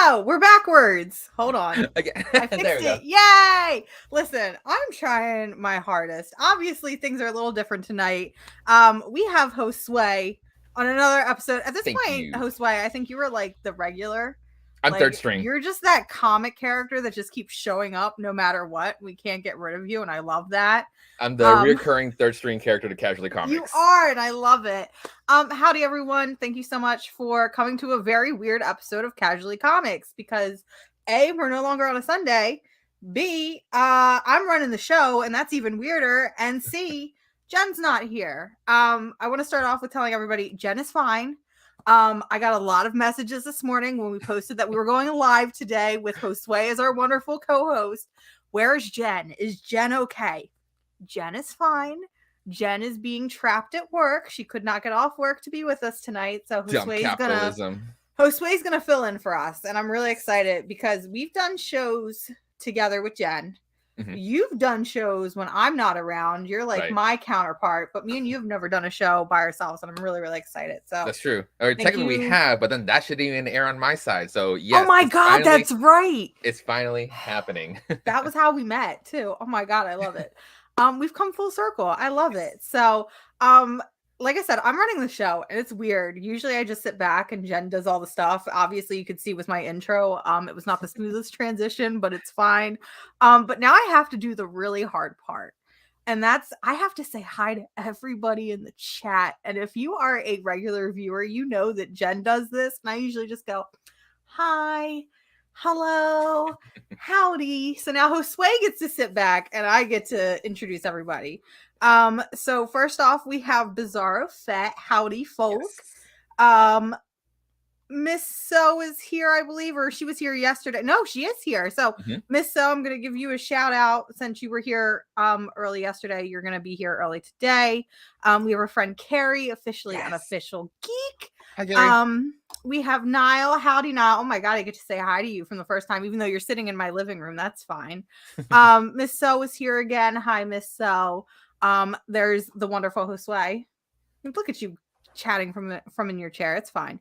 No, we're backwards. Hold on. Okay. I fixed There we go. it. Yay! Listen, I'm trying my hardest. Obviously, things are a little different tonight. We have host Sway on another episode. At this Thank point, you. host Sway, I think you were like the regular. I'm third Like string. you're just that comic character that just keeps showing up no matter what. We can't get rid of you, and I love that. I'm the reoccurring third string character to Casually Comics. You are, and I love it. Howdy everyone. Thank you so much for coming to a very weird episode of Casually Comics because A, we're no longer on a Sunday. B, I'm running the show, and that's even weirder. And C, Jen's not here. I want to start off with telling everybody Jen is fine. I got a lot of messages this morning when we posted that we were going live today with host Sway as our wonderful co-host. Where is Jen? Is Jen okay? Jen is fine. Jen is being trapped at work. She could not get off work to be with us tonight. So Josue's gonna fill in for us. And I'm really excited because we've done shows together with Jen. Mm-hmm. You've done shows when I'm not around. You're like my counterpart, but me and you have never done a show by ourselves, and I'm really, really excited. So that's true. Or technically we have, but then that shouldn't even air on my side. So yes. Oh my god, that's right. It's finally happening. That was how we met too. Oh my god, I love it. We've come full circle. I love it. So, like I said, I'm running the show and it's weird. Usually I just sit back and Jen does all the stuff. Obviously you could see with my intro, it was not the smoothest transition, but it's fine. But now I have to do the really hard part. And that's, I have to say hi to everybody in the chat. And if you are a regular viewer, you know that Jen does this. And I usually just go, hi, hello, howdy. So now host Sway gets to sit back and I get to introduce everybody. So first off, we have Bizarro Fett. Howdy, folk. Yes. Miss So is here, I believe, or she was here yesterday. No, she is here. So Miss So, I'm going to give you a shout out since you were here early yesterday. You're going to be here early today. We have our friend Carrie, officially unofficial geek. Hi, Carrie. We have Niall. Howdy, Niall. Oh my god, I get to say hi to you from the first time, even though you're sitting in my living room. That's fine. Miss So is here again. Hi, Miss So. There's the wonderful Josue. Look at you chatting from in your chair. It's fine.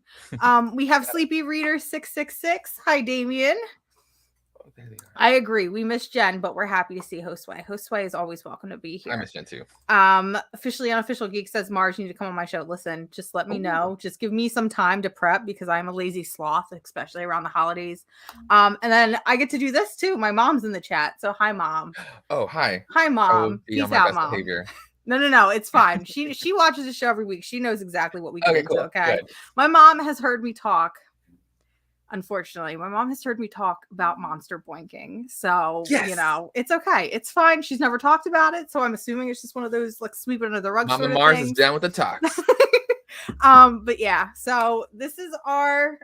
We have Sleepy Reader 666. Hi, Damien. I agree. We miss Jen, but we're happy to see Josue. Josue is always welcome to be here. I miss Jen too. Officially unofficial geek says Marge, you need to come on my show. Listen, just let me know. Just give me some time to prep because I'm a lazy sloth, especially around the holidays. And then I get to do this too. My mom's in the chat. So hi, Mom. Oh, hi. Hi, Mom. Peace out, Mom. Behavior. No, it's fine. She watches the show every week. She knows exactly what we get into. Okay. Good. My mom has heard me talk. Unfortunately, my mom has heard me talk about monster boinking. So, you know, it's okay. It's fine. She's never talked about it. So I'm assuming it's just one of those like sweep it under the rug. Mama Mars is down with the talks. But yeah, so this is our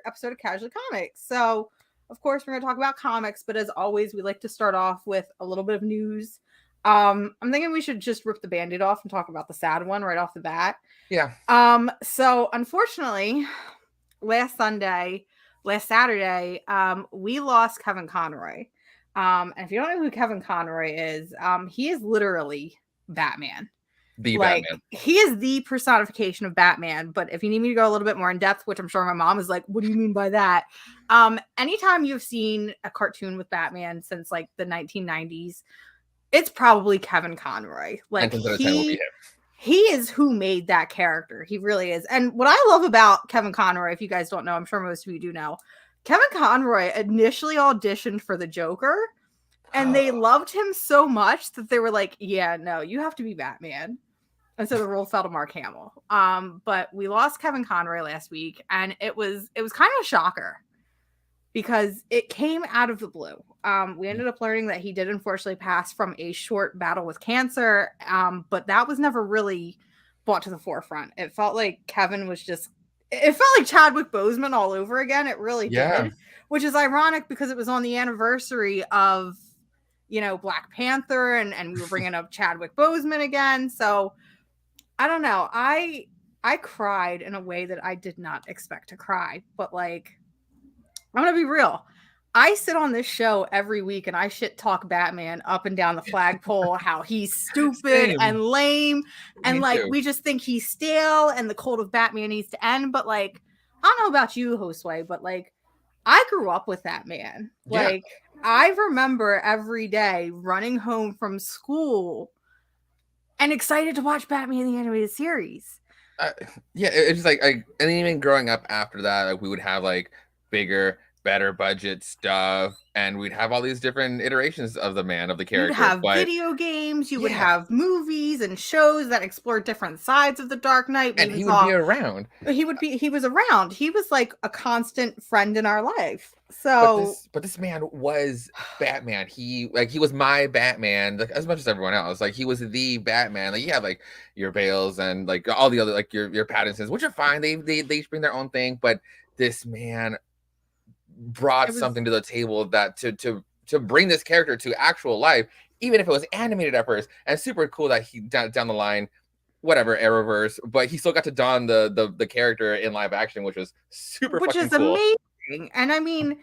episode of Casually Comics. So of course we're going to talk about comics, but as always, we like to start off with a little bit of news. I'm thinking we should just rip the Band-Aid off and talk about the sad one right off the bat. Yeah. So unfortunately, last Saturday, we lost Kevin Conroy. And if you don't know who Kevin Conroy is, he is literally Batman. Batman. He is the personification of Batman. But if you need me to go a little bit more in depth, which I'm sure my mom is like, what do you mean by that? Anytime you've seen a cartoon with Batman since like the 1990s, it's probably Kevin Conroy. Like he is who made that character. He really is. And what I love about Kevin Conroy, if you guys don't know, I'm sure most of you do know, Kevin Conroy initially auditioned for the Joker, and they loved him so much that they were like, yeah, no, you have to be Batman. And so the role fell to Mark Hamill. But we lost Kevin Conroy last week, and it was kind of a shocker because it came out of the blue. We ended up learning that he did unfortunately pass from a short battle with cancer, but that was never really brought to the forefront. It felt like Kevin was it felt like Chadwick Boseman all over again. It really did, which is ironic because it was on the anniversary of, Black Panther, and we were bringing up Chadwick Boseman again. So I don't know. I cried in a way that I did not expect to cry, but like, I'm going to be real. I sit on this show every week and I shit talk Batman up and down the flagpole, how he's stupid and lame. And we just think he's stale and the cult of Batman needs to end. But like, I don't know about you, Josue, but like, I grew up with that man. Yeah. Like, I remember every day running home from school and excited to watch Batman the Animated Series. Yeah, it's like, and even growing up after that, like we would have like bigger, better budget stuff, and we'd have all these different iterations of the You'd character. have But video games, you would yeah, have movies and shows that explored different sides of the Dark Knight. and he would be around. He was around. He was like a constant friend in our life. But So this man was Batman. He was my Batman, like as much as everyone else. Like he was the Batman. Like you have like your Bales and like all the other like your Pattinsons, which are fine. They each bring their own thing. But this man brought something to the table that to bring this character to actual life, even if it was animated at first, and super cool that he down the line, whatever, Arrowverse, but he still got to don the character in live action, which was super which fucking is cool. amazing. And I mean,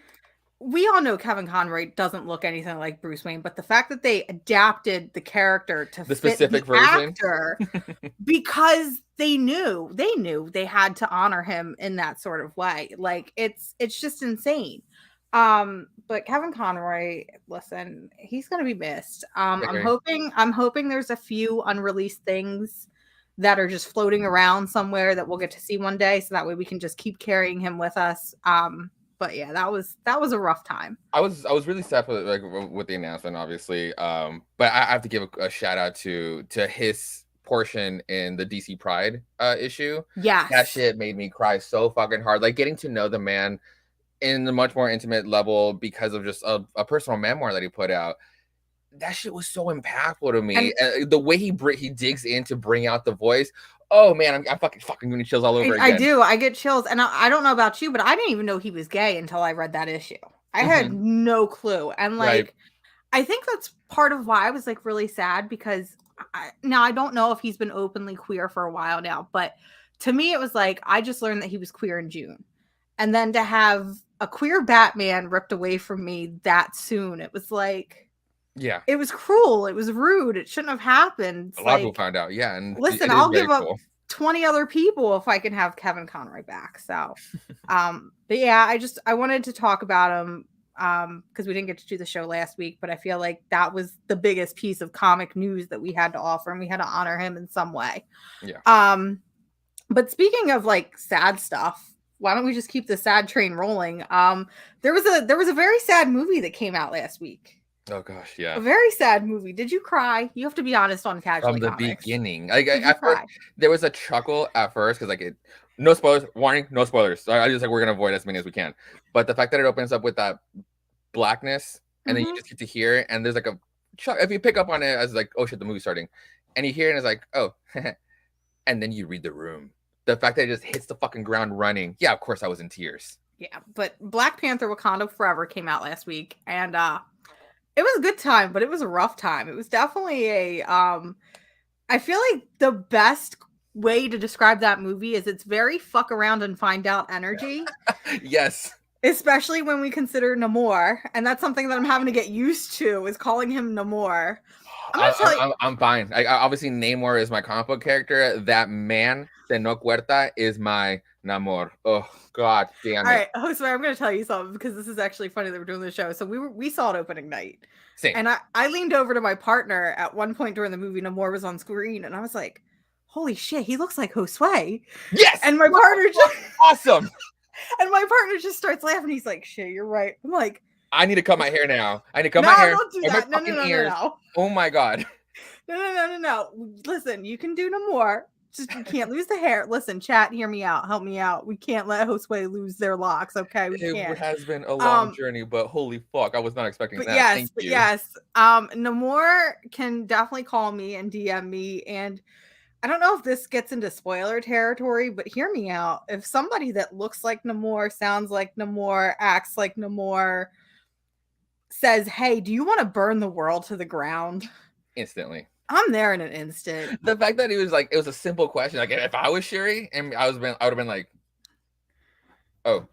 we all know Kevin Conroy doesn't look anything like Bruce Wayne, but the fact that they adapted the character to the fit specific the version actor because they knew they had to honor him in that sort of way. Like it's just insane. But Kevin Conroy, listen, he's gonna be missed. I'm hoping there's a few unreleased things that are just floating around somewhere that we'll get to see one day, so that way we can just keep carrying him with us. But yeah, that was a rough time. I was really sad with the announcement, obviously. But I have to give a shout out to his portion in the DC Pride issue. Yeah, that shit made me cry so fucking hard. Like getting to know the man in a much more intimate level because of just a personal memoir that he put out. That shit was so impactful to me. And the way he digs in to bring out the voice. Oh man, I'm fucking getting chills all over again. I do. I get chills, and I don't know about you, but I didn't even know he was gay until I read that issue. I had no clue, and like, I think that's part of why I was like really sad because now I don't know if he's been openly queer for a while now, but to me it was like I just learned that he was queer in June, and then to have a queer Batman ripped away from me that soon, it was like. Yeah, it was cruel. It was rude. It shouldn't have happened. A lot of people found out. Yeah, and listen, I'll give up 20 other people if I can have Kevin Conroy back. So, but yeah, I wanted to talk about him because we didn't get to do the show last week, but I feel like that was the biggest piece of comic news that we had to offer, and we had to honor him in some way. Yeah. But speaking of like sad stuff, why don't we just keep the sad train rolling? There was a very sad movie that came out last week. Oh gosh, yeah. A very sad movie. Did you cry? You have to be honest on Casually From the Comics. beginning. Like at first, there was a chuckle at first because like no spoilers, warning, no spoilers. I just like we're gonna avoid as many as we can. But the fact that it opens up with that blackness and then you just get to hear it, and there's like a if you pick up on it as like, oh shit, the movie's starting, and you hear it and it's like, oh, and then you read the room. The fact that it just hits the fucking ground running. Yeah, of course I was in tears. Yeah, but Black Panther Wakanda Forever came out last week, and it was a good time, but it was a rough time. It was definitely I feel like the best way to describe that movie is it's very fuck around and find out energy. Yes. Especially when we consider Namor, and that's something that I'm having to get used to is calling him Namor. I'm fine. Obviously Namor is my comic book character. That man, Tenoch Huerta, is my Namor. Oh god damn it. All right, Josue, I'm going to tell you something because this is actually funny that we're doing the show. So we saw it opening night. Same. And I leaned over to my partner at one point during the movie. Namor was on screen, and I was like, holy shit, he looks like Josue. Yes. And my partner just awesome. And my partner just starts laughing. He's like, shit, you're right. I'm like, I need to cut my hair now. I need to cut my hair. Don't do that. No. Oh my god. No. Listen, you can do no more. Just you can't lose the hair. Listen, chat, hear me out. Help me out. We can't let Josue lose their locks. Okay, It has been a long journey, but holy fuck, I was not expecting that. Yes, Thank you. Yes. Namor can definitely call me and DM me, and I don't know if this gets into spoiler territory, but hear me out. If somebody that looks like Namor, sounds like Namor, acts like Namor, says, "Hey, do you want to burn the world to the ground?" Instantly. I'm there in an instant. The fact that he was like, it was a simple question. Like, if I was Shuri, and I would have been like, oh,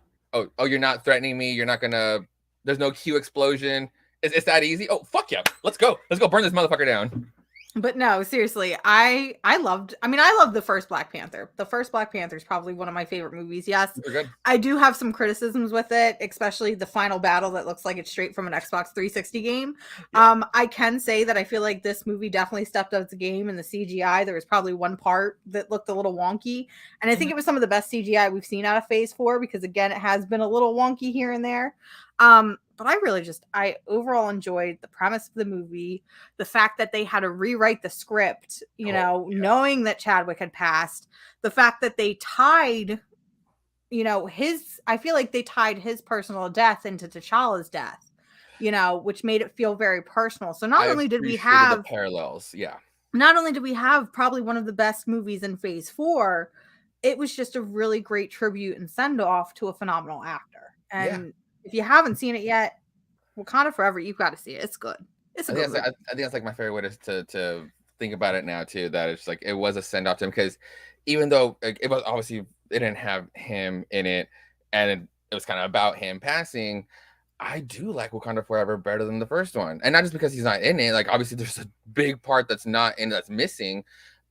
you're not threatening me. You're not gonna. There's no Q explosion. It's that easy. Oh, fuck yeah. Let's go burn this motherfucker down. But no, seriously, I loved, I mean, I loved the first Black Panther. The first Black Panther is probably one of my favorite movies. Yes, Super good. I do have some criticisms with it, especially the final battle that looks like it's straight from an Xbox 360 game. Yeah. I can say that I feel like this movie definitely stepped up the game in the CGI. There was probably one part that looked a little wonky, and I think Mhm. it was some of the best CGI we've seen out of Phase 4 because again, it has been a little wonky here and there. But I really just I overall enjoyed the premise of the movie, the fact that they had to rewrite the script, Oh, knowing that Chadwick had passed, the fact that they tied, his, I feel like they tied his personal death into T'Challa's death, which made it feel very personal. So I appreciated the parallels. Yeah. not only did we have probably one of the best movies in Phase 4, it was just a really great tribute and send off to a phenomenal actor. Yeah. And if you haven't seen it yet, Wakanda Forever, you've got to see it. It's good. It's a I think good that's movie. I think that's like my favorite way to think about it now too. That it's like it was a send off to him because even though like, it was obviously it didn't have him in it, and it was kind of about him passing. I do like Wakanda Forever better than the first one, and not just because he's not in it. Like obviously, there's a big part that's not in that's missing.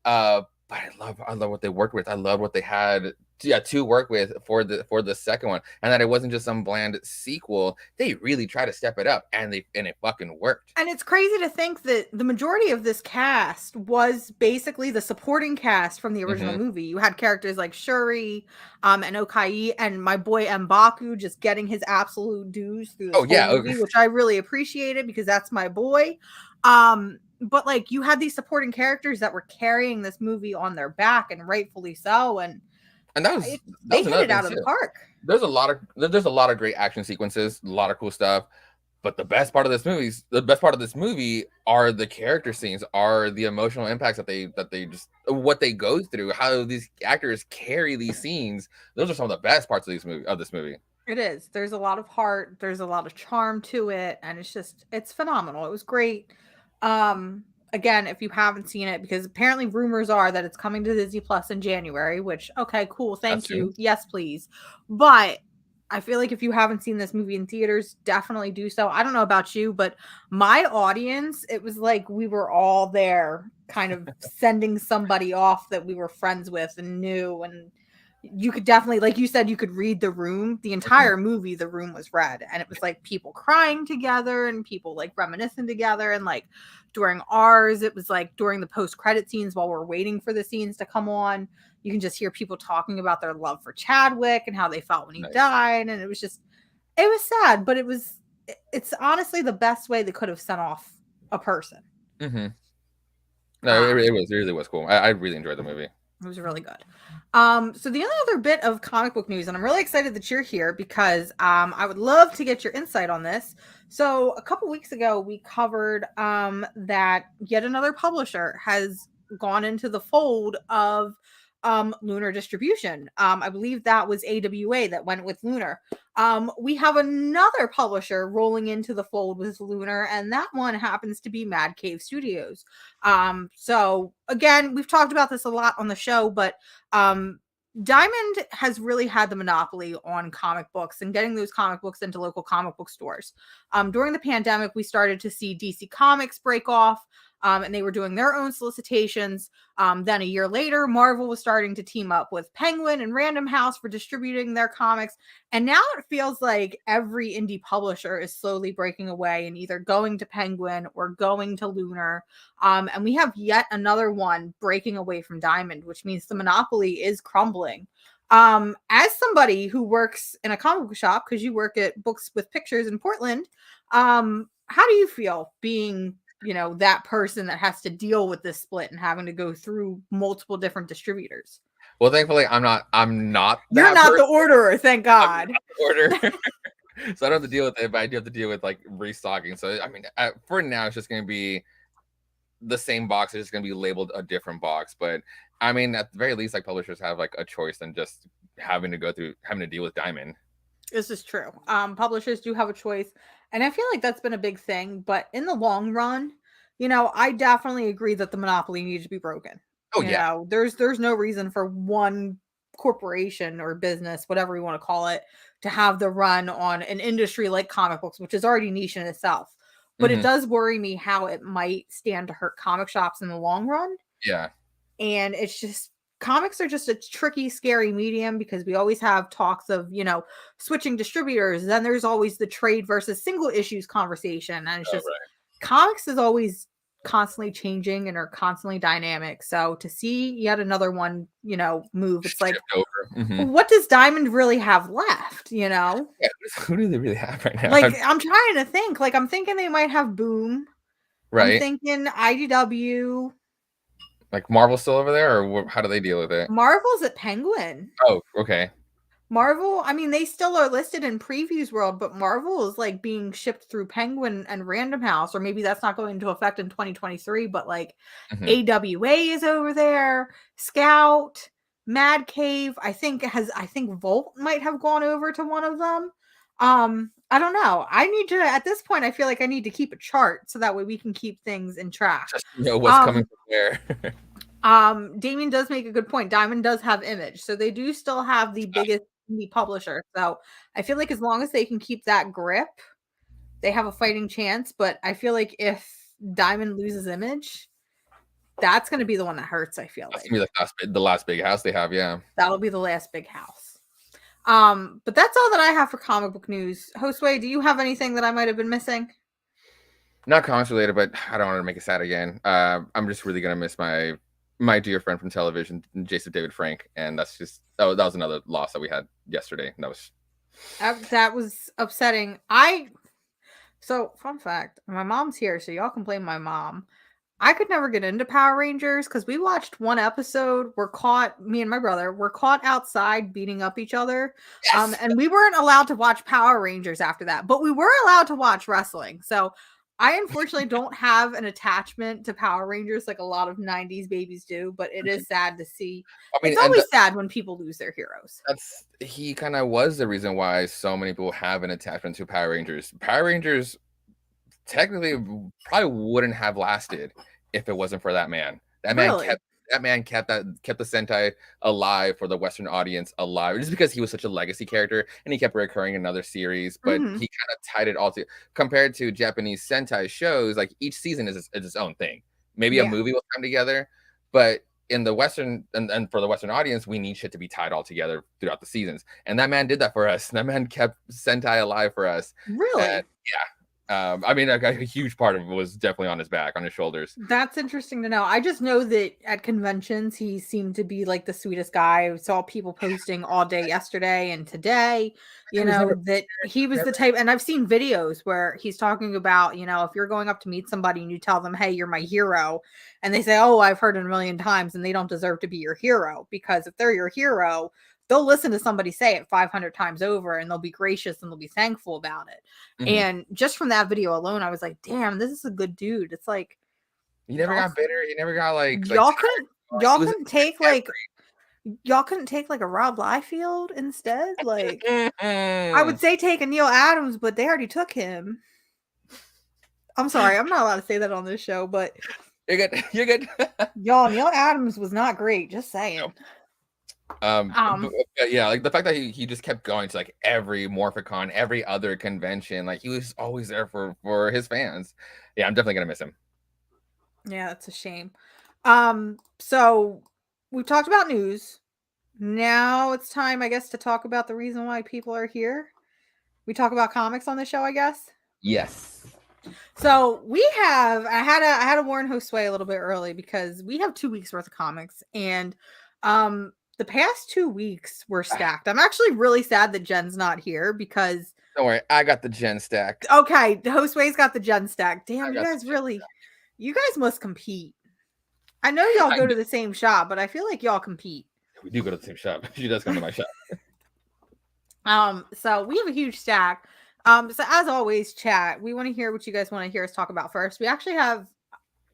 But I love what they worked with. I love what they had. Yeah, to work with for the second one, and that it wasn't just some bland sequel. They really tried to step it up, and it fucking worked. And it's crazy to think that the majority of this cast was basically the supporting cast from the original Hmm. movie. You had characters like Shuri, and Okai, and my boy M'Baku just getting his absolute dues through this Oh whole yeah, movie, which I really appreciated because that's my boy. But like you had these supporting characters that were carrying this movie on their back, and rightfully so. And and that it, was that they was hit another it thing out of the too. park. There's a lot of great action sequences, a lot of cool stuff. But the best part of this movie are the character scenes, are the emotional impacts that they just what they go through, how these actors carry these scenes. Those are some of the best parts of this movie. It is. There's a lot of heart, there's a lot of charm to it, and it's phenomenal. It was great. Again, if you haven't seen it, because apparently rumors are that it's coming to Disney Plus in January, which okay, cool, That's thank soon. you. Yes, please. But I feel like if you haven't seen this movie in theaters, definitely do so. I don't know about you, but my audience, it was like we were all there kind of sending somebody off that we were friends with and knew, and you could definitely, like you said, you could read the room. The Mhm. entire movie, the room was red, and it was like people crying together and people like reminiscing together. And like during ours, it was like during the post credit scenes while we're waiting for the scenes to come on, you can just hear people talking about their love for Chadwick and how they felt when he Nice. died. And it was sad, but it's honestly the best way they could have sent off a person. Hmm. No, Um, it really was cool. I really enjoyed the movie. It was really good. So the only other bit of comic book news, and I'm really excited that you're here because I would love to get your insight on this. So a couple weeks ago, we covered that yet another publisher has gone into the fold of Lunar Distribution. I believe that was AWA that went with Lunar. We have another publisher rolling into the fold with Lunar, and that one happens to be Mad Cave Studios. So again, we've talked about this a lot on the show, but Diamond has really had the monopoly on comic books and getting those comic books into local comic book stores. During the pandemic, we started to see DC Comics break off, and they were doing their own solicitations. Then a year later, Marvel was starting to team up with Penguin and Random House for distributing their comics. And now it feels like every indie publisher is slowly breaking away and either going to Penguin or going to Lunar. And we have yet another one breaking away from Diamond, which means the monopoly is crumbling. As somebody who works in a comic book shop, because you work at Books with Pictures in Portland, how do you feel being, that person that has to deal with this split and having to go through multiple different distributors? Well, thankfully, I'm not You're that not person. the orderer, thank I'm God. not the order. So I don't have to deal with it, but I do have to deal with like restocking. So I mean, for now, it's just going to be the same box. It's just going to be labeled a different box. But I mean, at the very least, like publishers have like a choice than just having to deal with Diamond. This is true. Publishers do have a choice, and I feel like that's been a big thing. But in the long run, I definitely agree that the monopoly needs to be broken. Oh yeah, There's no reason for one corporation or business, whatever you want to call it, to have the run on an industry like comic books, which is already niche in itself. but it does worry me how it might stand to hurt comic shops in the long run. Yeah. And it's just, comics are just a tricky, scary medium because we always have talks of, switching distributors. Then there's always the trade versus single issues conversation. And it's just, comics is always constantly changing and are constantly dynamic. So to see yet another one, move, it's like, what does Diamond really have left? Yeah, who do they really have right now? Like, I'm trying to think. Like, I'm thinking they might have Boom. Right. I'm thinking IDW. Like Marvel's still over there, or how do they deal with it? Marvel's at Penguin. Oh, okay. Marvel, I mean, they still are listed in Previews World, but Marvel is like being shipped through Penguin and Random House, or maybe that's not going into effect in 2023, but like AWA is over there, Scout, Mad Cave, I think Volt might have gone over to one of them. I don't know. I need to, at this point, I feel like I need to keep a chart so that way we can keep things in track. Just know what's coming from where. Damien does make a good point. Diamond does have Image, so they do still have the biggest indie publisher. So I feel like as long as they can keep that grip, they have a fighting chance. But I feel like if Diamond loses Image, that's going to be the one that hurts. I feel that's gonna be the last big house they have. Yeah, that'll be the last big house. But that's all that I have for comic book news. Josue, do you have anything that I might have been missing? Not comics related, but I don't want to make it sad again. I'm just really gonna miss my dear friend from television, Jason David Frank, and that's just that was another loss that we had yesterday. That was upsetting. So fun fact, my mom's here, so y'all can blame my mom. I could never get into Power Rangers because we watched one episode. Me and my brother were caught outside beating up each other. Yes! And we weren't allowed to watch Power Rangers after that, but we were allowed to watch wrestling. So I unfortunately don't have an attachment to Power Rangers like a lot of 90s babies do, but it is sad to see. I mean, it's always sad when people lose their heroes. He kind of was the reason why so many people have an attachment to Power Rangers. Power Rangers technically probably wouldn't have lasted if it wasn't for that man. That man kept the Sentai alive for the Western audience alive, just because he was such a legacy character and he kept recurring in other series. But he kind of tied it all together. Compared to Japanese Sentai shows, like each season is its own thing. Maybe a movie will come together, but in the Western and for the Western audience, we need shit to be tied all together throughout the seasons. And that man did that for us. That man kept Sentai alive for us. Really? Yeah. I mean, a huge part of it was definitely on his back, on his shoulders. That's interesting to know. I just know that at conventions, he seemed to be like the sweetest guy. I saw people posting all day yesterday and today, that he was the type, and I've seen videos where he's talking about, if you're going up to meet somebody and you tell them, hey, you're my hero, and they say, oh, I've heard it a million times, and they don't deserve to be your hero, because if they're your hero, they'll listen to somebody say it 500 times over and they'll be gracious and they'll be thankful about it. And just from that video alone, I was like, damn, this is a good dude. It's like, he never got bitter. He never got y'all couldn't take like a Rob Liefeld instead. Like, I would say take a Neil Adams, but they already took him. I'm sorry. I'm not allowed to say that on this show, but you're good. Y'all, Neil Adams was not great. Just saying. No. Yeah, like the fact that he just kept going to like every Morphicon, every other convention, like he was always there for his fans. Yeah, I'm definitely gonna miss him. Yeah, that's a shame. So we've talked about news. Now it's time, I guess, to talk about the reason why people are here. We talk about comics on the show, I guess. Yes. So I had to warn Josue a little bit early because we have 2 weeks worth of comics, and the past 2 weeks were stacked. I'm actually really sad that Jen's not here because... Don't worry, I got the Gen stack. Okay, Josue's got the Gen stack. Damn, you guys must compete. I know y'all go to the same shop, but I feel like y'all compete. We do go to the same shop. She does come to my shop. So we have a huge stack. So as always, chat, we want to hear what you guys want to hear us talk about first. We actually have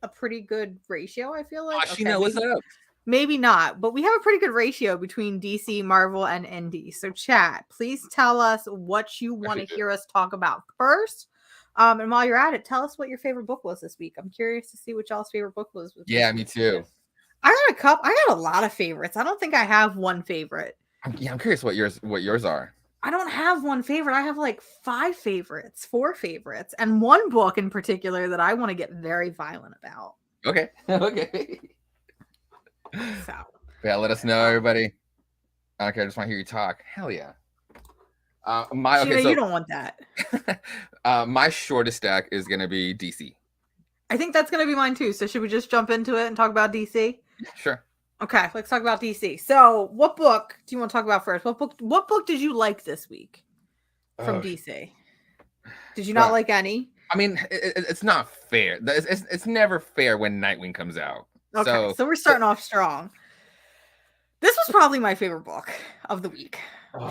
a pretty good ratio, I feel like. What's up? Maybe not, but we have a pretty good ratio between DC, Marvel, and indie. So chat, please tell us what you want to hear us talk about first. And while you're at it, tell us what your favorite book was this week. I'm curious to see what y'all's favorite book was. Yeah, me too. I got a lot of favorites. I don't think I have one favorite. I'm curious what yours are. I don't have one favorite. I have like 5 favorites, 4 favorites, and one book in particular that I want to get very violent about. Okay. Okay. So, Yeah, let us know, everybody. I don't care. I just want to hear you talk. Hell yeah. Sheena, so you don't want that. my shortest stack is gonna be DC. I think that's gonna be mine too. So should we just jump into it and talk about DC? Sure. Okay, let's talk about DC. So, what book do you want to talk about first? What book did you like this week from DC? Did you not like any? I mean, it's not fair. It's never fair when Nightwing comes out. Okay, so we're starting off strong. This was probably my favorite book of the week.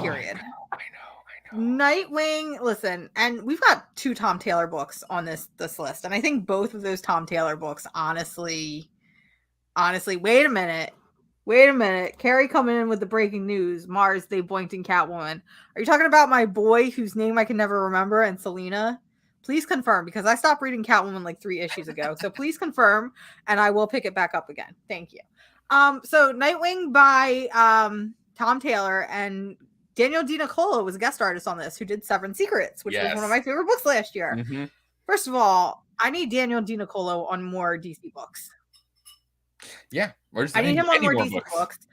Period. I know. Nightwing, listen, and we've got 2 Tom Taylor books on this list, and I think both of those Tom Taylor books, honestly, wait a minute. Carrie coming in with the breaking news. Mars, they boinked in Catwoman. Are you talking about my boy whose name I can never remember and Selena? Please confirm, because I stopped reading Catwoman like 3 issues ago. So please confirm, and I will pick it back up again. Thank you. So Nightwing by Tom Taylor, and Daniel DiNicola was a guest artist on this, who did Seven Secrets, which was one of my favorite books last year. Mm-hmm. First of all, I need Daniel DiNicola on more DC books. Yeah, I need him on more DC books.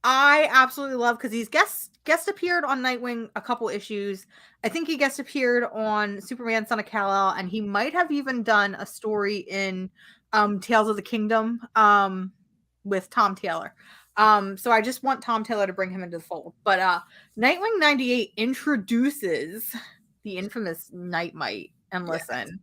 I absolutely love, because he's guest appeared on Nightwing a couple issues. I think he guest appeared on Superman Son of Kal-El, and he might have even done a story in Tales of the Kingdom with Tom Taylor. So I just want Tom Taylor to bring him into the fold. But Nightwing 98 introduces the infamous Nightmite. And listen,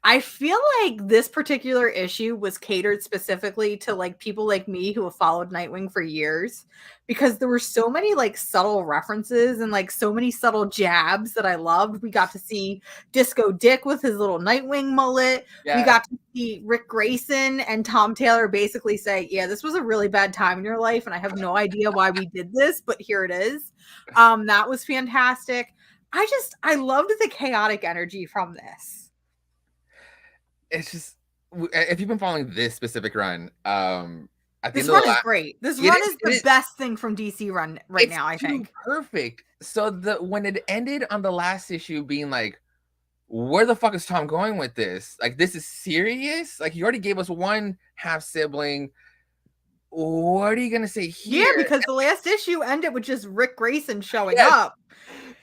I feel like this particular issue was catered specifically to like people like me who have followed Nightwing for years, because there were so many like subtle references and like so many subtle jabs that I loved. We got to see Disco Dick with his little Nightwing mullet. Yeah. We got to see Rick Grayson and Tom Taylor basically say, yeah, this was a really bad time in your life, and I have no idea why we did this, but here it is. That was fantastic. I loved the chaotic energy from this. It's just, if you've been following this specific run, this run is great. This run is the best thing from DC run right now, I think. Perfect. So when it ended on the last issue being like, where the fuck is Tom going with this? Like, this is serious? Like, you already gave us one half sibling. What are you gonna say here? Yeah, because the last issue ended with just Rick Grayson showing up.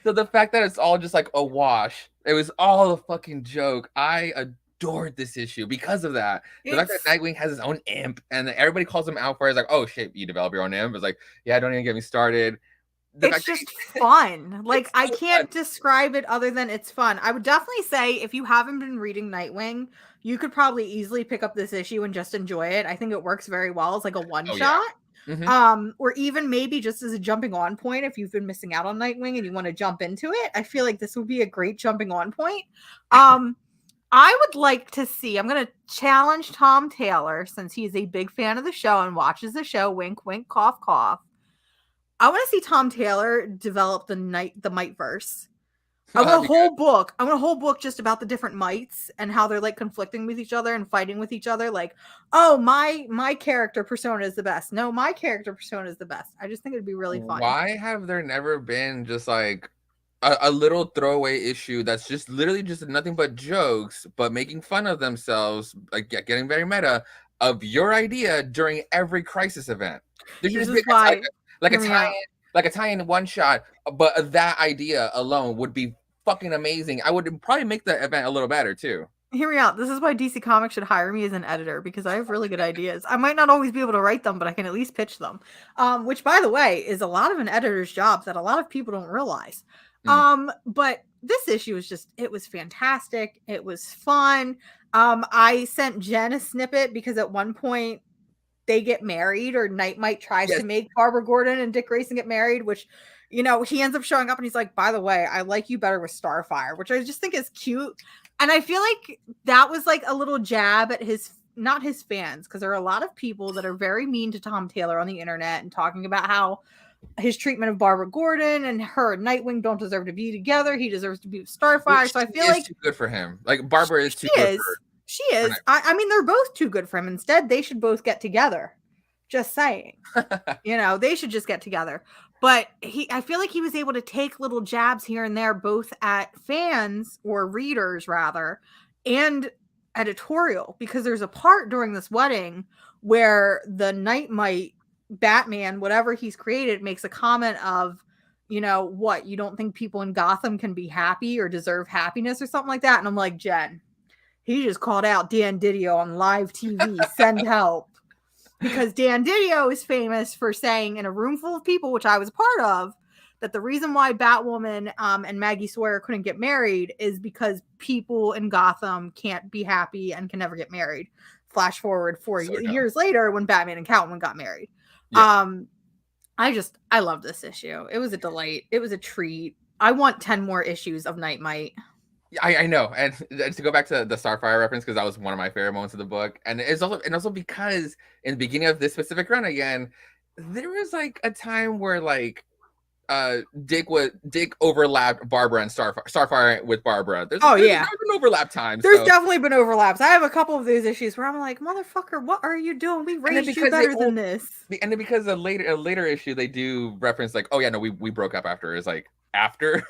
So the fact that it's all just like a wash, it was all a fucking joke. I adored this issue because of that. The fact that Nightwing has his own imp, and everybody calls him out for it. It's like, oh shit, you develop your own imp. It's like, yeah, don't even get me started. It's just fun. Like, I can't describe it other than it's fun. I would definitely say, if you haven't been reading Nightwing, you could probably easily pick up this issue and just enjoy it. I think it works very well as like a one shot. Mm-hmm. Or even maybe just as a jumping on point if you've been missing out on Nightwing and you want to jump into it. I feel like this would be a great jumping on point. I would like to see, I'm going to challenge Tom Taylor, since he's a big fan of the show and watches the show, wink, wink, cough, cough. I want to see Tom Taylor develop the Miteverse. I want a whole book just about the different mites and how they're like conflicting with each other and fighting with each other. Like, oh, my character persona is the best. No, my character persona is the best. I just think it'd be really fun. Why have there never been just like a little throwaway issue that's just literally just nothing but jokes, but making fun of themselves, like getting very meta, of your idea during every crisis event? There's just like a tie-in one shot, but that idea alone would be fucking amazing. I would probably make the event a little better too. Hear me out. This is why DC Comics should hire me as an editor, because I have really good ideas. I might not always be able to write them, but I can at least pitch them. Which, by the way, is a lot of an editor's job that a lot of people don't realize. But this issue it was fantastic. It was fun. I sent Jen a snippet because at one point they get married, or Nightmite tries to make Barbara Gordon and Dick Grayson get married, which, you know, he ends up showing up and he's like, by the way, I like you better with Starfire, which I just think is cute. And I feel like that was like a little jab at not his fans, because there are a lot of people that are very mean to Tom Taylor on the internet and talking about how his treatment of Barbara Gordon and her and Nightwing don't deserve to be together. He deserves to be with Starfire. So I feel like too good for him. Like, Barbara is too good for her. She is. I mean, they're both too good for him. Instead, they should both get together. Just saying. You know, they should just get together. But I feel like he was able to take little jabs here and there, both at fans or readers rather, and editorial, because there's a part during this wedding where the Night Mite Batman, whatever he's created, makes a comment of, you know, what, you don't think people in Gotham can be happy or deserve happiness or something like that? And I'm like, Jen, he just called out Dan Didio on live TV. Send help. Because Dan Didio is famous for saying in a room full of people, which I was a part of, that the reason why Batwoman and Maggie Sawyer couldn't get married is because people in Gotham can't be happy and can never get married. Flash forward years later when Batman and Catwoman got married. Yeah. I love this issue. It was a delight. It was a treat. I want 10 more issues of Night Mite. I know, and to go back to the Starfire reference, because that was one of my favorite moments of the book, and it's also because in the beginning of this specific run again, there was like a time where like Dick overlapped Barbara and Starfire with Barbara. There's been overlap times. There's definitely been overlaps. I have a couple of those issues where I'm like, motherfucker, what are you doing? We raised you better than this. And then because a later issue they do reference like, oh yeah, no, we broke up after. It's like after.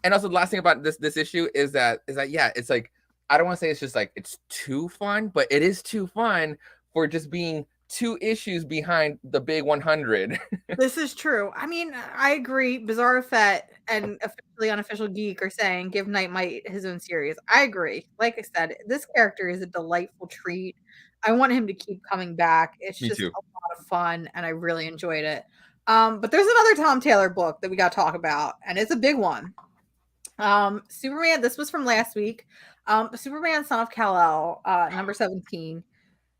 And also the last thing about this issue is that yeah, it's like, I don't want to say it's just like it's too fun, but it is too fun for just being 2 issues behind the big 100. This is true. I mean, I agree. Bizarre Fett and Officially Unofficial Geek are saying give Night Mite his own series. I agree. Like I said, this character is a delightful treat. I want him to keep coming back. It's just a lot of fun, and I really enjoyed it. But there's another Tom Taylor book that we got to talk about, and it's a big one. Superman, this was from last week. Superman Son of Kal-El, number 17.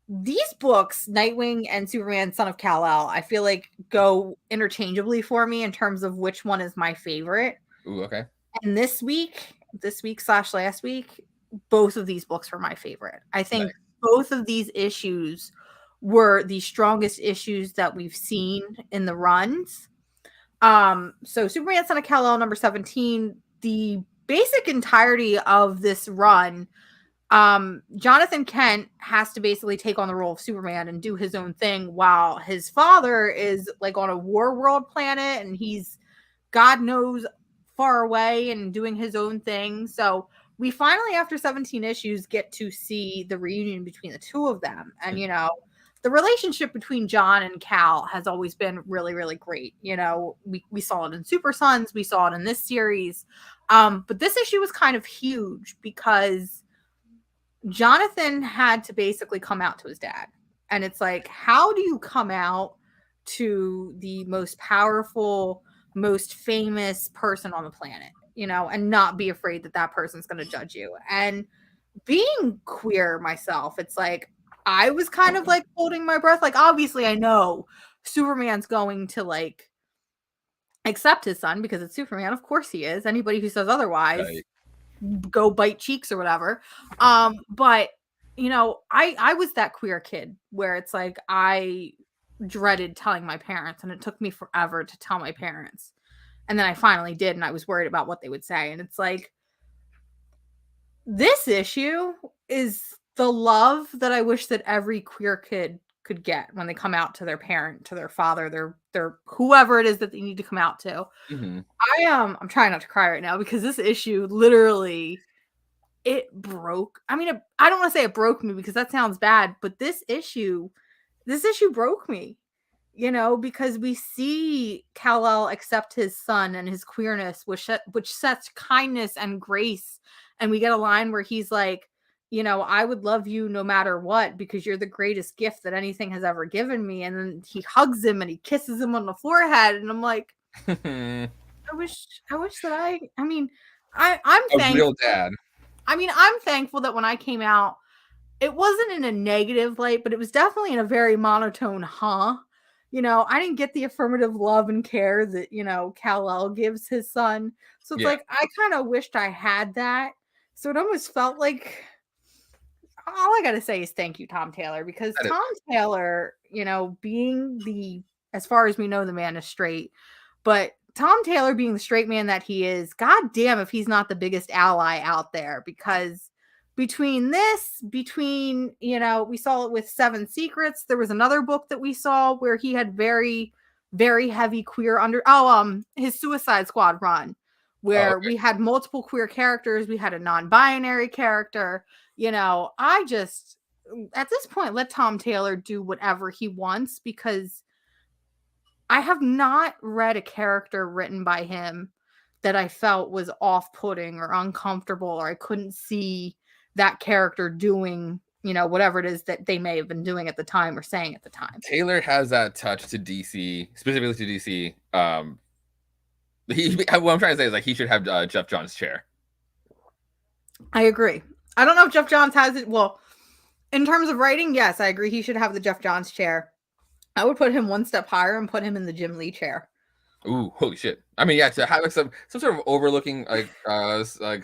These books, Nightwing and Superman Son of Kal-El, I feel like go interchangeably for me in terms of which one is my favorite. Ooh, okay. And this week / last week, both of these books were my favorite. I think both of these issues were the strongest issues that we've seen in the runs. So Superman Son of Kal-El number 17, the basic entirety of this run, Jonathan Kent has to basically take on the role of Superman and do his own thing while his father is like on a war world planet and he's God knows far away and doing his own thing. So we finally, after 17 issues, get to see the reunion between the two of them. And, you know, the relationship between John and Cal has always been really, really great. You know, we saw it in Super Sons. We saw it in this series. But this issue was kind of huge because Jonathan had to basically come out to his dad. And it's like, how do you come out to the most powerful, most famous person on the planet, you know, and not be afraid that that person's going to judge you? And being queer myself, it's like, I was kind of like holding my breath. Like, obviously, I know Superman's going to like accept his son because it's Superman. Of course he is. Anybody who says otherwise, go bite cheeks or whatever. But you know, I was that queer kid where it's like I dreaded telling my parents, and it took me forever to tell my parents. And then I finally did, and I was worried about what they would say. And it's like, this issue is the love that I wish that every queer kid could get when they come out to their parent, to their father, their whoever it is that they need to come out to. Mm-hmm. I'm trying not to cry right now because this issue literally, it broke. I mean, I don't want to say it broke me because that sounds bad, but this issue broke me, you know, because we see Kal-El accept his son and his queerness, which sets kindness and grace. And we get a line where he's like, you know, I would love you no matter what because you're the greatest gift that anything has ever given me. And then he hugs him and he kisses him on the forehead. And I'm like, I wish that I'm thankful. A real dad. I mean, I'm thankful that when I came out, it wasn't in a negative light, but it was definitely in a very monotone, you know, I didn't get the affirmative love and care that, you know, Kal-El gives his son. So it's like, I kind of wished I had that. So it almost felt like, all I got to say is thank you, Tom Taylor, because Tom Taylor, you know, being as far as we know, the man is straight, but Tom Taylor being the straight man that he is, God damn if he's not the biggest ally out there, because between, you know, we saw it with Seven Secrets. There was another book that we saw where he had very, very heavy queer his Suicide Squad run, where we had multiple queer characters, we had a non-binary character. You know, I just at this point let Tom Taylor do whatever he wants, because I have not read a character written by him that I felt was off-putting or uncomfortable, or I couldn't see that character doing, you know, whatever it is that they may have been doing at the time or saying at the time. Taylor has that touch to DC, specifically to DC. What I'm trying to say is like he should have Jeff Johns' chair. I agree. I don't know if Jeff Johns has it. Well, in terms of writing, yes, I agree. He should have the Jeff Johns chair. I would put him one step higher and put him in the Jim Lee chair. Ooh, holy shit! I mean, yeah, to have like some sort of overlooking like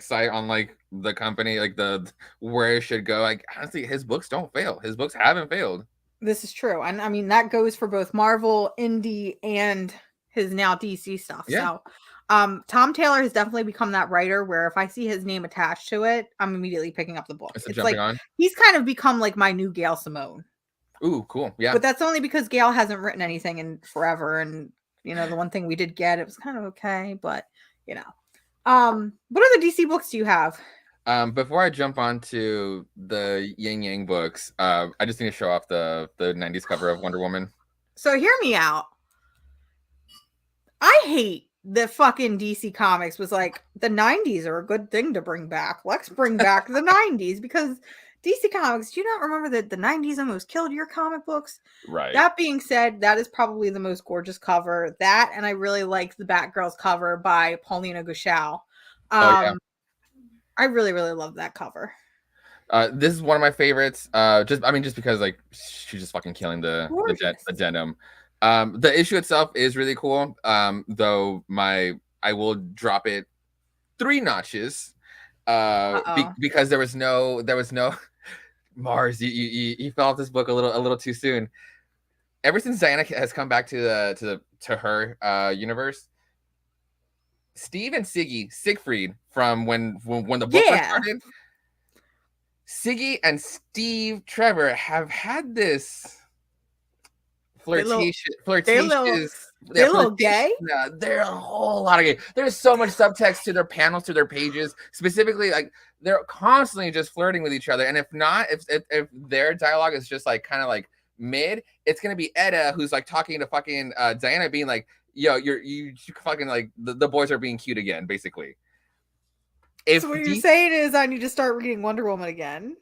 site on like the company, like the where it should go. Like honestly, his books don't fail. His books haven't failed. This is true, and I mean that goes for both Marvel, indie, and his now DC stuff. Yeah. So, Tom Taylor has definitely become that writer where if I see his name attached to it, I'm immediately picking up the book. It's like on. He's kind of become like my new Gail Simone. Ooh, cool. Yeah, but that's only because Gail hasn't written anything in forever, and you know the one thing we did get, it was kind of okay, but you know, what other DC books do you have? Before I jump on to the Yin Yang books, I just need to show off the 90s cover of Wonder Woman. So hear me out. I hate that fucking DC Comics was like, the 90s are a good thing to bring back. Let's bring back the 90s, because DC Comics, do you not remember that the 90s almost killed your comic books? Right. That being said, that is probably the most gorgeous cover. That, and I really like the Batgirls cover by Paulina Gushao. I really, really love that cover. This is one of my favorites. Just because like she's just fucking killing the denim. The issue itself is really cool. Though I will drop it 3 notches. Because there was no Mars. You fell off this book a little too soon. Ever since Diana has come back to her universe, Steve and Siegfried from when the book first started, Siggy and Steve Trevor have had this flirtatious. They're a little gay. No, they're a whole lot of gay. There's so much subtext to their panels, to their pages. Specifically, like they're constantly just flirting with each other. And if their dialogue is just like kind of like mid, it's gonna be Edda who's like talking to fucking Diana, being like, "Yo, you fucking like the boys are being cute again," basically. So what you're saying is I need to start reading Wonder Woman again.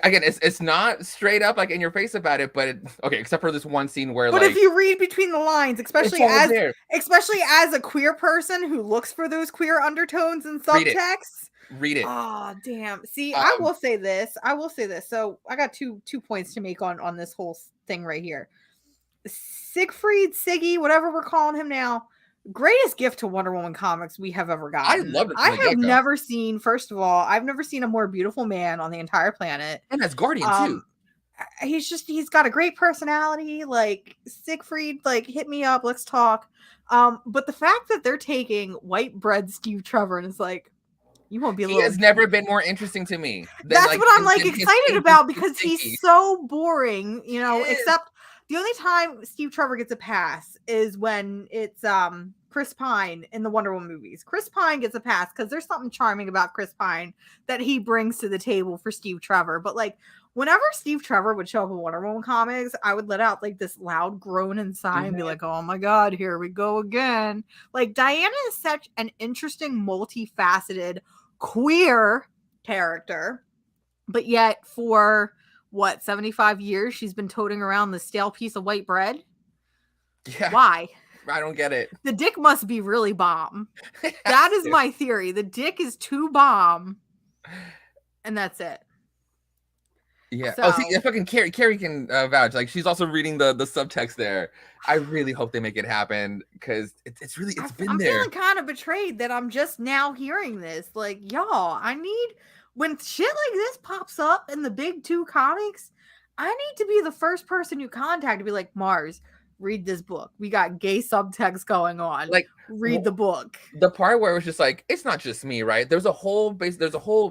Again, it's not straight up like in your face about it, but except for this one scene where if you read between the lines, especially as a queer person who looks for those queer undertones and subtexts, read it. Oh damn. See, I will say this. So I got two points to make on this whole thing right here. Siggy, whatever we're calling him now, greatest gift to Wonder Woman comics we have ever gotten. I love it. I have never seen, first of all, I've never seen a more beautiful man on the entire planet. And that's Guardian too. He's got a great personality. Like Siegfried, like hit me up, let's talk. But the fact that they're taking white bread Steve Trevor and it's like, you won't be He has never been more interesting to me. That's what I'm like excited about, because he's so boring, you know, except the only time Steve Trevor gets a pass is when it's Chris Pine in the Wonder Woman movies. Chris Pine gets a pass because there's something charming about Chris Pine that he brings to the table for Steve Trevor. But like whenever Steve Trevor would show up in Wonder Woman comics, I would let out like this loud groan inside and be like, oh my God, here we go again. Like Diana is such an interesting, multifaceted, queer character, but yet for 75 years she's been toting around the stale piece of white bread. Yeah. Why? I don't get it. The dick must be really bomb. That is my theory. The dick is too bomb, and that's it. Yeah. So, fucking Carrie can vouch. Like she's also reading the subtext there. I really hope they make it happen, because it's been there. I'm feeling kind of betrayed that I'm just now hearing this. Like, y'all, I need, when shit like this pops up in the big 2 comics, I need to be the first person you contact to be like, Mars, read this book. We got gay subtext going on. Like, read the book. The part where it was just like, it's not just me, right? There's a whole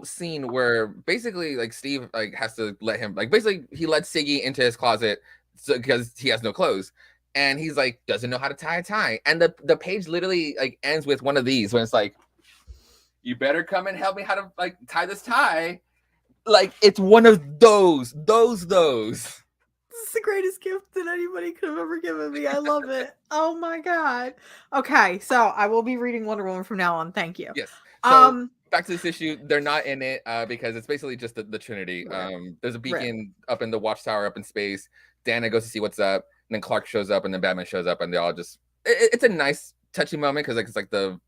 scene where basically like Steve like has to let him, like basically he lets Siggy into his closet because he has no clothes. and he's like doesn't know how to tie a tie, and the page literally like ends with one of these when it's like, you better come and help me how to like tie this tie. Like it's one of those. This is the greatest gift that anybody could have ever given me. I love it. Oh my god. Okay, so I will be reading Wonder Woman from now on. Thank you. Yes. So back to this issue, they're not in it because it's basically just the Trinity. There's a beacon up in the watchtower up in space. Diana goes to see what's up, and then Clark shows up, and then Batman shows up, and they all just it's a nice touching moment because like it's like the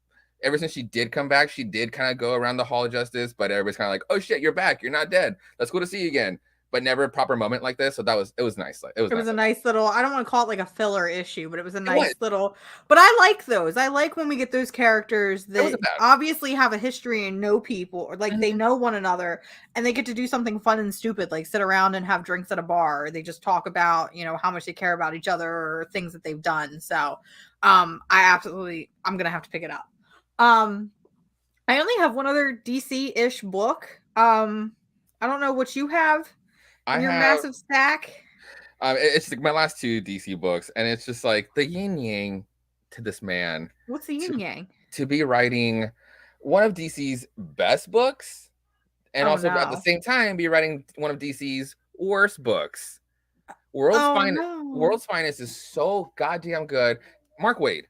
ever since she did come back, she did kind of go around the Hall of Justice, but everybody's kind of like, oh shit, you're back, you're not dead, let's go to see you again. But never a proper moment like this, so it was nice. It was a nice little, I don't want to call it like a filler issue, but it was a nice little, but I like those. I like when we get those characters that obviously have a history and know people, or like they know one another, and they get to do something fun and stupid, like sit around and have drinks at a bar, or they just talk about, you know, how much they care about each other or things that they've done. So I'm gonna have to pick it up. I only have one other DC-ish book. I don't know what you have. Your massive stack. It's like my last two DC books, and it's just like the yin yang to this man. What's the yin yang? To be writing one of DC's best books, and also at the same time be writing one of DC's worst books. World's Finest is so goddamn good. Mark Waid,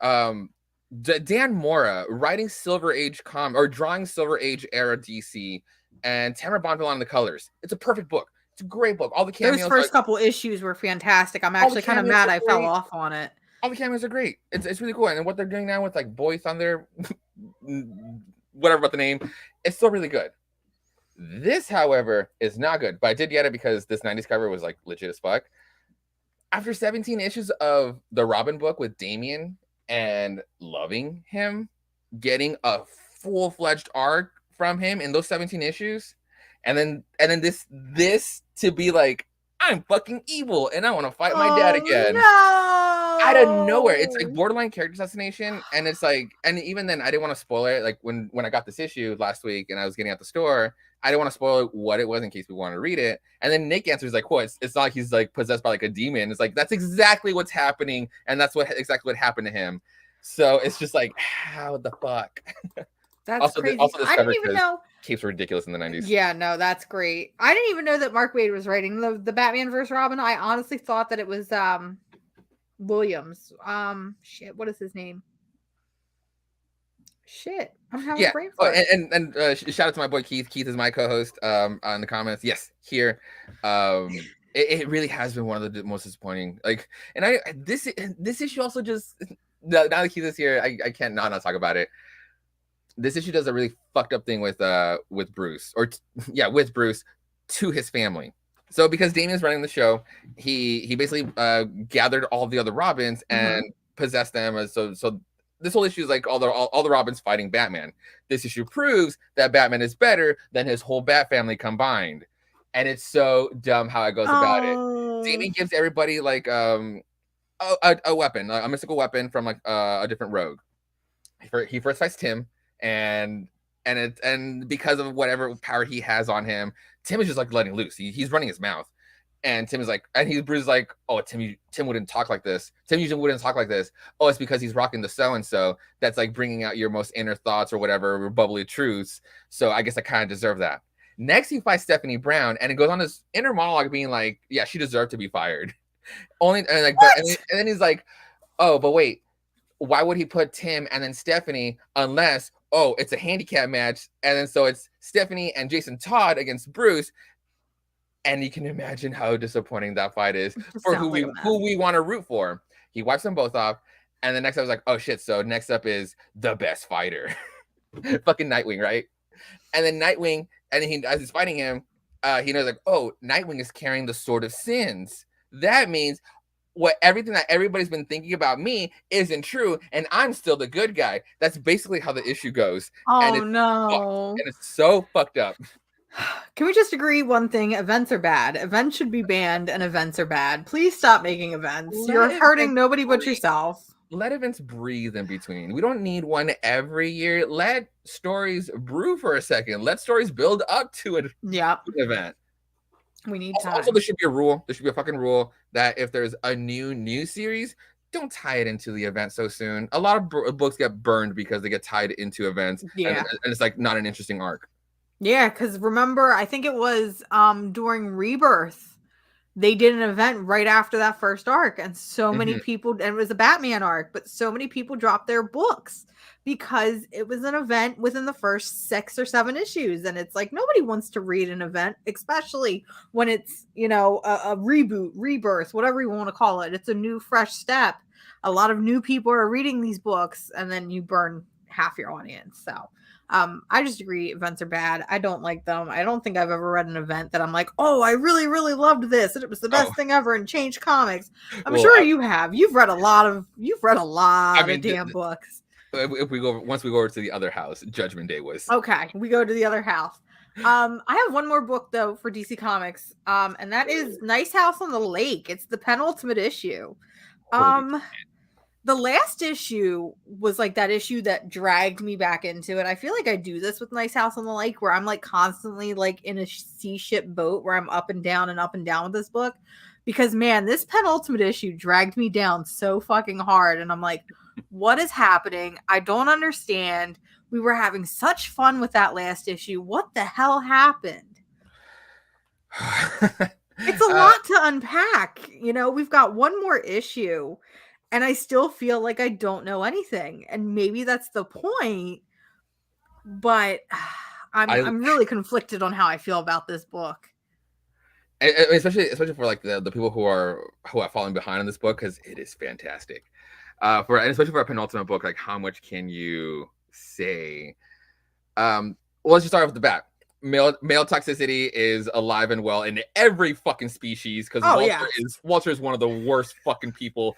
Dan Mora writing Silver Age or drawing Silver Age era DC, and Tamara Bonvillain on the colors. It's a perfect book. It's a great book. All the cameos. Those first couple issues were fantastic. I'm actually kind of mad I fell off on it. All the cameos are great. It's really cool. And what they're doing now with like Boy Thunder, whatever about the name, it's still really good. This, however, is not good. But I did get it because this 90s cover was like legit as fuck. After 17 issues of the Robin book with Damian and loving him, getting a full-fledged arc from him in those 17 issues, and then this to be like, I'm fucking evil and I want to fight my dad again. No! Out of nowhere. It's like borderline character assassination, and it's like, and even then I didn't want to spoil it. Like when I got this issue last week and I was getting at the store, I didn't want to spoil what it was in case we want to read it. And then Nick answers like, "What? It's not like he's like possessed by like a demon." It's like that's exactly what's happening, and that's exactly what happened to him. So it's just like, how the fuck? That's also crazy. I didn't even know capes were ridiculous in the 90s. Yeah, no, that's great. I didn't even know that Mark Waid was writing the Batman vs. Robin. I honestly thought that it was Williams. Shit, what is his name? Shit, I'm having a brain fart. And shout out to my boy Keith. Keith is my co-host on the comments. Yes, here. It really has been one of the most disappointing. Like, and this issue also just now that Keith is here, I can't not talk about it. This issue does a really fucked up thing with Bruce, with Bruce to his family. So because Damian's running the show, he basically gathered all the other Robins and possessed them. So this whole issue is like all the Robins fighting Batman. This issue proves that Batman is better than his whole Bat family combined, and it's so dumb how it goes about it. Damian gives everybody like a weapon, a mystical weapon from like a different rogue. He first fights Tim. And because of whatever power he has on him, Tim is just like letting loose. He's running his mouth, and Tim is like, and Bruce's like, oh, Tim wouldn't talk like this. Tim usually wouldn't talk like this. Oh, it's because he's rocking the so and so. That's like bringing out your most inner thoughts or whatever, bubbly truths. So I guess I kind of deserve that. Next, he fights Stephanie Brown, and it goes on this inner monologue being like, yeah, she deserved to be fired. And then he's like, oh, but wait, why would he put Tim and then Stephanie unless? Oh, it's a handicap match, and then so it's Stephanie and Jason Todd against Bruce, and you can imagine how disappointing that fight is for who we want to root for. He wipes them both off, and the next I was like, oh shit! So next up is the best fighter, fucking Nightwing, right? And then Nightwing, and then as he's fighting him, he knows like, oh, Nightwing is carrying the Sword of Sins. That means everything that everybody's been thinking about me isn't true, and I'm still the good guy. That's basically how the issue goes. Oh, no. And it's so fucked up. Can we just agree one thing? Events are bad. Events should be banned, and events are bad. Please stop making events. You're hurting nobody but yourself. Let events breathe in between. We don't need one every year. Let stories brew for a second. Let stories build up to an event. We need Also, time. there should be a rule. There should be a fucking rule that if there's a new series, don't tie it into the event so soon. A lot of books get burned because they get tied into events, and Yeah. it's like not an interesting arc. Yeah, because remember, I think it was during Rebirth, they did an event right after that first arc, and so many Mhm. people, and it was a Batman arc, but so many people dropped their books because it was an event within the first 6 or 7 issues. And it's like nobody wants to read an event, especially when it's, a reboot, rebirth, whatever you want to call it. It's a new, fresh step. A lot of new people are reading these books, and then you burn half your audience. So I just agree events are bad. I don't like them. I don't think I've ever read an event that I'm like, oh, I really, really loved this and it was the Oh best thing ever and changed comics. I'm well, sure you have. You've read a I lot of mean, damn books. if we go once we go over to the other house, Judgment Day was Okay, we go to the other house. I have one more book though for DC Comics. And that is Nice House on the Lake. It's the penultimate issue. holy. Um the last issue was like that issue that dragged me back into it. I feel like I do this with Nice House on the Lake where I'm like constantly like in a sea ship boat where I'm up and down with this book because man, this penultimate issue dragged me down so fucking hard and I'm like, what is happening? I don't understand. We were having such fun with that last issue. What the hell happened? It's a lot to unpack. We've got one more issue and I still feel like I don't know anything. And maybe that's the point, but I'm really conflicted on how I feel about this book. especially for like the people who have fallen behind on this book because it is fantastic. And especially for a penultimate book, like how much can you say? Well, let's just start off with the bat. Male toxicity is alive and well in every fucking species because Walter is one of the worst fucking people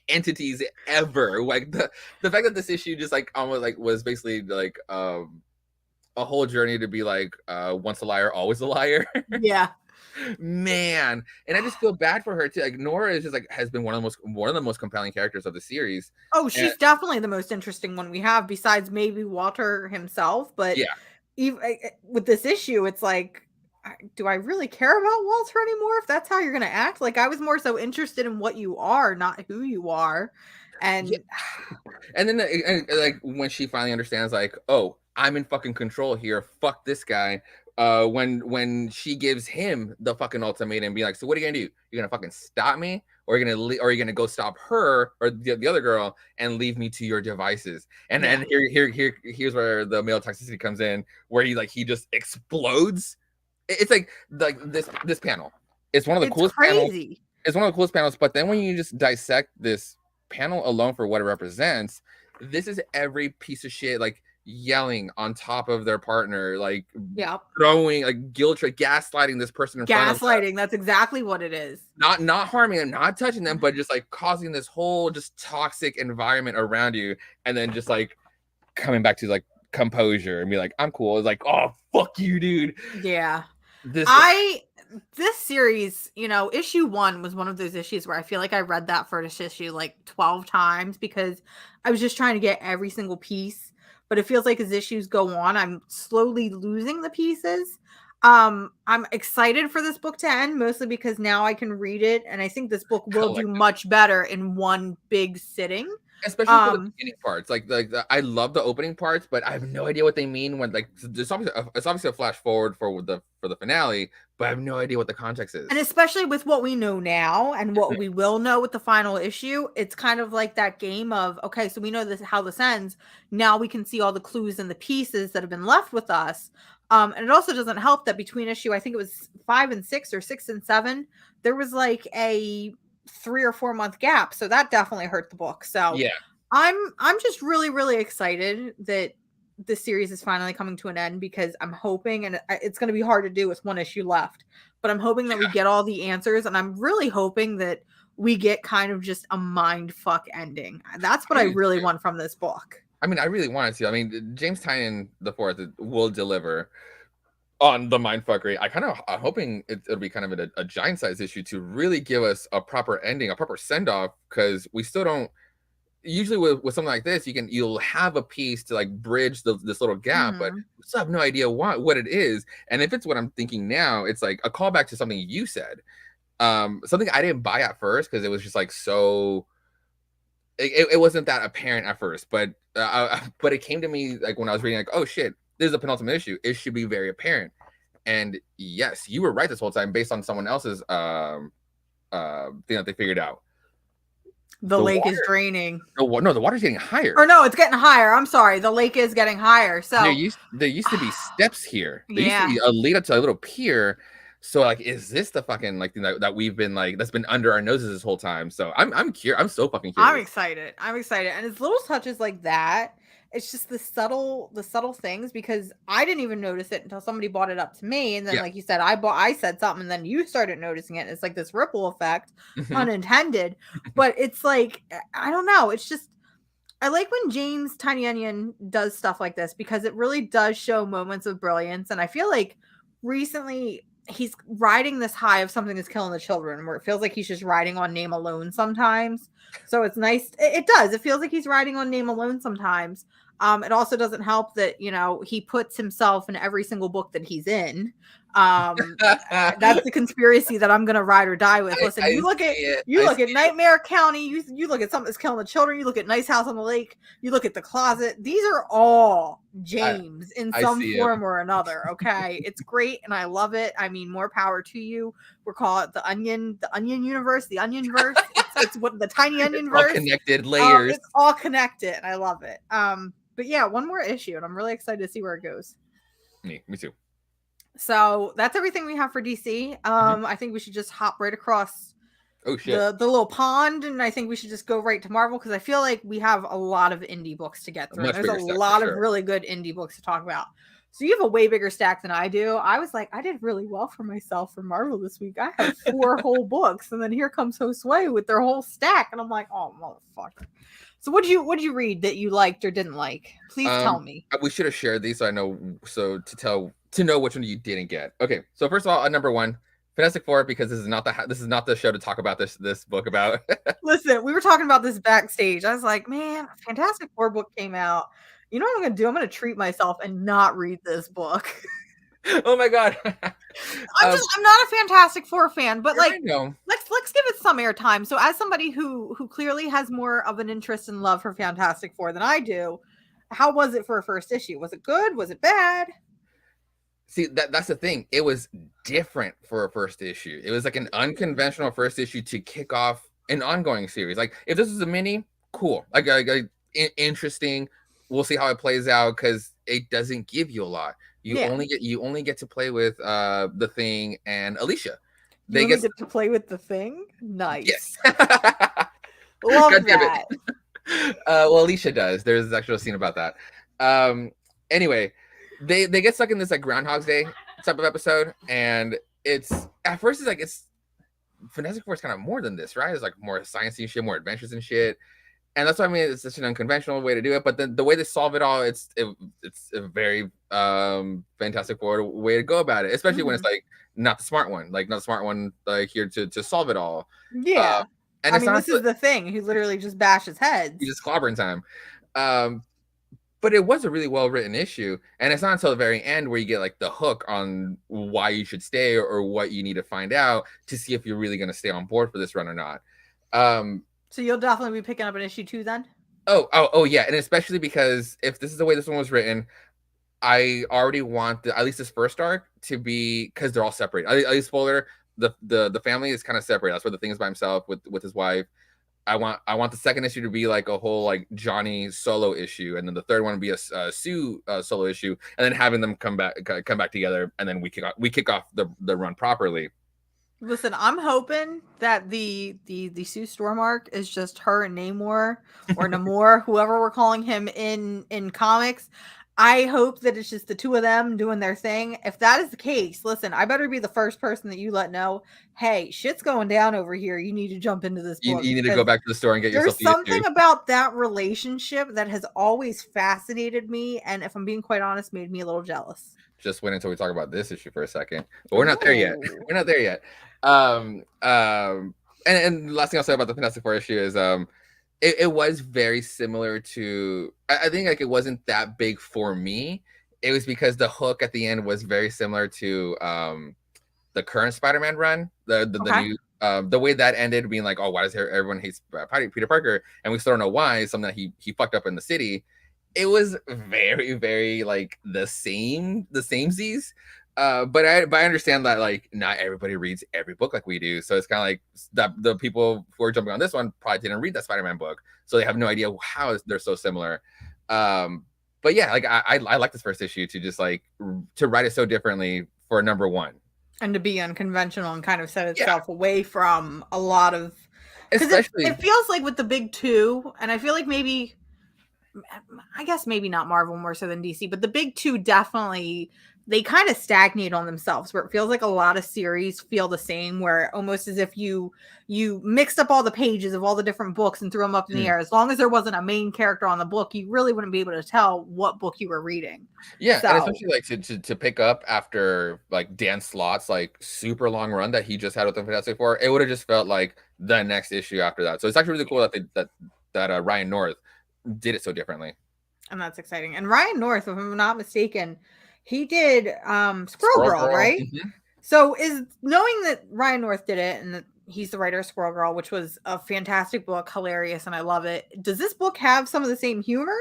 entities ever. Like the fact that this issue just like almost like was basically like a whole journey to be like once a liar always a liar. Yeah. Man, and I just feel bad for her too. Like Nora is just like has been one of the most compelling characters of the series. Oh, she's definitely the most interesting one we have besides maybe Walter himself, but yeah, even with this issue it's like, do I really care about Walter anymore if that's how you're going to act? Like I was more so interested in what you are, not who you are. And and then like when she finally understands like, oh, I'm in fucking control here, fuck this guy. When she gives him the fucking ultimatum, be like, so what are you gonna do? You're gonna fucking stop me, or or are you gonna go stop her or the other girl and leave me to your devices? And then here's where the male toxicity comes in, where he just explodes. It's like this panel. It's one of the coolest panels. It's one of the coolest panels. But then when you just dissect this panel alone for what it represents, this is every piece of shit like yelling on top of their partner, like throwing like guilt trip, gaslighting this person in front of them. That's exactly what it is. Not harming them, not touching them, but just like causing this whole just toxic environment around you, and then just like coming back to like composure and be like, I'm cool. It's like, oh fuck you, dude. Yeah. This series, issue 1 was one of those issues where I feel like I read that first issue like 12 times because I was just trying to get every single piece. But it feels like as issues go on, I'm slowly losing the pieces. I'm excited for this book to end, mostly because now I can read it, and I think this book will do much better in one big sitting. Especially for the beginning parts, I love the opening parts, but I have no idea what they mean when like it's obviously a flash forward for the finale, but I have no idea what the context is. And especially with what we know now and what we will know with the final issue, it's kind of like that game of, okay, so we know how this ends. Now we can see all the clues and the pieces that have been left with us. And it also doesn't help that between issue, I think it was 5 and 6 or 6 and 7, there was like a 3 or 4 month gap, so that definitely hurt the book. So yeah, I'm just really, really excited that this series is finally coming to an end because I'm hoping, and it's going to be hard to do with one issue left, but I'm hoping that we get all the answers, and I'm really hoping that we get kind of just a mind fuck ending. That's what I really want from this book. I mean, I really wanted to. I mean, James Tynion IV will deliver on the mindfuckery. I'm hoping it'll be kind of a giant size issue to really give us a proper ending, a proper send off, because we still don't. usually with something like this, you'll have a piece to like bridge this little gap, but Mhm. you still have no idea what it is. And if it's what I'm thinking now, it's like a callback to something you said. Something I didn't buy at first because it was just like so it wasn't that apparent at first, but it came to me like when I was reading, like, oh shit, this is a penultimate issue. It should be very apparent. And yes, you were right this whole time based on someone else's thing that they figured out. The The lake is water, draining. no, the water's getting higher. Or no, it's getting higher. I'm sorry. The lake is getting higher. There So used to be steps here. There used to yeah. be a lead up to a little pier. So like, is this the fucking like thing that we've been like that's been under our noses this whole time? So I'm curious. I'm so fucking I'm curious. excited. I'm excited. And it's little touches like that. It's just the subtle things because I didn't even notice it until somebody brought it up to me. And then, Yeah. like you said, I said something and then you started noticing it. It's like this ripple effect, Mhm. unintended. But it's like, I don't know. It's just I like when James Tiny Onion does stuff like this because it really does show moments of brilliance. And I feel like recently he's riding this high of something that's killing the children, where it feels like he's just riding on name alone sometimes. So it's nice. It does. It feels like he's riding on name alone sometimes. It also doesn't help that he puts himself in every single book that he's in. That's the conspiracy that I'm gonna ride or die with. Listen, I you look at see it. you I look at see it. Nightmare County, you look at something that's killing the children, you look at Nice House on the Lake, you look at The Closet. These are all James in I some see it. form or another. Okay. It's great and I love it. I mean, more power to you. We're calling it the onion universe, the onion verse. It's what the tiny onion It's all verse. connected layers. It's all connected and I love it. But yeah, one more issue and I'm really excited to see where it goes. Me too. So that's everything we have for DC. I think we should just hop right across Oh shit. the little pond, and I think we should just go right to Marvel because I feel like we have a lot of indie books to get through. Much There's a bigger stack, for lot of sure. really good indie books to talk about. So you have a way bigger stack than I do. I was like, I did really well for myself for Marvel this week. I have 4 whole books, and then here comes Josue with their whole stack, and I'm like, oh motherfucker. So what did you read that you liked or didn't like? Please tell me. We should have shared these so I know to know which one you didn't get. Okay, so first of all, number 1, Fantastic Four, because this is not the show to talk about this book about. Listen, we were talking about this backstage. I was like, man, Fantastic Four book came out. You know what I'm gonna do? I'm gonna treat myself and not read this book. Oh my god. I'm not a Fantastic Four fan, but like I know. let's give it some airtime. So as somebody who clearly has more of an interest and love for Fantastic Four than I do, how was it for a first issue? Was it good? Was it bad? See, that's the thing. It was different for a first issue. It was like an unconventional first issue to kick off an ongoing series. Like if this is a mini, cool. Like interesting. We'll see how it plays out because it doesn't give you a lot. You only get to play with the Thing and Alicia. They get to play with the Thing. Nice. Yes. Love that. Well, Alicia does. There's actually a scene about that. Anyway, they get stuck in this like Groundhog's Day type of episode, and it's at first it's Fantastic Four is kind of more than this, right? It's like more sciencey shit, more adventures and shit. And that's what I mean. It's such an unconventional way to do it, but then the way they solve it all, it's a very Fantastic Four way to go about it, especially when it's like not the smart one, like here to solve it all. Yeah, and I mean, this is the Thing. He literally just bashes heads. He just clobbering time. But it was a really well written issue, and it's not until the very end where you get like the hook on why you should stay or what you need to find out to see if you're really going to stay on board for this run or not. So you'll definitely be picking up an issue 2 then? Oh yeah, and especially because if this is the way this one was written, I already want at least this first arc to be, because they're all separate. At least spoiler, the family is kind of separate. That's where the Thing is by himself with his wife. I want the second issue to be like a whole like Johnny solo issue, and then the third one would be a Sue solo issue, and then having them come back together, and then we kick off the run properly. Listen, I'm hoping that the Sue Storm arc is just her and Namor or Namor, whoever we're calling him in comics. I hope that it's just the two of them doing their thing. If that is the case, listen, I better be the first person that you let know, hey, shit's going down over here. You need to jump into this book. You need to go back to the store and get yourself. There's something about that relationship that has always fascinated me, and if I'm being quite honest, made me a little jealous. Just wait until we talk about this issue for a second. But we're not there yet. We're not there yet. And the last thing I'll say about the Fantastic Four issue is it was very similar to. I think like it wasn't that big for me. It was because the hook at the end was very similar to the current Spider-Man run, the Okay. new. The way that ended, being like, oh, why does everyone hate Peter Parker, and we still don't know why. Something that he fucked up in the city. It was very, very like the same Z's. But I understand that like not everybody reads every book like we do, so it's kind of like that the people who are jumping on this one probably didn't read that Spider-Man book, so they have no idea how they're so similar. Um, but yeah, like I like this first issue to just like to write it so differently for number one. And to be unconventional and kind of set Yeah, itself away from a lot of, because it especially feels like with the big two, and I feel like maybe, I guess maybe not Marvel more so than DC, but the big two definitely, they kind of stagnate on themselves, where it feels like a lot of series feel the same, where almost as if you mixed up all the pages of all the different books and threw them up in the mm, air. As long as there wasn't a main character on the book, you really wouldn't be able to tell what book you were reading. yeah, and So especially like to pick up after like Dan Slott's like super long run that he just had with the Fantastic Four, it would have just felt like the next issue after that. So it's actually really cool that Ryan North did it so differently. and that's exciting. And Ryan North, if I'm not mistaken, he did Squirrel Squirrel Girl, Girl. right? So is knowing that Ryan North did it and that he's the writer of Squirrel Girl, which was a fantastic book, hilarious, and I love it. Does this book have some of the same humor?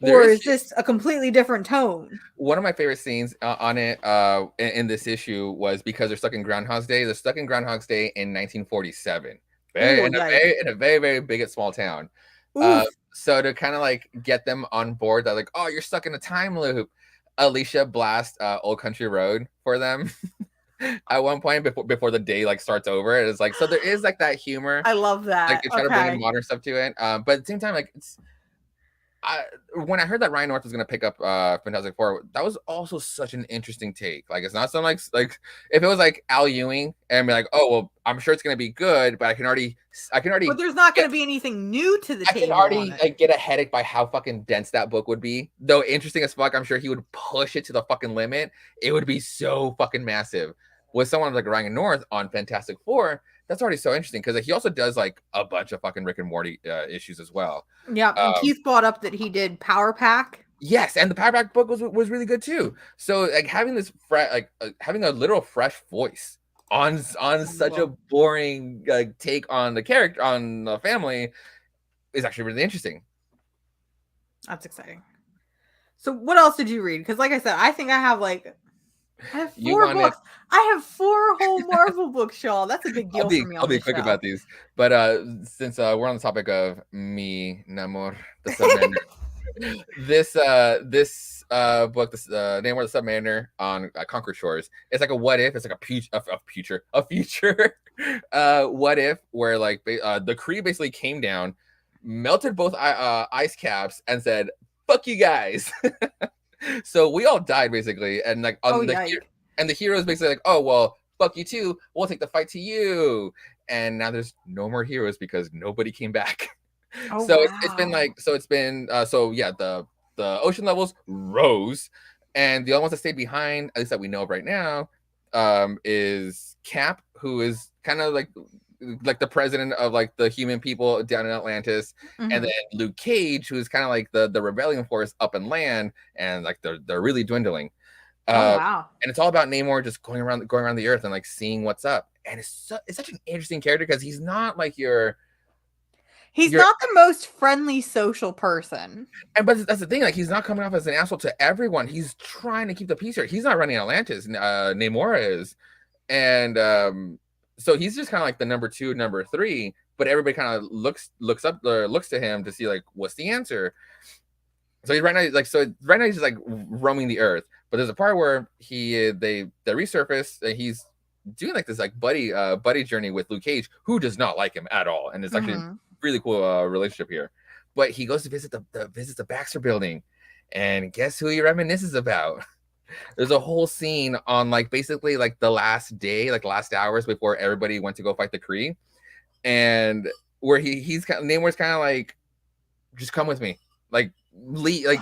There Or is is this a completely different tone? one of my favorite scenes on it in this issue was because they're stuck in Groundhog's Day. They're stuck in Groundhog's Day in 1947, Ooh, yikes. in a very very big and small town. Uh, Oof. so to kind of like get them on board, they're like, "Oh, you're stuck in a time loop." Alicia blasts Old Country Road for them at one point before the day like starts over. It's like so there is like that humor, I love like that. they try to bring in Okay. modern stuff to it. But at the same time, like I when I heard that Ryan North was gonna pick up Fantastic Four, that was also such an interesting take. Like it's not something like if it was like Al Ewing and be like, oh well, I'm sure it's gonna be good, but I can But already there's not going get to be anything new to the I can table on already it. like get a headache by how fucking dense that book would be. Though interesting as fuck, I'm sure he would push it to the fucking limit. It would be so fucking massive. With someone like Ryan North on Fantastic Four, that's already so interesting because he also does like a bunch of fucking Rick and Morty issues as well. Yeah. And Um, Keith brought up that he did Power Pack. Yes, and the paperback book was really good too. So like having this having a literal fresh voice on such a Well, boring take on the character on the family is actually really interesting. that's exciting. So what else did you read? Because like I said, I think I have You four wanted books. I have four whole Marvel books, Shaw. That's a big deal for me I'll on be this quick show. about these, but since we're on the topic of me Namor the Submariner, this book, this Namor the Submariner on Conquer Shores, it's like a what if, it's like a future what if where like the Kree basically came down, melted both ice caps, and said fuck you guys. So we all died basically, and like Oh, on yikes. the heroes basically like, oh well, fuck you too. We'll take the fight to you. And now there's no more heroes because nobody came back. Oh, So it's been wow. like it's been so yeah, the ocean levels rose, and the only ones that stayed behind, at least that we know of right now, is Cap, who is kind of like the president of like the human people down in Atlantis, and Mhm. then Luke Cage, who's kind of like the rebellion force up in land, and like they're really dwindling. Oh, Uh, wow. and it's all about Namor just going around the earth and like seeing what's up. And it's such an interesting character because he's not like He's your not the most friendly social person. and but that's the thing, like he's not coming off as an asshole to everyone. He's trying to keep the peace here. He's not running Atlantis. Namor is, and so he's just kind of like the number two, number three. But everybody kind of looks up or looks to him to see like what's the answer. So he's right now he's just like roaming the earth. But there's a part where they resurface and he's doing like this like buddy journey with Luke Cage, who does not like him at all, and it's actually a Mhm. really cool relationship here. But he goes to visit the Baxter Building, and guess who he reminisces about? There's a whole scene on like basically like the last day, like last hours before everybody went to go fight the Kree, and where he's kind of, Namor's kind of like, just come with me,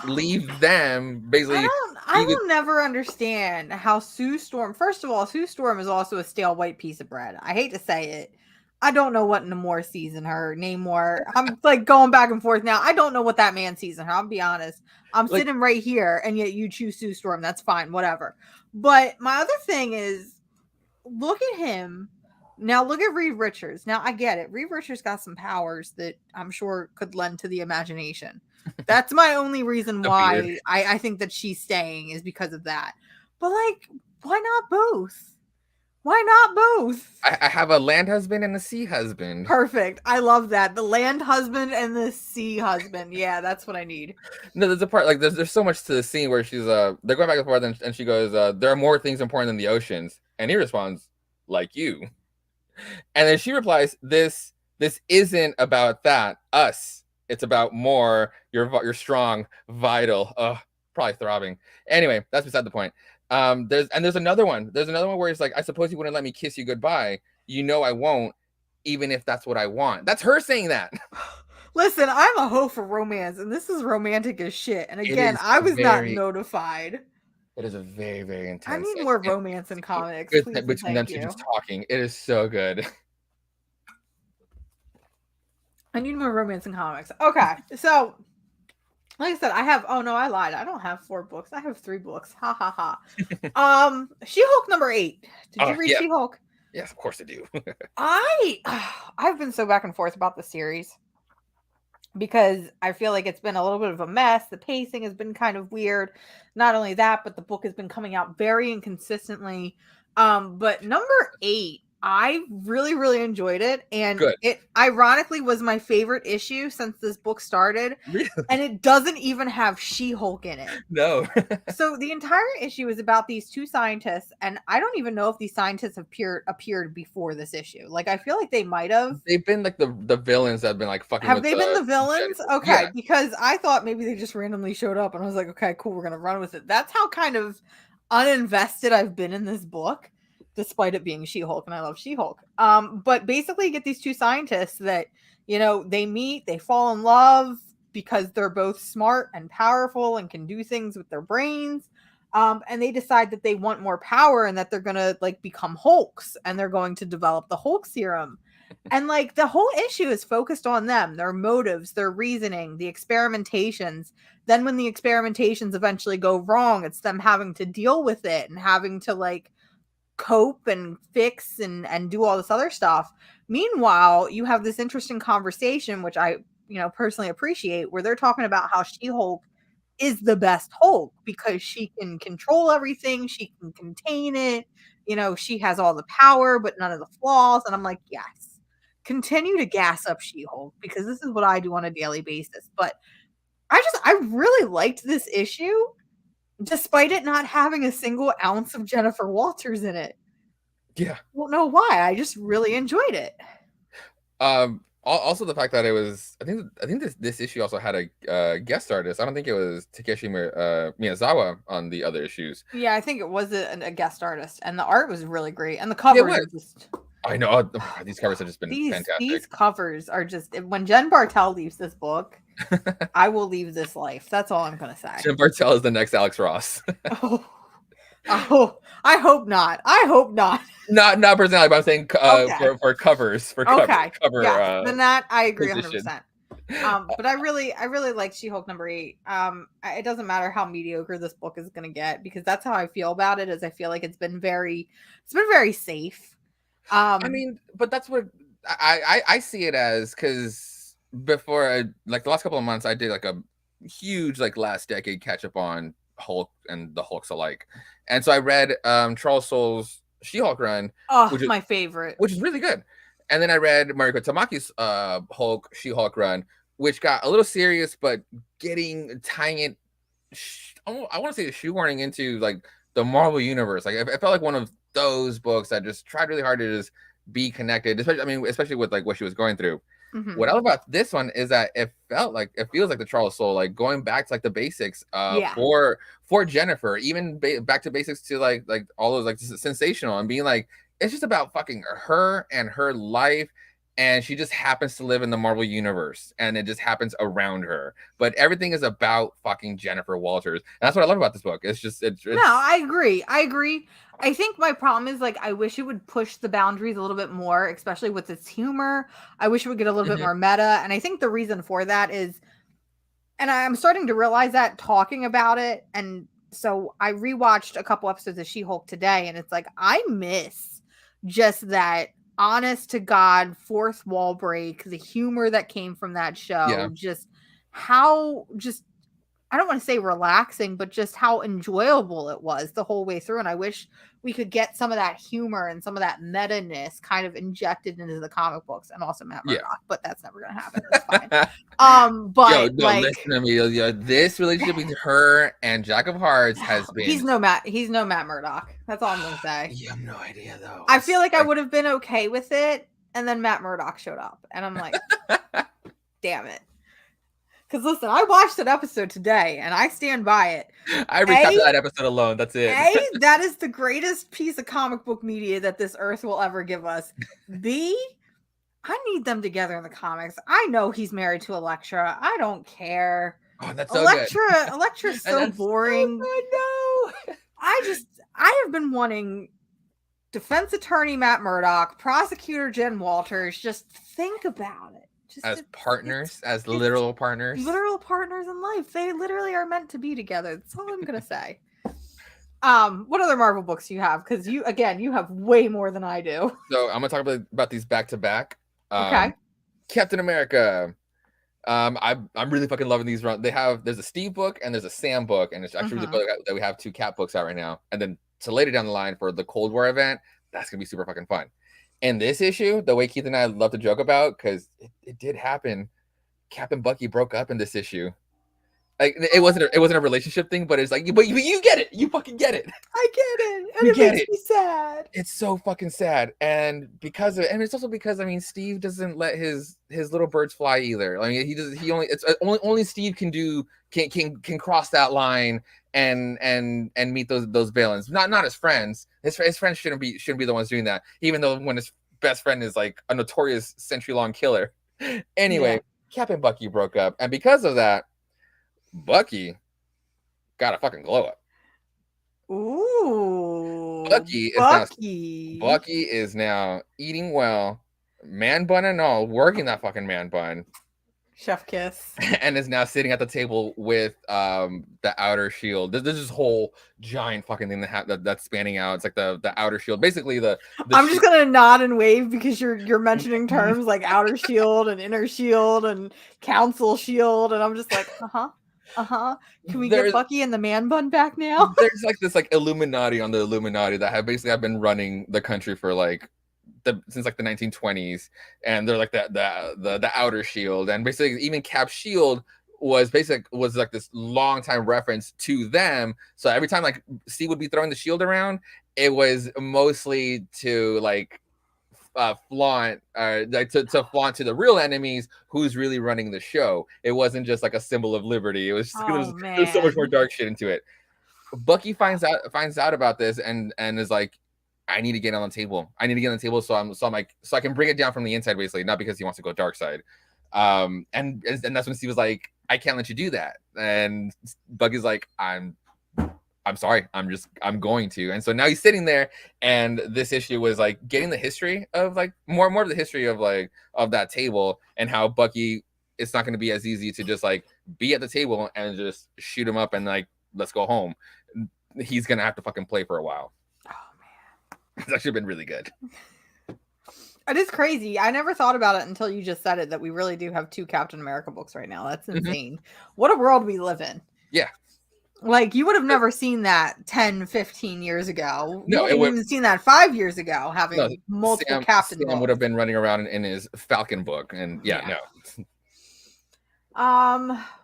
leave them basically. I will never understand how Sue Storm. First of all, Sue Storm is also a stale white piece of bread. I hate to say it. I don't know what Namor sees in her. Namor. I'm like going back and forth now. I don't know what that man sees in her. I'll be honest. I'm Like, sitting right here, and yet you choose Sue Storm. That's fine, whatever. But my other thing is, look at him. Now look at Reed Richards. Now I get it. Reed Richards got some powers that I'm sure could lend to the imagination. That's my only reason the beard. why I think that she's staying is because of that. But like, why not both? Why not both? I have a land husband and a sea husband. Perfect. I love that. The land husband and the sea husband. Yeah, that's what I need. No, there's a part like there's so much to the scene where she's they're going back and forth and she goes, there are more things important than the oceans. And he responds, like you. And then she replies, this isn't about that. Us. It's about more. You're strong, vital, probably throbbing. Anyway, that's beside the point. There's another one. There's another one where it's like, I suppose you wouldn't let me kiss you goodbye. You know I won't, even if that's what I want. That's her saying that. Listen, I'm a hoe for romance, and this is romantic as shit. And It again, is I was not very- notified. It is a very, very intense. I need more romance in comics. Please and between them thank two you. just talking. It is so good. I need more romance in comics. Okay, so like I said, I have. Oh no, I lied. I don't have 4 books. I have 3 books. Ha ha ha. She-Hulk number 8. Did you read Yeah. She-Hulk? Yes, of course I do. I've been so back and forth about the series because I feel like it's been a little bit of a mess. The pacing has been kind of weird. Not only that, but the book has been coming out very inconsistently. But number 8, I really, really enjoyed it. And Good. it ironically was my favorite issue since this book started. Really? And it doesn't even have She-Hulk in it. No. So the entire issue is about these 2 scientists, and I don't even know if these scientists have appeared before this issue. Like, I feel like they might have. They've been like the villains that have been like fucking. Have they been the villains? Okay, yeah. because I thought maybe they just randomly showed up, and I was like, okay, cool, we're gonna run with it. That's how kind of uninvested I've been in this book, despite it being She-Hulk, and I love She-Hulk. But basically, you get these 2 scientists that they meet, they fall in love because they're both smart and powerful and can do things with their brains. And they decide that they want more power and that they're gonna like become Hulks and they're going to develop the Hulk serum. And like the whole issue is focused on them, their motives, their reasoning, the experimentations. Then when the experimentations eventually go wrong, it's them having to deal with it and having to like cope and fix and do all this other stuff. Meanwhile, you have this interesting conversation, which I personally appreciate, where they're talking about how She-Hulk is the best Hulk because she can control everything, she can contain it, she has all the power but none of the flaws. And I'm like, yes, continue to gas up She-Hulk because this is what I do on a daily basis. But I really liked this issue despite it not having a single ounce of Jennifer Walters in it. Yeah. I don't know why. I just really enjoyed it. Also the fact that it was, I think this issue also had a guest artist. I don't think it was Takeshi Miyazawa on the other issues. Yeah, I think it was a guest artist, and the art was really great, and the covers were just. I know these covers have just been fantastic. These covers are just. When Jen Bartel leaves this book, I will leave this life. That's all I'm gonna say. Jen Bartel is the next Alex Ross. Oh, I hope not. I hope not. Not personality, but I'm saying for covers. Okay. Cover. Yeah. Then that I agree position. 100%. But I really like She-Hulk number 8. It doesn't matter how mediocre this book is gonna get because that's how I feel about it. Is I feel like it's been very safe. I mean, but that's what I see it as, because before like the last couple of months I did like a huge like last decade catch up on Hulk and the Hulks alike, and so I read Charles Soule's She-Hulk run, which is my favorite, which is really good, and then I read Mariko Tamaki's Hulk She-Hulk run, which got a little serious, but tying it, I want to say shoehorning into like the Marvel universe. Like I felt like one of those books that just tried really hard to just be connected, especially with like what she was going through. Mm-hmm. What I love about this one is that it feels like the Charles Soule, like going back to like the basics for Jennifer, even back to basics to like all those like sensational, and being like, it's just about fucking her and her life and she just happens to live in the Marvel universe, and it just happens around her. But everything is about fucking Jennifer Walters, and that's what I love about this book. It's just No, I agree. I think my problem is like I wish it would push the boundaries a little bit more, especially with its humor. I wish it would get a little bit more meta, and I think the reason for that is, and I'm starting to realize that talking about it, and so I rewatched a couple episodes of She-Hulk today, and it's like I miss just that honest to God fourth wall break, the humor that came from that show, just how just I don't want to say relaxing, but just how enjoyable it was the whole way through. And I wish we could get some of that humor and some of that meta-ness kind of injected into the comic books, and also Matt Murdock, but that's never going to happen. It's fine. But listen to me. This relationship with her and Jack of Hearts has been. He's no Matt Murdock. That's all I'm going to say. You have no idea, though. I feel like I would have been okay with it, and then Matt Murdock showed up, and I'm like, damn it. Because listen, I watched an episode today, and I stand by it. I recapped that episode alone. That's it. A, that is the greatest piece of comic book media that this earth will ever give us. B, I need them together in the comics. I know he's married to Elektra. I don't care. Oh, that's so good. Elektra's so boring. So no. I have been wanting defense attorney Matt Murdock, prosecutor Jen Walters. Just think about it. As partners, as literal partners. Literal partners in life. They literally are meant to be together. That's all I'm going to say. What other Marvel books do you have? Because you have way more than I do. So I'm going to talk about these back to back. Okay. Captain America. I'm really fucking loving these. There's a Steve book and there's a Sam book, and it's actually the book that we have 2 Cap books out right now. And then to later down the line for the Cold War event, that's going to be super fucking fun. In this issue, the way Keith and I love to joke about, because it did happen, Cap and Bucky broke up in this issue. Like it wasn't a relationship thing, but it's like, but you get it, you fucking get it. I get it, and it makes me sad. It's so fucking sad, and because of it, and it's also because Steve doesn't let his little birds fly either. I mean, only Steve can cross that line and meet those villains. Not his friends. His friends shouldn't be the ones doing that. Even though when his best friend is like a notorious century-long killer. Anyway, Cap and Bucky broke up, and because of that, Bucky got a fucking glow up. Ooh, Bucky is now eating well, man bun and all, working that fucking man bun. Chef kiss. And is now sitting at the table with the Outer Shield. There's this whole giant fucking thing that's spanning out. It's like the Outer Shield. Basically I'm just gonna nod and wave because you're mentioning terms like Outer Shield and Inner Shield and Council Shield, and I'm just like, Can we get Bucky and the man bun back now? There's like this Illuminati on the Illuminati that have been running the country for since the 1920s, and they're like the Outer Shield, and basically even Cap's shield was like this long time reference to them. So every time like Steve would be throwing the shield around, it was mostly to flaunt to flaunt to the real enemies who's really running the show. It wasn't just like a symbol of liberty. It was there's so much more dark shit into it. Bucky finds out about this and is like, I need to get on the table. So I can bring it down from the inside, basically, not because he wants to go dark side. And that's when Steve was like, I can't let you do that. And Bucky's like, I'm sorry. I'm going to. And so now he's sitting there, and this issue was like getting the history of like more of the history of that table, and how Bucky, it's not going to be as easy to just like be at the table and just shoot him up and like, let's go home. He's going to have to fucking play for a while. It's actually been really good. It is crazy. I never thought about it until you just said it, that we really do have 2 Captain America books right now. That's insane. What a world we live in. Yeah. Like, you would have never seen that 10, 15 years ago. No, you wouldn't have seen that 5 years ago, having multiple Captain Sam would have been running around in his Falcon book. And no.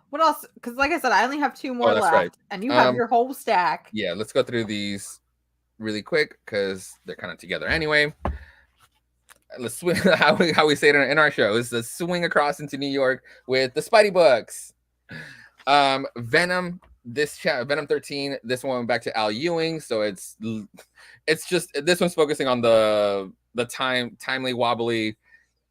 What else? Because like I said, I only have 2 more left. Right. And you have your whole stack. Yeah, let's go through these really quick because they're kind of together anyway. Let's swing how we say it in our show is to swing across into New York with the Spidey books. Venom, Venom 13. This one went back to Al Ewing, so it's just this one's focusing on the timely wobbly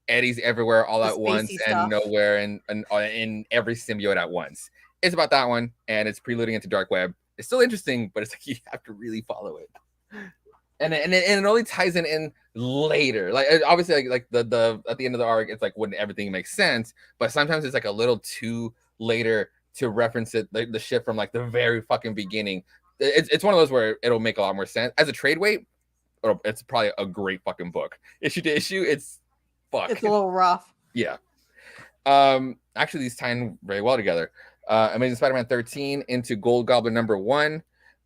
Eddie's everywhere all The at once spacey and stuff. nowhere, and in every symbiote at once. It's about that one, and it's preluding into Dark Web. It's still interesting, but it's like you have to really follow it. And it only ties in later. Like obviously, like the at the end of the arc, it's like when everything makes sense. But sometimes it's like a little too later to reference it, the shit from like the very fucking beginning. It's one of those where it'll make a lot more sense as a trade weight. It's probably a great fucking book. Issue to issue, it's fuck. It's a little rough. Yeah. Actually, these tie in very well together. Amazing Spider-Man 13 into Gold Goblin #1.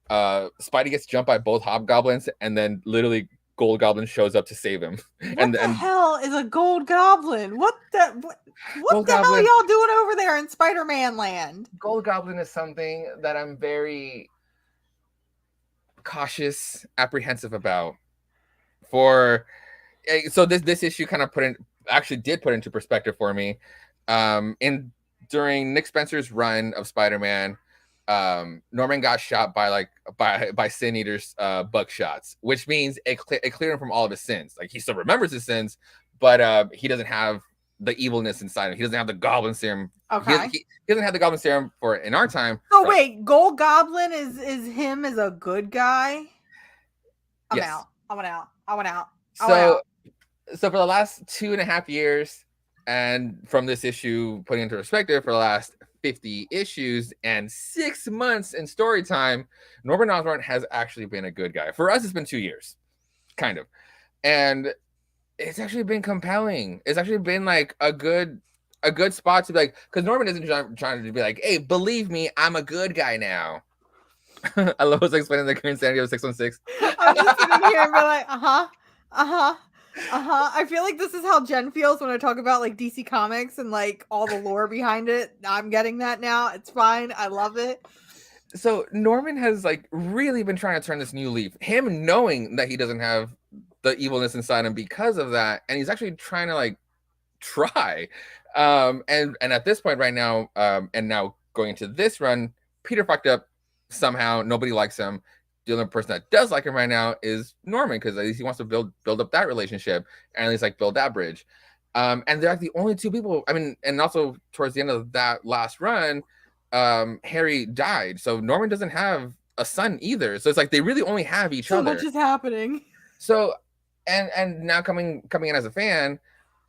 Spidey gets jumped by both hobgoblins, and then literally Gold Goblin shows up to save him. What the hell is a Gold Goblin? What the hell are y'all doing over there in Spider-Man land? Gold Goblin is something that I'm very cautious, apprehensive about. So this issue kind of did put into perspective for me. During Nick Spencer's run of Spider-Man, Norman got shot by Sin Eater's buckshots, which means it cleared him from all of his sins. Like he still remembers his sins, but he doesn't have the evilness inside him. He doesn't have the Goblin Serum. Okay. He doesn't have the Goblin Serum for in our time. So wait, Gold Goblin is him as a good guy? I'm out. I went out. So for the last 2.5 years, and from this issue, putting into perspective, for the last 50 issues and 6 months in story time, Norman Osborn has actually been a good guy. For us, it's been 2 years, kind of. And it's actually been compelling. It's actually been like a good spot to be like, because Norman isn't trying to be like, hey, believe me, I'm a good guy now. I love what's explaining the current sanity of 616. I'm just sitting here and be like, I feel like this is how Jen feels when I talk about like DC Comics and like all the lore behind it. I'm getting that now. It's fine. I love it. So Norman has like really been trying to turn this new leaf. Him knowing that he doesn't have the evilness inside him because of that, and he's actually trying to like try. And at this point right now, and now going into this run, Peter fucked up somehow. Nobody likes him. The only person that does like him right now is Norman, because at least he wants to build up that relationship and at least like build that bridge. And they're like the only two people. I mean, and also towards the end of that last run, Harry died, so Norman doesn't have a son either. So it's like they really only have each other. So much is happening. So, and now coming in as a fan,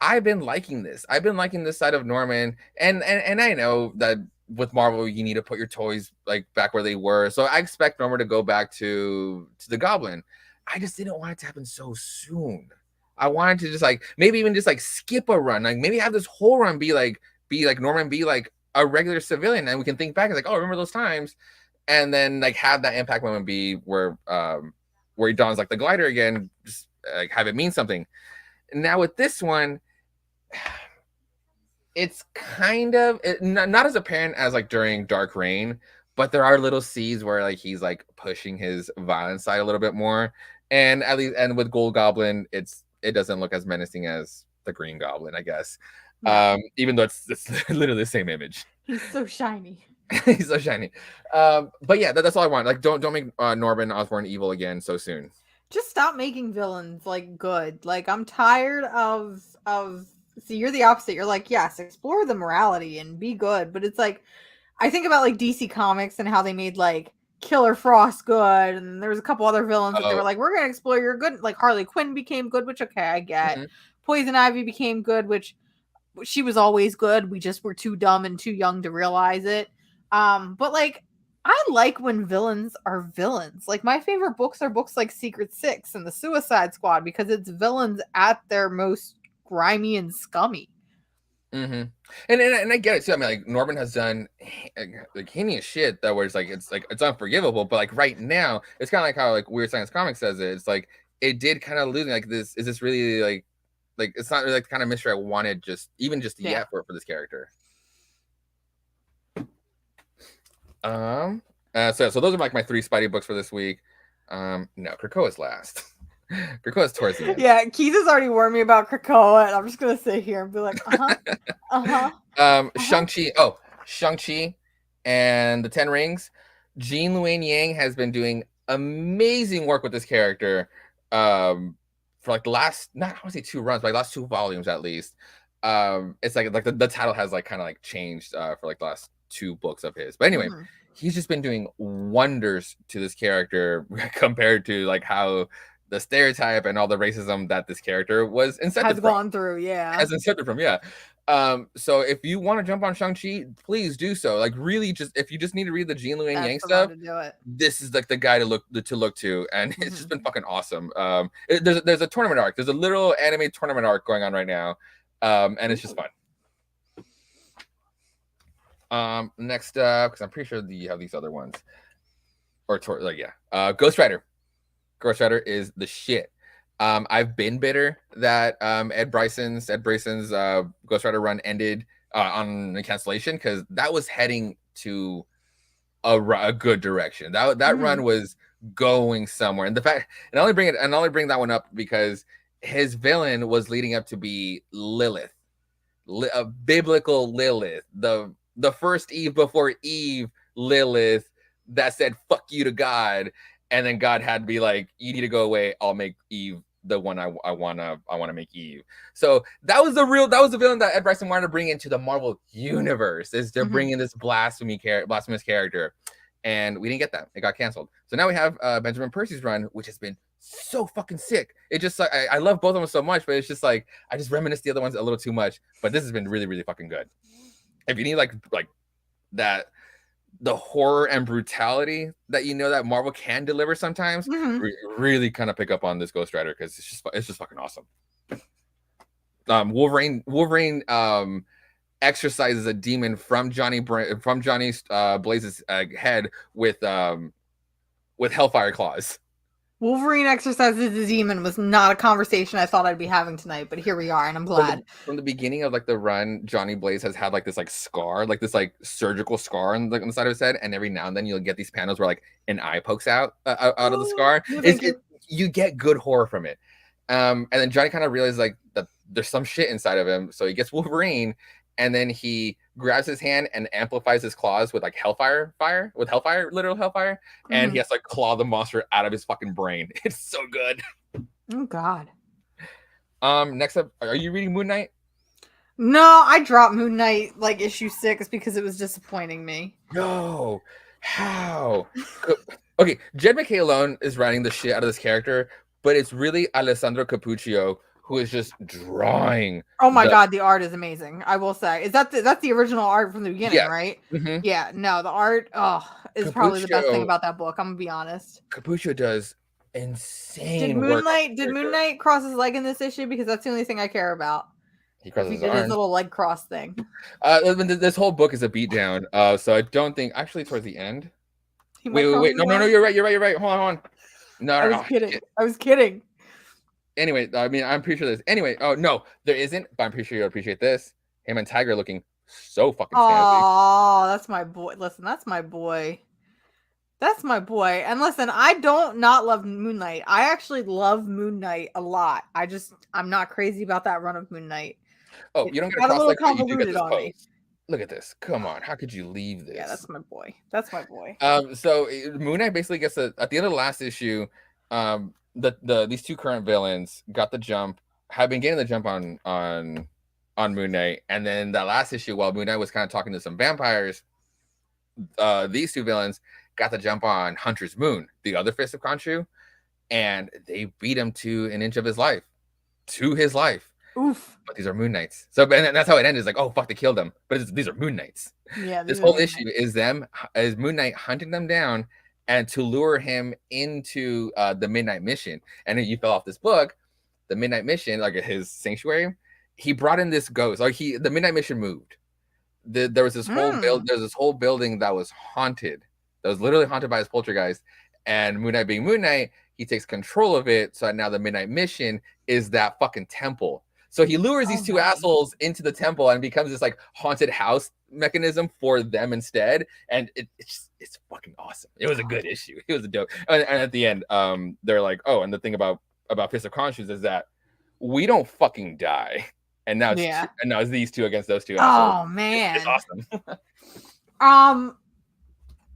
I've been liking this. I've been liking this side of Norman, and I know that with Marvel, you need to put your toys like back where they were. So I expect Norman to go back to the Goblin. I just didn't want it to happen so soon. I wanted to just like maybe even just like skip a run, like maybe have this whole run be like Norman be like a regular civilian, and we can think back and like, oh, remember those times, and then like have that impact moment be where he dons like the glider again, just like have it mean something. Now with this one, it's kind of not as apparent as like during Dark Reign, but there are little seeds where like he's like pushing his violent side a little bit more, and at least with Gold Goblin, it doesn't look as menacing as the Green Goblin, I guess. Even though it's literally the same image. He's so shiny. He's so shiny. But yeah, that's all I want. Like, don't make Norman Osborn evil again so soon. Just stop making villains like good. Like I'm tired of. See, you're the opposite. You're like, yes, explore the morality and be good, but it's like I think about like DC Comics and how they made like Killer Frost good, and there was a couple other villains that they were like, we're gonna explore your good. Like Harley Quinn became good, which okay, I get. Poison Ivy became good, which she was always good. We just were too dumb and too young to realize it. But like I like when villains are villains. Like my favorite books are books like Secret Six and the Suicide Squad because it's villains at their most grimy and scummy. And I get it too. I mean, like Norman has done like heinous shit that was like it's unforgivable. But like right now, it's kind of like how like Weird Science Comics says it. It's like it did kind of lose like this. Is this really like it's not really like the kind of mystery I wanted just yet for this character. So those are like my 3 Spidey books for this week. No, Krakoa's last. Krakoa's towards the end. Yeah, Keith has already warned me about Krakoa, and I'm just gonna sit here and be like, Shang-Chi and the Ten Rings. Jean Luen Yang has been doing amazing work with this character from for like the last, not I want to say 2 runs, but like last 2 volumes at least. It's like the title has like kind of like changed for like the last 2 books of his. But anyway, he's just been doing wonders to this character compared to like how the stereotype and all the racism that this character was incepted Has from. gone through, Has incepted from, yeah. So if you want to jump on Shang-Chi, please do so. Like really, just if you just need to read the Jean Liu Yang stuff, this is like the guy to look to, and it's just been fucking awesome. There's a tournament arc. There's a literal anime tournament arc going on right now, and it's just fun. Next up, because I'm pretty sure you have these other ones, Ghost Rider. Ghost Rider is the shit. I've been bitter that Ed Bryson's Ghost Rider run ended on the cancellation, because that was heading to a good direction. That run was going somewhere, and the fact, and I only bring that one up because his villain was leading up to be Lilith, a biblical Lilith, the first Eve before Eve Lilith that said "fuck you" to God. And then God had to be like, "You need to go away. I'll make Eve the one I wanna make Eve." So that was the villain that Ed Bryson wanted to bring into the Marvel universe, is to bring in this blasphemous character, and we didn't get that. It got canceled. So now we have Benjamin Percy's run, which has been so fucking sick. It just like I love both of them so much, but it's just like I just reminisce the other ones a little too much. But this has been really, really fucking good. If you need like that, the horror and brutality that that Marvel can deliver sometimes, really kind of pick up on this Ghost Rider, because it's just fucking awesome. Wolverine exercises a demon from Johnny Blaze's head with Hellfire claws. Wolverine exercises the demon was not a conversation I thought I'd be having tonight, but here we are, and I'm glad. From the beginning of like the run, Johnny Blaze has had like this like scar, like this like surgical scar on the side of his head, and every now and then you'll get these panels where like an eye pokes out of the scar. You get good horror from it. And then Johnny kind of realizes like that there's some shit inside of him, so he gets Wolverine, and then he grabs his hand and amplifies his claws with like literal hellfire, and he has to like claw the monster out of his fucking brain. It's so good. Oh God. Next up, are you reading Moon Knight? No, I dropped Moon Knight like issue 6 because it was disappointing me. No, how? Okay, Jed MacKay alone is writing the shit out of this character, but it's really Alessandro Cappuccio who is just drawing. Oh my God, the art is amazing. I will say, that's the original art from the beginning, right? Yeah, no, the art is probably the best thing about that book. I'm gonna be honest. Cappuccio does insane work. Did Moon Knight cross his leg in this issue? Because that's the only thing I care about. He crosses his little leg cross thing. This whole book is a beatdown. So I don't think actually towards the end. Wait. No, you're right. Hold on. No, I was kidding. Anyway, I mean, I'm pretty sure there's. Anyway, oh no, there isn't. But I'm pretty sure you'll appreciate this. Him and Tiger looking so fucking snazzy. Oh, that's my boy. Listen, that's my boy. That's my boy. And listen, I don't not love Moon Knight. I actually love Moon Knight a lot. I'm not crazy about that run of Moon Knight. Oh, you don't get a little convoluted on me. Look at this. Come on. How could you leave this? Yeah, that's my boy. That's my boy. So Moon Knight basically gets at the end of the last issue, these 2 current villains got the jump, have been getting the jump on Moon Knight, and then that last issue, while Moon Knight was kind of talking to some vampires, these 2 villains got the jump on Hunter's Moon, the other fist of Khonshu, and they beat him to an inch of his life. Oof. But these are Moon Knights. So, and that's how it ended. It's like, oh fuck, they killed them. But these are Moon Knights. Yeah. This whole issue is Moon Knight hunting them down, and to lure him into the Midnight Mission. And then you fell off this book, the Midnight Mission, like his sanctuary. He brought in this ghost. Like the Midnight Mission moved. There was this whole building that was haunted. That was literally haunted by his poltergeist. And Moon Knight being Moon Knight, he takes control of it. So now the Midnight Mission is that fucking temple. So he lures these 2 assholes into the temple and becomes this like haunted house mechanism for them instead. And it's fucking awesome. It was a good issue. It was a dope. And at the end, they're like, oh, and the thing about Fist of Khonshu is that we don't fucking die. And now it's these 2 against those 2 assholes. Oh man, it's awesome.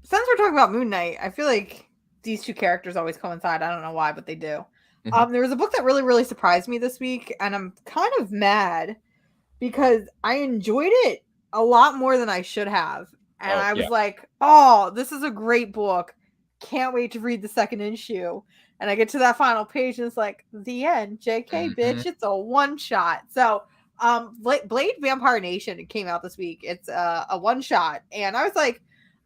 Since we're talking about Moon Knight, I feel like these 2 characters always coincide. I don't know why, but they do. Mhm. There was a book that really, really surprised me this week, and I'm kind of mad because I enjoyed it a lot more than I should have. And Oh I yeah. was like, oh, this is a great book. Can't wait to read the second issue. And I get to that final page and it's like, the end. JK, Mhm. bitch, it's a one shot. So, Blade Vampire Nation, it came out this week. It's a one shot. And I was like,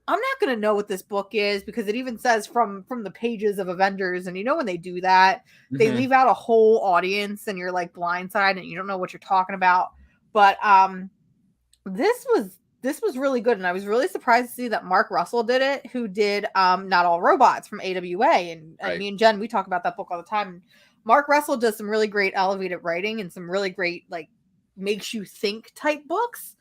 I'm not going to know what this book is because it even says from the pages of Avengers. And you know, when they do that, they Mhm. leave out a whole audience and you're like blindsided and you don't know what you're talking about. But this was really good, and I was really surprised to see that Mark Russell did it, who did Not All Robots from AWA. And Right. me and Jen, we talk about that book all the time. Mark Russell does some really great elevated writing and some really great like makes you think type books.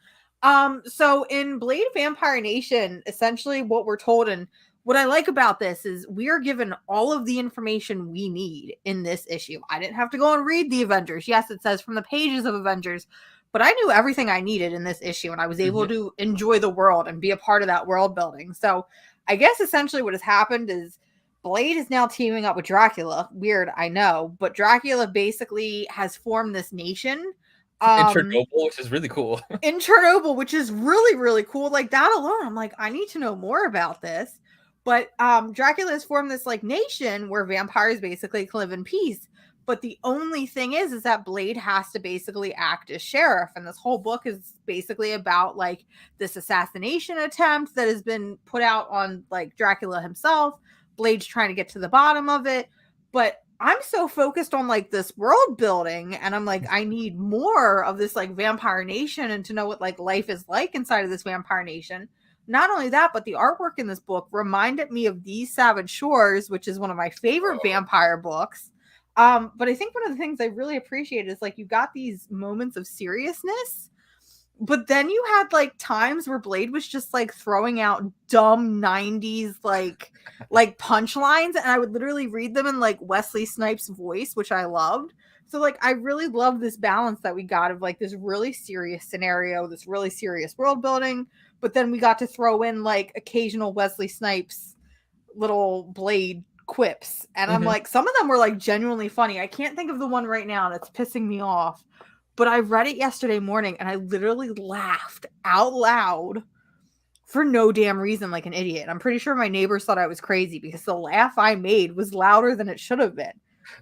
So in Blade Vampire Nation, essentially what we're told, and what I like about this is we are given all of the information we need in this issue. I didn't have to go and read the Avengers. Yes, it says from the pages of Avengers, but I knew everything I needed in this issue and I was able Mhm. to enjoy the world and be a part of that world building. So I guess essentially what has happened is Blade is now teaming up with Dracula. Weird, I know, but Dracula basically has formed this nation In um Chernobyl, which is really cool. in Chernobyl, which is really, really cool. Like that alone, I'm like, I need to know more about this. But Dracula has formed this like nation where vampires basically can live in peace. But the only thing is that Blade has to basically act as sheriff. And this whole book is basically about like this assassination attempt that has been put out on like Dracula himself. Blade's trying to get to the bottom of it. But I'm so focused on like this world building and I'm like, I need more of this like vampire nation and to know what like life is like inside of this vampire nation. Not only that, but the artwork in this book reminded me of These Savage Shores, which is one of my favorite Oh, vampire books. But I think one of the things I really appreciate is like you got these moments of seriousness, but then you had like times where Blade was just like throwing out dumb 90s like punchlines and I would literally read them in like Wesley Snipes voice, which I loved. So like I really love this balance that we got of like this really serious scenario, this really serious world building, but then we got to throw in like occasional Wesley Snipes little Blade quips. And I'm mhm. like some of them were like genuinely funny. I can't think of the one right now and it's pissing me off, but I read it yesterday morning and I literally laughed out loud for no damn reason like an idiot. I'm pretty sure my neighbors thought I was crazy because the laugh I made was louder than it should have been.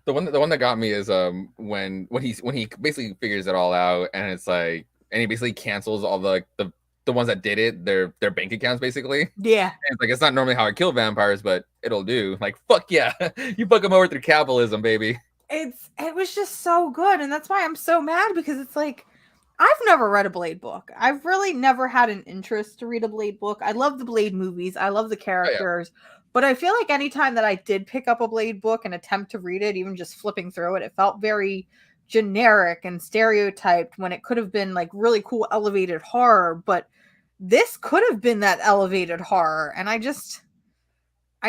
The one that got me is when he basically figures it all out, and it's like, and he basically cancels all the ones that did it, their bank accounts basically. And Yeah. it's like, it's not normally how I kill vampires, but it'll do. Like, fuck yeah. You fuck them over through capitalism, baby. It was just so good and that's why I'm so mad because it's like I've never read a Blade book. I've really never had an interest to read a Blade book. I love the Blade movies. I love the Oh yeah. characters. But I feel like anytime that I did pick up a Blade book and attempt to read it, even just flipping through it, it felt very generic and stereotyped when it could have been like really cool elevated horror. But this could have been that elevated horror. And I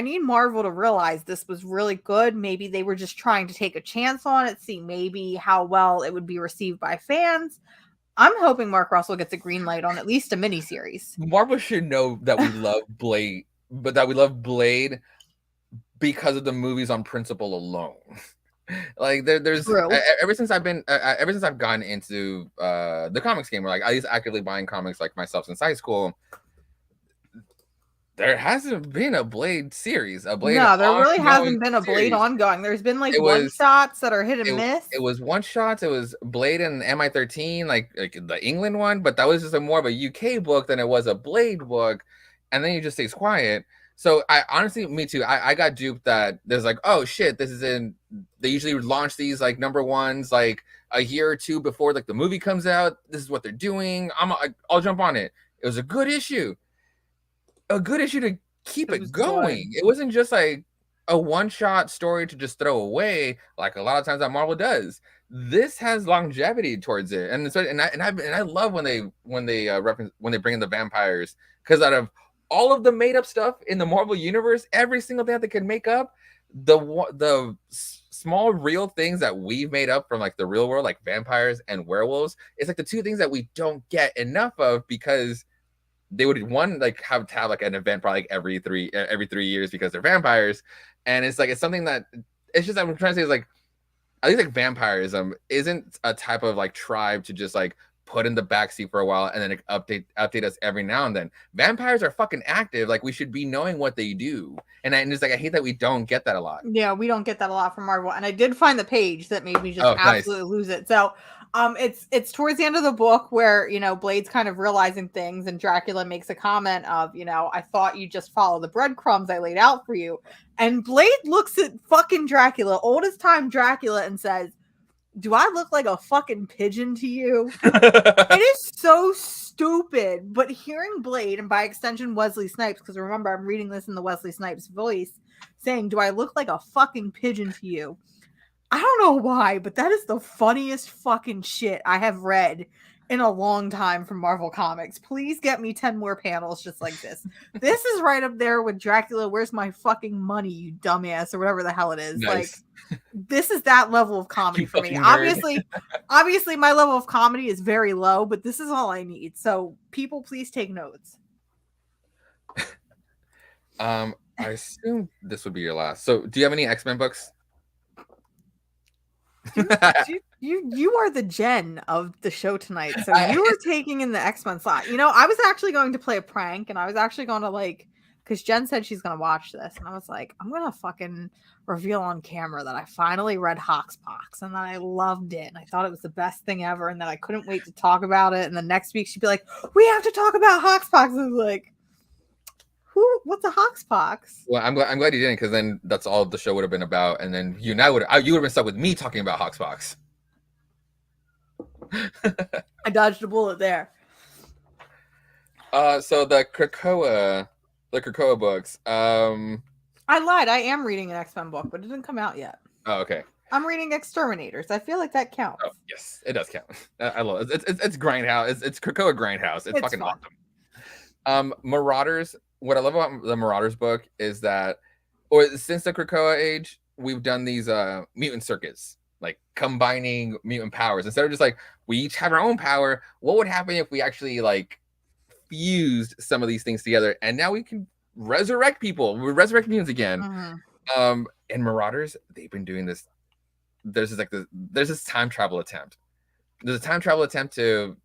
need Marvel to realize this was really good. Maybe they were just trying to take a chance on it, see maybe how well it would be received by fans. I'm hoping Mark Russell gets a green light on at least a miniseries. Marvel should know that we love Blade, but that we love Blade because of the movies on principle alone. Like True. ever since ever since I've gotten into the comics game, where like I used actively buying comics like myself since high school, there hasn't been a Blade series, a Blade No, there really ongoing hasn't been a Blade series. ongoing. There's been like It one was shots that are hit and it, miss. it was one shots. It was Blade and MI13, like the England one, but that was just a more of a UK book than it was a Blade book. And then he just stays quiet. So I honestly, me too. I got duped that there's like, oh shit, this is in. They usually launch these like number ones like a year or two before like the movie comes out. This is what they're doing. I'll jump on it. It was a good issue to keep It it was good. going. It wasn't just like a one-shot story to just throw away like a lot of times that Marvel does. This has longevity towards it, and I love when they bring in the vampires, because out of all of the made up stuff in the Marvel universe, every single thing that they can make up, small real things that we've made up from like the real world, like vampires and werewolves, it's like the two things that we don't get enough of, because they would one like have to have like an event probably like every 3 years because they're vampires. And it's like it's something that it's just, I'm trying to say is like I think like vampirism isn't a type of like tribe to just like put in the backseat for a while and then like, update us every now and then. Vampires are fucking active. Like we should be knowing what they do. And it's like I hate that we don't get that a lot. Yeah, we don't get that a lot from Marvel. And I did find the page that made me just Oh, nice. absolutely lose it. So it's towards the end of the book where, you know, Blade's kind of realizing things and Dracula makes a comment of, you know, I thought you just follow the breadcrumbs I laid out for you. And Blade looks at fucking Dracula, oldest time Dracula, and says, do I look like a fucking pigeon to you? It is so stupid. But hearing Blade, and by extension Wesley Snipes, because remember, I'm reading this in the Wesley Snipes voice, saying, do I look like a fucking pigeon to you? I don't know why, but that is the funniest fucking shit I have read in a long time from Marvel Comics. Please get me 10 more panels just like this. This is right up there with Dracula, where's my fucking money, you dumbass, or whatever the hell it is. Nice. Like, this is that level of comedy for me. Obviously, my level of comedy is very low, but this is all I need. So, people, please take notes. I assume this would be your last. So, do you have any X-Men books? You are the Jen of the show tonight, so you are taking in the X-Men slot. You know, I was actually going to play a prank, and I was actually going to like, because Jen said she's going to watch this, and I was like, I'm going to fucking reveal on camera that I finally read Hoxpox, and that I loved it, and I thought it was the best thing ever, and that I couldn't wait to talk about it, and the next week she'd be like, we have to talk about Hoxpox, and I was like, what's a Hoxpox? Well, I'm glad you didn't, because then that's all the show would have been about, and then you would have been stuck with me talking about Hoxpox. I dodged a bullet there. So the Krakoa books. I lied. I am reading an X-Men book, but it didn't come out yet. Oh, okay. I'm reading Exterminators. I feel like that counts. Oh, yes, it does count. I love it. It's Grindhouse. It's Krakoa Grindhouse. It's fucking fun. Awesome. Marauders. What I love about the Marauders book is that, or since the Krakoa age, we've done these mutant circuits, like combining mutant powers instead of just like we each have our own power. What would happen if we actually like fused some of these things together, and now we can resurrect people. We resurrect mutants again. Mm-hmm. In Marauders, they've been doing this. There's this time travel attempt. There's a time travel attempt to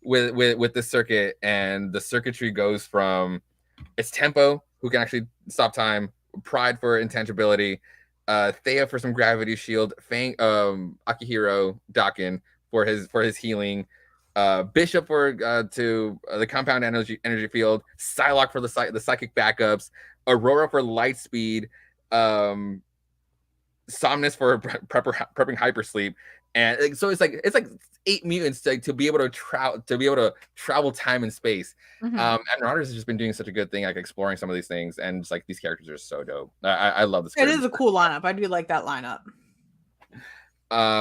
with the circuit, and the circuitry goes from it's Tempo, who can actually stop time, Pride for intangibility, Thea for some gravity shield, Fang, Akihiro Dakin for his healing, Bishop for to the compound energy field, Psylocke for the psychic backups, Aurora for light speed, Somnus for prepping hypersleep, and so it's like 8 mutants to be able to travel time and space. Mm-hmm. And Marauders has just been doing such a good thing, like exploring some of these things, and just like these characters are so dope. I love this. It is a cool lineup. I do like that lineup.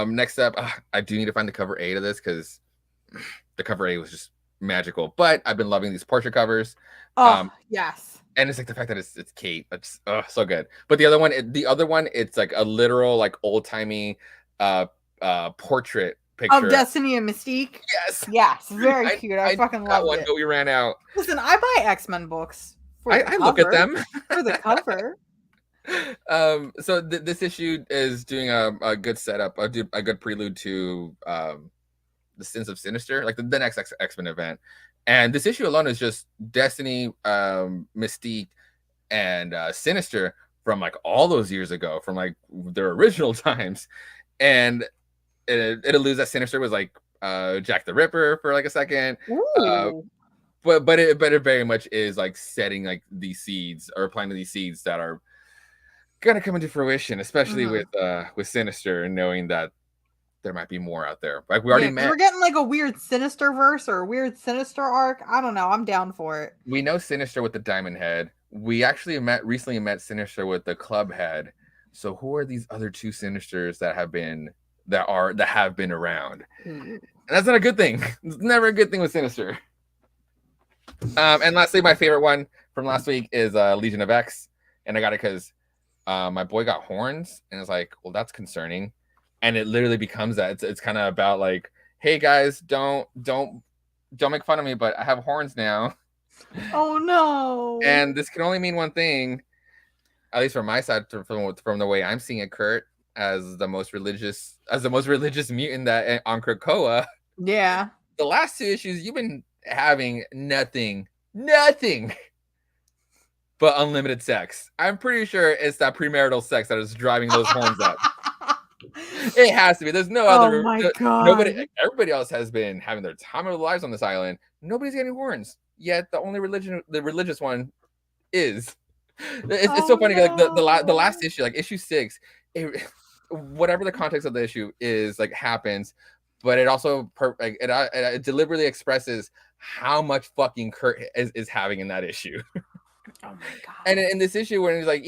Next up, I do need to find the cover A to this because the cover A was just magical. But I've been loving these portrait covers. Oh, yes. And it's like the fact that it's Kate. It's so good. But the other one, it's like a literal like old timey portrait picture of Destiny and Mystique. Yes, very cute. I fucking love it. But we ran out. Listen, I buy X-Men books. I look at them for the cover. So this issue is doing a good setup, a good prelude to the Sins of Sinister, like the next X-Men event. And this issue alone is just Destiny, Mystique, and Sinister from like all those years ago, from like their original times. And it alludes that Sinister was like Jack the Ripper for like a second. But it very much is like setting like these seeds, or planting these seeds that are gonna come into fruition, especially with Sinister, and knowing that there might be more out there. Like we already met. We're getting like a weird Sinister verse or a weird Sinister arc. I don't know. I'm down for it. We know Sinister with the Diamond Head. We actually recently met Sinister with the Club Head. So who are these other two Sinisters that have been around? And that's not a good thing. It's never a good thing with Sinister. And lastly, my favorite one from last week is Legion of X, and I got it because my boy got horns, and it's like, well, that's concerning. And it literally becomes that. It's kind of about like, hey guys, don't make fun of me, but I have horns now. Oh no! And this can only mean one thing, at least from my side, from the way I'm seeing it, Kurt. as the most religious mutant that on Krakoa. Yeah. The last 2 issues, you've been having nothing but unlimited sex. I'm pretty sure it's that premarital sex that is driving those horns up. It has to be. There's no other. Oh my Nobody. God. Everybody else has been having their time of their lives on this island. Nobody's getting horns yet. The only religious one is. It's so funny. Like the last issue, like issue 6, whatever the context of the issue is, like happens, but it also it deliberately expresses how much fucking Kurt is having in that issue. Oh my God. And in this issue, when he's like,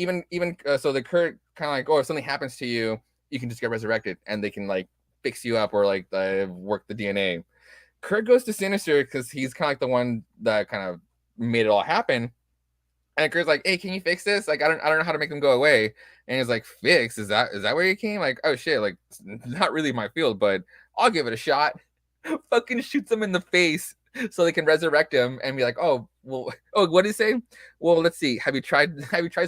so the Kurt kind of like, oh, if something happens to you, you can just get resurrected, and they can like fix you up or like work the DNA. Kurt goes to Sinister because he's kind of like the one that kind of made it all happen. And Kurt's like, hey, can you fix this? Like, I don't know how to make them go away. And he's like, fix? Is that where you came? Like, oh shit, like it's not really my field, but I'll give it a shot. Fucking shoots him in the face so they can resurrect him and be like, oh, well, what did he say? Well, let's see. Have you tried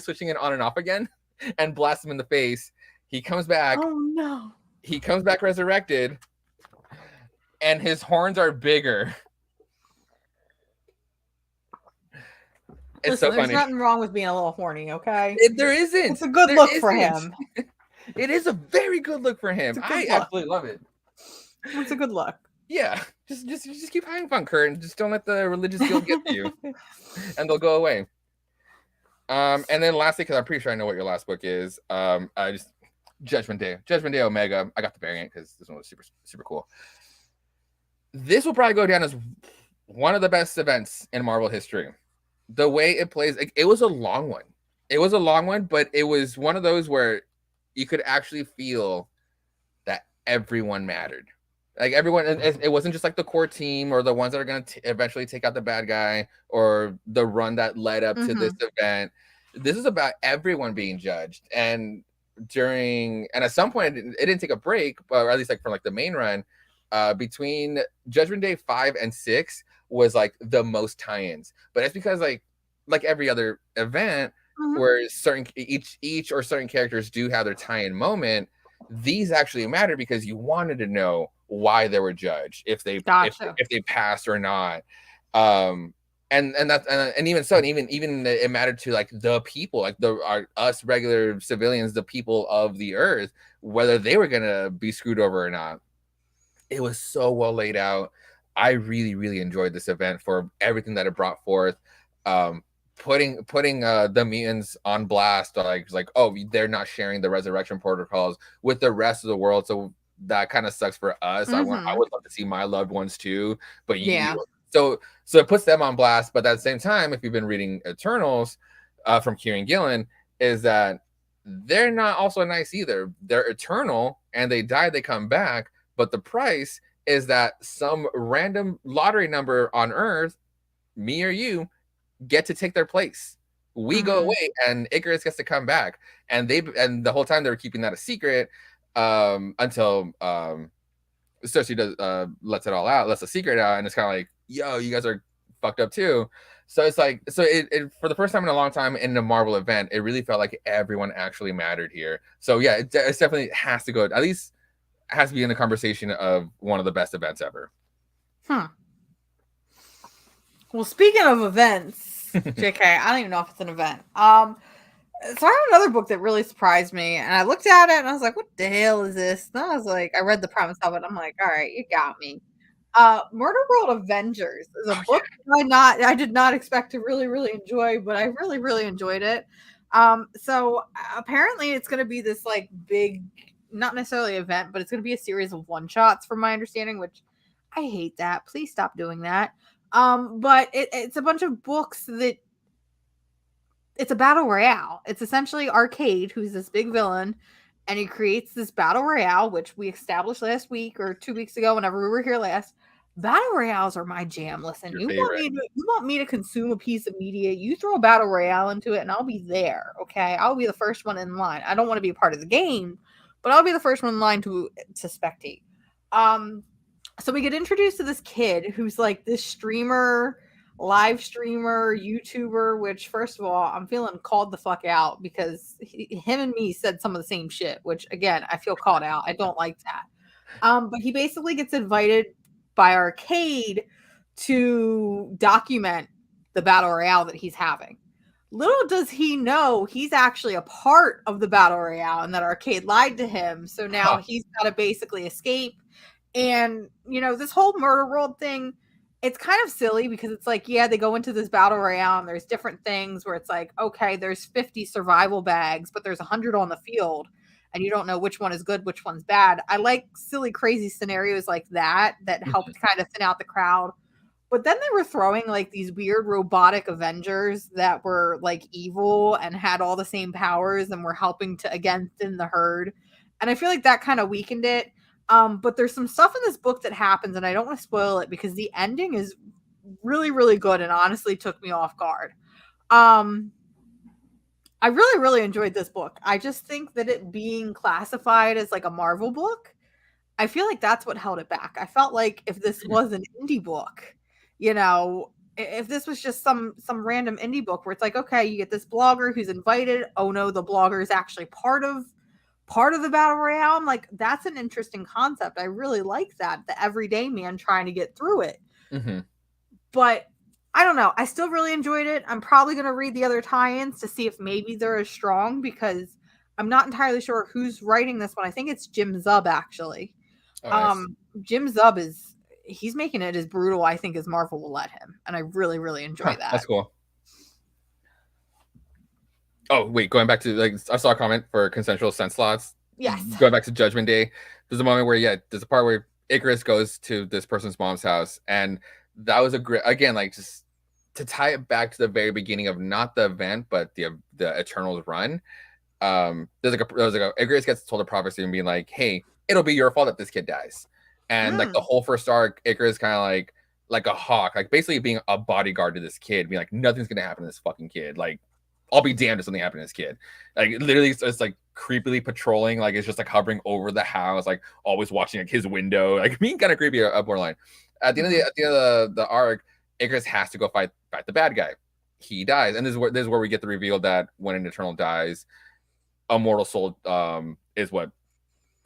switching it on and off again? And blast him in the face. He comes back. Oh no. He comes back resurrected, and his horns are bigger. It's so funny. There's nothing wrong with being a little horny, okay? There isn't. It's a good look for him. It is a very good look for him. I absolutely love it. It's a good look. Yeah, just keep having fun, Kurt, and just don't let the religious guilt get to you, and they'll go away. And then lastly, because I'm pretty sure I know what your last book is, just Judgment Day Omega. I got the variant because this one was super super cool. This will probably go down as one of the best events in Marvel history. The way it plays, it was a long one. But it was one of those where you could actually feel that everyone mattered. Like everyone, it wasn't just like the core team or the ones that are going to eventually take out the bad guy or the run that led up to this event. This is about everyone being judged. And at some point, it didn't take a break, or at least like from like the main run, between Judgment Day 5 and 6 was like the most tie-ins. But it's because like every other event where certain characters do have their tie-in moment, these actually matter because you wanted to know why they were judged, if they passed or not. And even so, even it mattered to like the people, like us regular civilians, the people of the earth, whether they were gonna be screwed over or not. It was so well laid out. I really, really enjoyed this event for everything that it brought forth. Putting the mutants on blast, like oh, they're not sharing the resurrection protocols with the rest of the world, so that kind of sucks for us. I would love to see my loved ones too, but so it puts them on blast. But at the same time, if you've been reading Eternals from Kieran Gillen, is that they're not also nice either. They're eternal and they die, they come back, but the price is that some random lottery number on Earth, me or you, get to take their place. We go away and Icarus gets to come back. And the whole time they were keeping that a secret until Cersei lets it all out, lets the secret out, and it's kind of like, yo, you guys are fucked up too. So it's like, it for the first time in a long time in a Marvel event, it really felt like everyone actually mattered here. So yeah, it definitely has to go, at least has to be in the conversation of one of the best events ever. Well, speaking of events, JK, I don't even know if it's an event. So I have another book that really surprised me, and I looked at it and I was like, what the hell is this? And I was like, I read the premise of it. I'm like, all right, you got me. Murder World Avengers is a book I did not expect to really, really enjoy, but I really, really enjoyed it. So apparently it's going to be this like big, not necessarily event, but it's going to be a series of one-shots from my understanding, which I hate that. Please stop doing that. But it's a bunch of books that it's a battle royale. It's essentially Arcade, who's this big villain, and he creates this battle royale, which we established last week or 2 weeks ago, whenever we were here last. Battle royales are my jam. Listen, you want me to consume a piece of media, you throw a battle royale into it, and I'll be there. Okay, I'll be the first one in line. I don't want to be a part of the game, but I'll be the first one in line to spectate. So we get introduced to this kid who's like this streamer. live streamer, YouTuber, which first of all, I'm feeling called the fuck out because him and me said some of the same shit, which again, I feel called out. I don't like that. But he basically gets invited by Arcade to document the battle royale that he's having. Little does he know he's actually a part of the battle royale and that Arcade lied to him. So now he's got to basically escape. And, this whole murder world thing, it's kind of silly because it's like, yeah, they go into this battle royale and there's different things where it's like, okay, there's 50 survival bags, but there's 100 on the field and you don't know which one is good, which one's bad. I like silly, crazy scenarios like that help kind of thin out the crowd. But then they were throwing like these weird robotic Avengers that were like evil and had all the same powers and were helping to, again, thin the herd. And I feel like that kind of weakened it. But there's some stuff in this book that happens, and I don't want to spoil it because the ending is really, really good and honestly took me off guard. I really, really enjoyed this book. I just think that it being classified as like a Marvel book, I feel like that's what held it back. I felt like if this was an indie book, if this was just some random indie book where it's like, okay, you get this blogger who's invited. Oh no, the blogger is actually part of the battle royale. I'm like, that's an interesting concept. I really like that. The everyday man trying to get through it. Mm-hmm. But I don't know. I still really enjoyed it. I'm probably going to read the other tie-ins to see if maybe they're as strong because I'm not entirely sure who's writing this one. I think it's Jim Zub, actually. Oh, nice. Jim Zub he's making it as brutal, I think, as Marvel will let him. And I really, really enjoy that. That's cool. Oh, wait, going back to, like, I saw a comment for consensual sense slots. Yes. Going back to Judgment Day, there's a moment where, there's a part where Icarus goes to this person's mom's house. And that was a great, again, like, just to tie it back to the very beginning of not the event, but the Eternals run. There's like Icarus gets told a prophecy and being like, hey, it'll be your fault that this kid dies. And like the whole first arc, Icarus kind of like a hawk, like basically being a bodyguard to this kid, being like, nothing's gonna happen to this fucking kid. Like, I'll be damned if something happened to this kid. Like, literally, it's like creepily patrolling, like it's just like hovering over the house, like always watching like his window, like being kind of creepy up borderline. At the end of the arc, Icarus has to go fight the bad guy. He dies, and this is where we get the reveal that when an Eternal dies, a mortal soul is what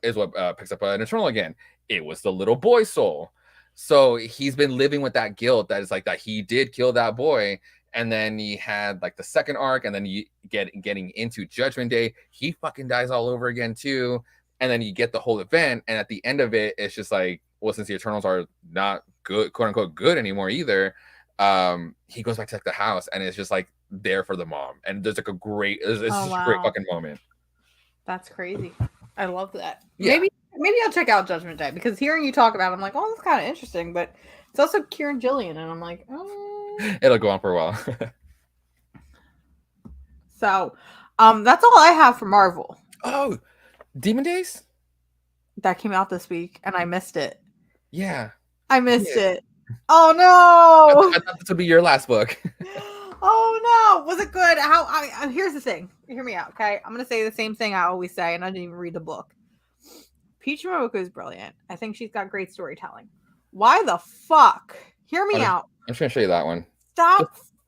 picks up an Eternal again. It was the little boy soul. So he's been living with that guilt that is like that he did kill that boy. And then he had like the second arc, and then you getting into Judgment Day, he fucking dies all over again too. And then you get the whole event, and at the end of it, it's just like, well, since the Eternals are not good, quote unquote, good anymore either, he goes back to like the house, and it's just like there for the mom, and there's like a great, it's just a great fucking moment. That's crazy. I love that. Yeah. Maybe I'll check out Judgment Day because hearing you talk about it, I'm like, oh, that's kind of interesting. But it's also Kieran Gillian, and I'm like, oh. It'll go on for a while. So, that's all I have for Marvel. Oh, Demon Days? That came out this week, and I missed it. Yeah. I missed it. Oh, no! I thought this would be your last book. Oh, no! Was it good? Here's the thing. Hear me out, okay? I'm going to say the same thing I always say, and I didn't even read the book. Peach Momoko is brilliant. I think she's got great storytelling. Why the fuck? Hear me out. I'm just going to show you that one.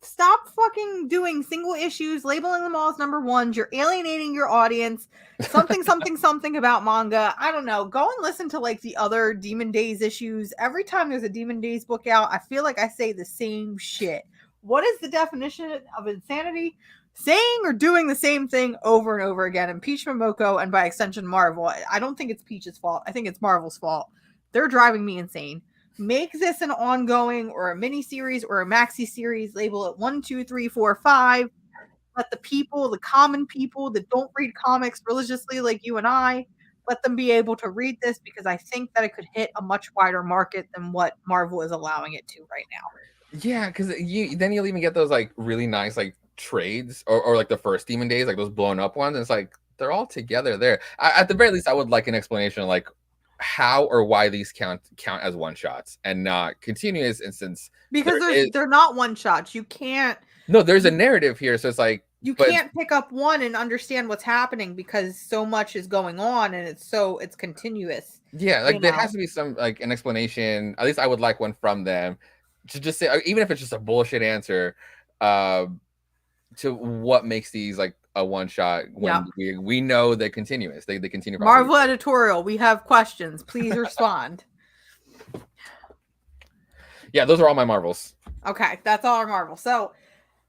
Stop fucking doing single issues, labeling them all as number ones. You're alienating your audience. Something about manga. I don't know. Go and listen to like the other Demon Days issues. Every time there's a Demon Days book out, I feel like I say the same shit. What is the definition of insanity? Saying or doing the same thing over and over again. And Peach Momoko, and by extension Marvel, I don't think it's Peach's fault. I think it's Marvel's fault. They're driving me insane. Make this an ongoing or a mini series or a maxi series. Label it 1, 2, 3, 4, 5. Let the people, the common people that don't read comics religiously like you and I, let them be able to read this because I think that it could hit a much wider market than what Marvel is allowing it to right now. Yeah, because you'll even get those like really nice like trades or like the first Demon Days, like those blown up ones. And it's like they're all together there. At the very least, I would like an explanation of like how or why these count as one shots and not continuous instance. Because they're not one shots. You can't. No, there's a narrative here, so it's like you can't pick up one and understand what's happening because so much is going on and it's continuous. Yeah, like there has to be some like an explanation. At least I would like one from them. to just say, even if it's just a bullshit answer, to what makes these like a one shot when we know they're continuous. They continue. Marvel editorial. We have questions. Please respond. Yeah, those are all my Marvels. Okay, that's all our Marvel. So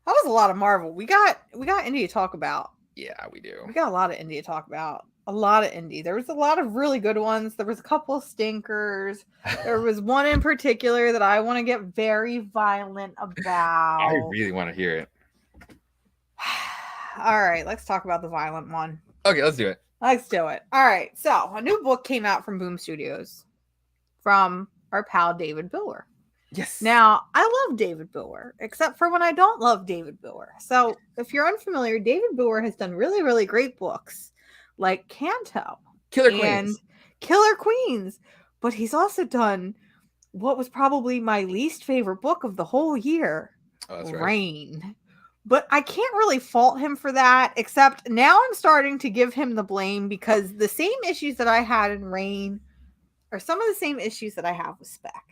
that was a lot of Marvel. We got indie to talk about. Yeah, we do. We got a lot of indie to talk about. A lot of indie. There was a lot of really good ones. There was a couple of stinkers. There was one in particular that I want to get very violent about. I really want to hear it. All right, let's talk about the violent one. Okay, let's do it. Let's do it. All right, so a new book came out from Boom Studios from our pal David Booher. Yes. Now, I love David Booher, except for when I don't love David Booher. So, if you're unfamiliar, David Booher has done really, really great books like Canto, Killer Queens. But he's also done what was probably my least favorite book of the whole year, Rain. Right. But I can't really fault him for that, except now I'm starting to give him the blame because the same issues that I had in Rain are some of the same issues that I have with Spec.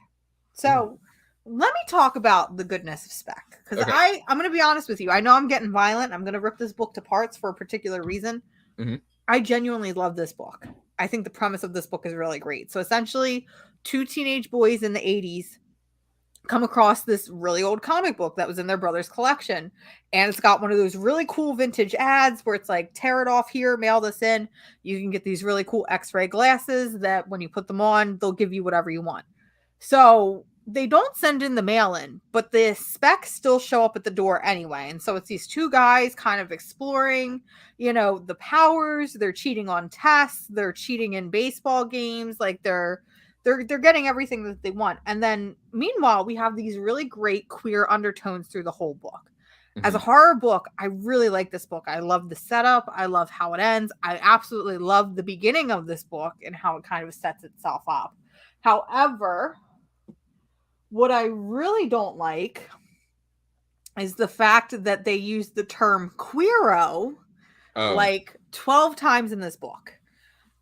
So let me talk about the goodness of Spec, because I'm going to be honest with you. I know I'm getting violent. I'm going to rip this book to parts for a particular reason. Mm-hmm. I genuinely love this book. I think the premise of this book is really great. So essentially, two teenage boys in the 80s come across this really old comic book that was in their brother's collection. And it's got one of those really cool vintage ads where it's like, tear it off here, mail this in. You can get these really cool X-ray glasses that when you put them on, they'll give you whatever you want. So they don't send in the mail-in, but the specs still show up at the door anyway. And so it's these two guys kind of exploring, the powers. They're cheating on tests. They're cheating in baseball games. Like they're getting everything that they want. And then meanwhile, we have these really great queer undertones through the whole book. Mm-hmm. As a horror book, I really like this book. I love the setup. I love how it ends. I absolutely love the beginning of this book and how it kind of sets itself up. However, what I really don't like is the fact that they use the term queero like 12 times in this book.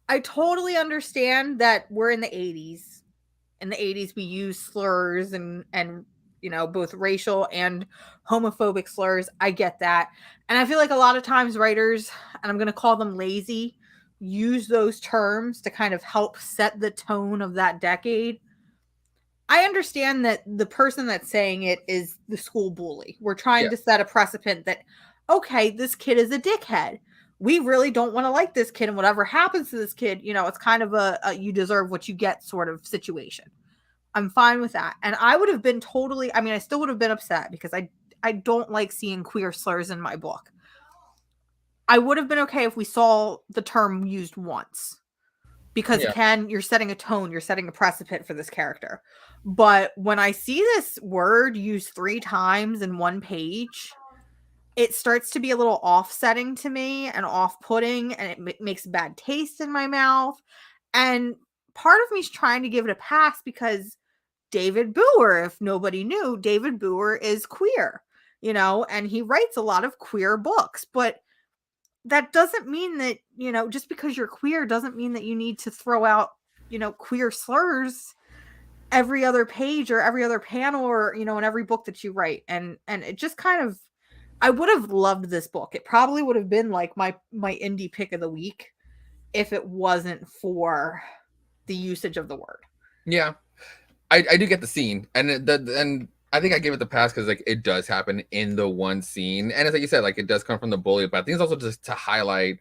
I totally understand that we're in the 80s. In the 80s, we use slurs and both racial and homophobic slurs. I get that. And I feel like a lot of times writers, and I'm going to call them lazy, use those terms to kind of help set the tone of that decade. I understand that the person that's saying it is the school bully. We're trying to set a precedent that, okay, this kid is a dickhead. We really don't want to like this kid, and whatever happens to this kid, it's kind of a you deserve what you get sort of situation. I'm fine with that. And I would have been I still would have been upset because I don't like seeing queer slurs in my book. I would have been okay if we saw the term used once. Because again, you're setting a tone, you're setting a precedent for this character. But when I see this word used 3 times in one page, it starts to be a little offsetting to me and off-putting, and it makes bad taste in my mouth. And part of me is trying to give it a pass because David Booher, if nobody knew, David Booher is queer, and he writes a lot of queer books. But that doesn't mean that, just because you're queer doesn't mean that you need to throw out, queer slurs every other page or every other panel or, in every book that you write. And it just kind of, I would have loved this book. It probably would have been like my indie pick of the week if it wasn't for the usage of the word. Yeah, I do get the scene. And I think I gave it the pass because it does happen in the one scene, and as like you said, it does come from the bully. But I think it's also just to highlight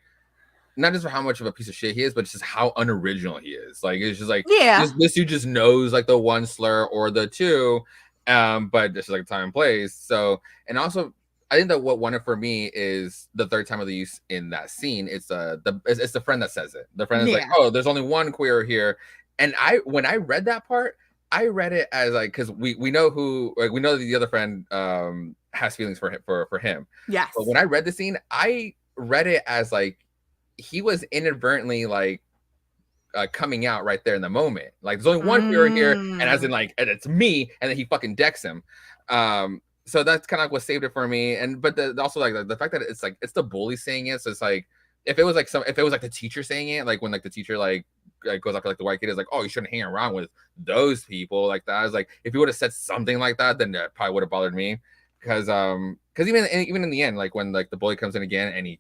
not just for how much of a piece of shit he is, but just how unoriginal he is. It's just this dude just knows the one slur or the two, but this is time and place. So, and also I think that what won it for me is the third time of the use in that scene. It's the friend that says it. The friend is like, oh, there's only one queer here, and when I read that part. I read it as because we know who we know that the other friend has feelings for him. Yes. But when I read the scene, I read it as he was inadvertently coming out right there in the moment. There's only one queer here, and as in and it's me, and then he fucking decks him. So that's kind of what saved it for me. And but also the fact that it's the bully saying it, so it's if it was if it was the teacher saying it, when the teacher goes after like the white kid is like, oh, you shouldn't hang around with those people like that. I was like, if he would have said something like that, then that probably would have bothered me. Because even in the end, like when like the bully comes in again and he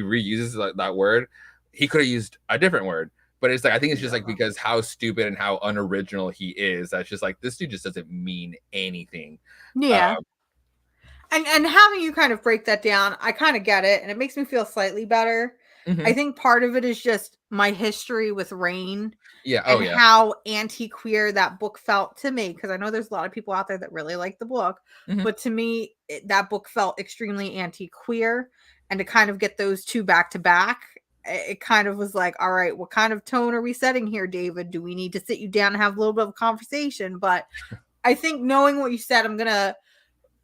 reuses that word, he could have used a different word. But it's like I think it's just like because how stupid and how unoriginal he is. That's just like this dude just doesn't mean anything. Yeah. And having you kind of break that down, I kind of get it, and it makes me feel slightly better. I think part of it is just my history with Rain, and how anti-queer that book felt to me. Because I know there's a lot of people out there that really like the book, but to me, that book felt extremely anti-queer, and to kind of get those two back to back, it kind of was like, all right, what kind of tone are we setting here, David? Do we need to sit you down and have a little bit of a conversation? But I think knowing what you said, I'm gonna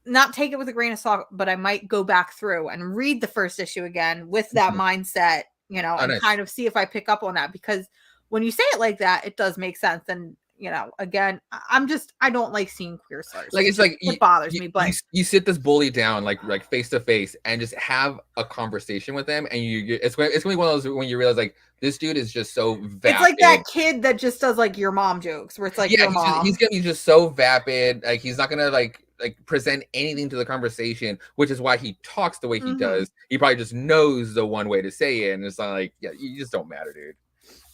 not take it with a grain of salt, but I might go back through and read the first issue again with that mindset, you know, and kind of see if I pick up on that, because when you say it like that, it does make sense. And, you know, again, I don't like seeing queer slurs. Like, it's like, it bothers me, but you sit this bully down, like face to face, and just have a conversation with him. And it's going to be one of those when you realize like, this dude is just so vapid. It's like that kid that just does like your mom jokes where it's like, your mom. He's going to be just so vapid. Like, he's not going to like present anything to the conversation, which is why he talks the way he does. He probably just knows the one way to say it, and it's not like, yeah, you just don't matter, dude.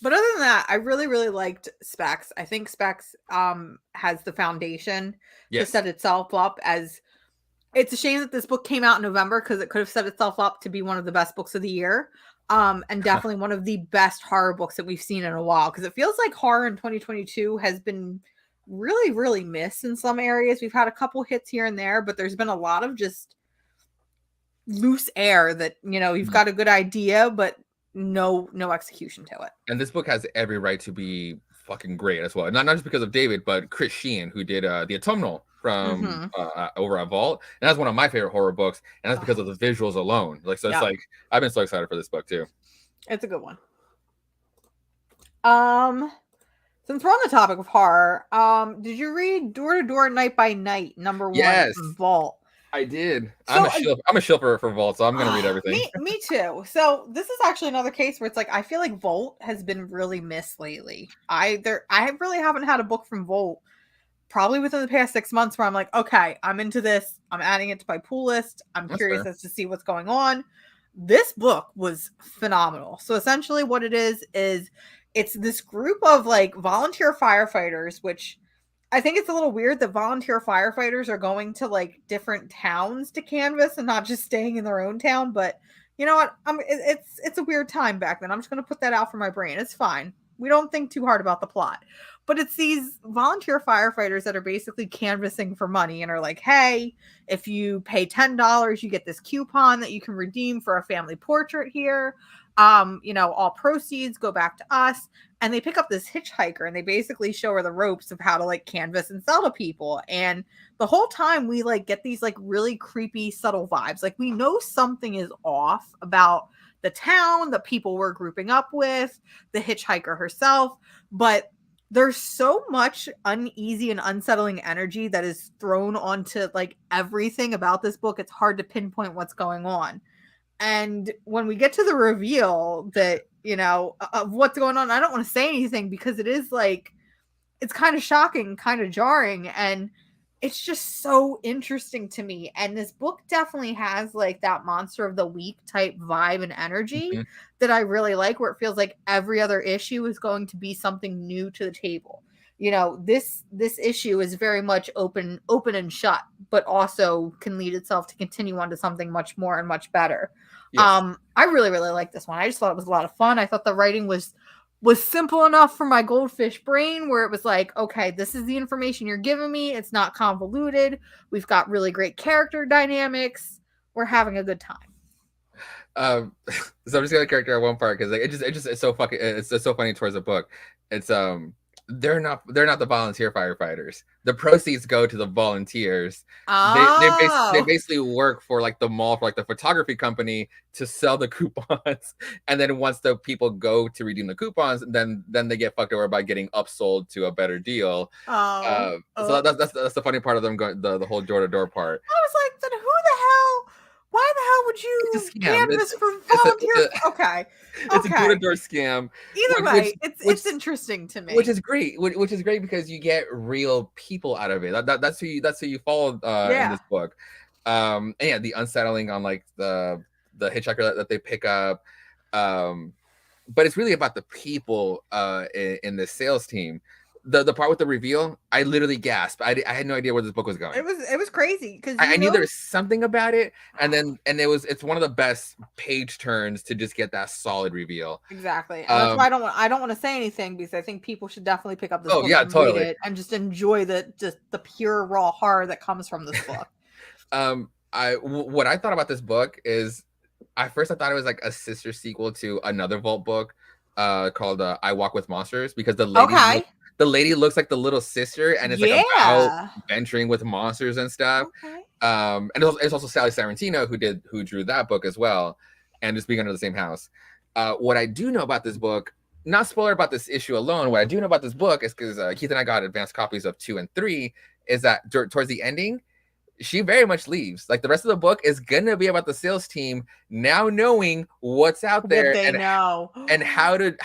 But other than that, I really, really liked Specs. I think Specs has the foundation to set itself up as. It's a shame that this book came out in November, because it could have set itself up to be one of the best books of the year, and definitely one of the best horror books that we've seen in a while, because it feels like horror in 2022 has been really, really missed in some areas. We've had a couple hits here and there, but there's been a lot of just loose air that, you know, you've got a good idea, but no execution to it. And this book has every right to be fucking great as well. Not just because of David, but Chris Sheehan, who did the Autumnal from over at Vault, and that's one of my favorite horror books, and that's because of the visuals alone. Like, so it's like I've been so excited for this book too. It's a good one. Since we're on the topic of horror, did you read Door to Door Night by Night #1 from Vault? I did. So, I'm a shipper for Vault, so I'm gonna read everything. Me too. So this is actually another case where it's like I feel like Vault has been really missed lately. I really haven't had a book from Vault probably within the past 6 months where I'm like, okay, I'm into this. I'm adding it to my pool list. I'm curious as to see what's going on. This book was phenomenal. So essentially what it is it's this group of like volunteer firefighters, which I think it's a little weird that volunteer firefighters are going to like different towns to canvas and not just staying in their own town. But you know what? It's a weird time back then. I'm just going to put that out for my brain. It's fine. We don't think too hard about the plot. But it's these volunteer firefighters that are basically canvassing for money and are like, hey, if you pay $10, you get this coupon that you can redeem for a family portrait here. You know, all proceeds go back to us. And they pick up this hitchhiker and they basically show her the ropes of how to like canvas and sell to people. And the whole time we like get these like really creepy, subtle vibes. Like we know something is off about the town, the people we're grouping up with, the hitchhiker herself, but there's so much uneasy and unsettling energy that is thrown onto like everything about this book. It's hard to pinpoint what's going on. And when we get to the reveal that, you know, of what's going on, I don't want to say anything because it is like, it's kind of shocking, kind of jarring. And it's just so interesting to me. And this book definitely has like that Monster of the Week type vibe and energy that I really like, where it feels like every other issue is going to be something new to the table. You know, this issue is very much open and shut, but also can lead itself to continue on to something much more and much better. Yes. I really, really like this one. I just thought it was a lot of fun. I thought the writing was simple enough for my goldfish brain, where it was like, okay, this is the information you're giving me. It's not convoluted. We've got really great character dynamics. We're having a good time. So I'm just gonna character one part because like it's so fucking it's so funny towards the book. It's they're not the volunteer firefighters. The proceeds go to the volunteers. They basically work for like the mall, for like the photography company, to sell the coupons. And then once the people go to redeem the coupons, then they get fucked over by getting upsold to a better deal. So that's the funny part of them going the whole door to door part. I was like, then who the hell Why the hell would It's you a scam. canvas for It's a volunteers? Okay, it's a door to okay. door scam, Either which way, which it's interesting to which me. is great. Which is great because you get real people out of it. That's who you follow in Yeah, this book. And yeah, the unsettling on like the hitchhiker that they pick up. Um, but it's really about the people in the sales team. The part with the reveal, I literally gasped. I had no idea where this book was going. it was crazy because I knew there was something about it, and it's one of the best page turns to just get that solid reveal. exactly, and that's why I don't want to say anything because I think people should definitely pick up this Oh book yeah, and read totally. it and just enjoy the pure raw horror that comes from this book. What I thought about this book is, at first I thought it was like a sister sequel to another Vault book, called I Walk with Monsters, because Okay, the lady looks like the little sister, and it's like about yeah, venturing with monsters and stuff. okay. And it's also Sally Sorrentino who drew that book as well, and just being under the same house. What I do know about this book, not spoiler about this issue alone, what I do know about this book is because Keith and I got advanced copies of 2 and 3, is that towards the ending, she very much leaves. Like the rest of the book is gonna be about the sales team now knowing what's out What there, they know. and how to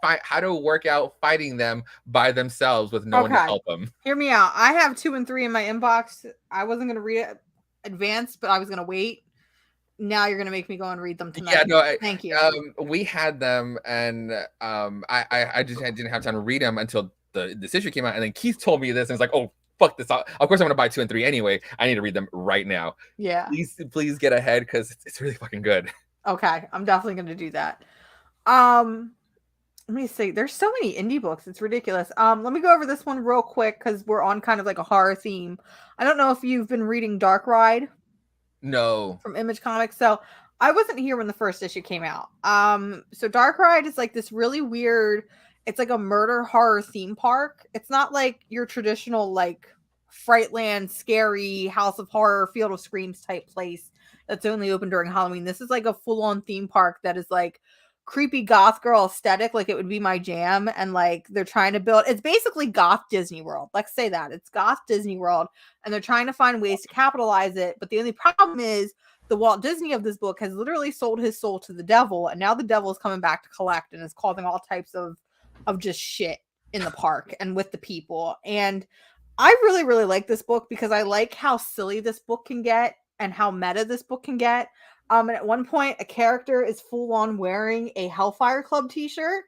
fight, how to work out fighting them by themselves with no one to Okay, help them. hear me out. I have 2 and 3 in my inbox. I wasn't gonna read it advanced, but I was gonna wait. Now you're gonna make me go and read them tonight. Yeah, no, Thank you. we had them, and I just didn't have time to read them until this issue came out, and then Keith told me this, and it's like, oh fuck this! Of course, I'm gonna buy 2 and 3 anyway. I need to read them right now. Yeah. Please get ahead because it's really fucking good. Okay, I'm definitely gonna do that. Let me see. There's so many indie books. It's ridiculous. Let me go over this one real quick because we're on kind of like a horror theme. I don't know if you've been reading Dark Ride No. from Image Comics. So I wasn't here when the first issue came out. So Dark Ride is like this really weird, it's like a murder horror theme park. It's not like your traditional like Frightland, scary House of Horror, Field of Screams type place that's only open during Halloween. This is like a full-on theme park that is like creepy goth girl aesthetic, like it would be my jam. And like they're trying to build, it's basically goth Disney World. Let's say that it's goth Disney World, and they're trying to find ways to capitalize it. But the only problem is the Walt Disney of this book has literally sold his soul to the devil, and now the devil is coming back to collect and is causing all types of just shit in the park and with the people. And I really, really like this book because I like how silly this book can get and how meta this book can get. And at one point, a character is full on wearing a Hellfire Club t-shirt.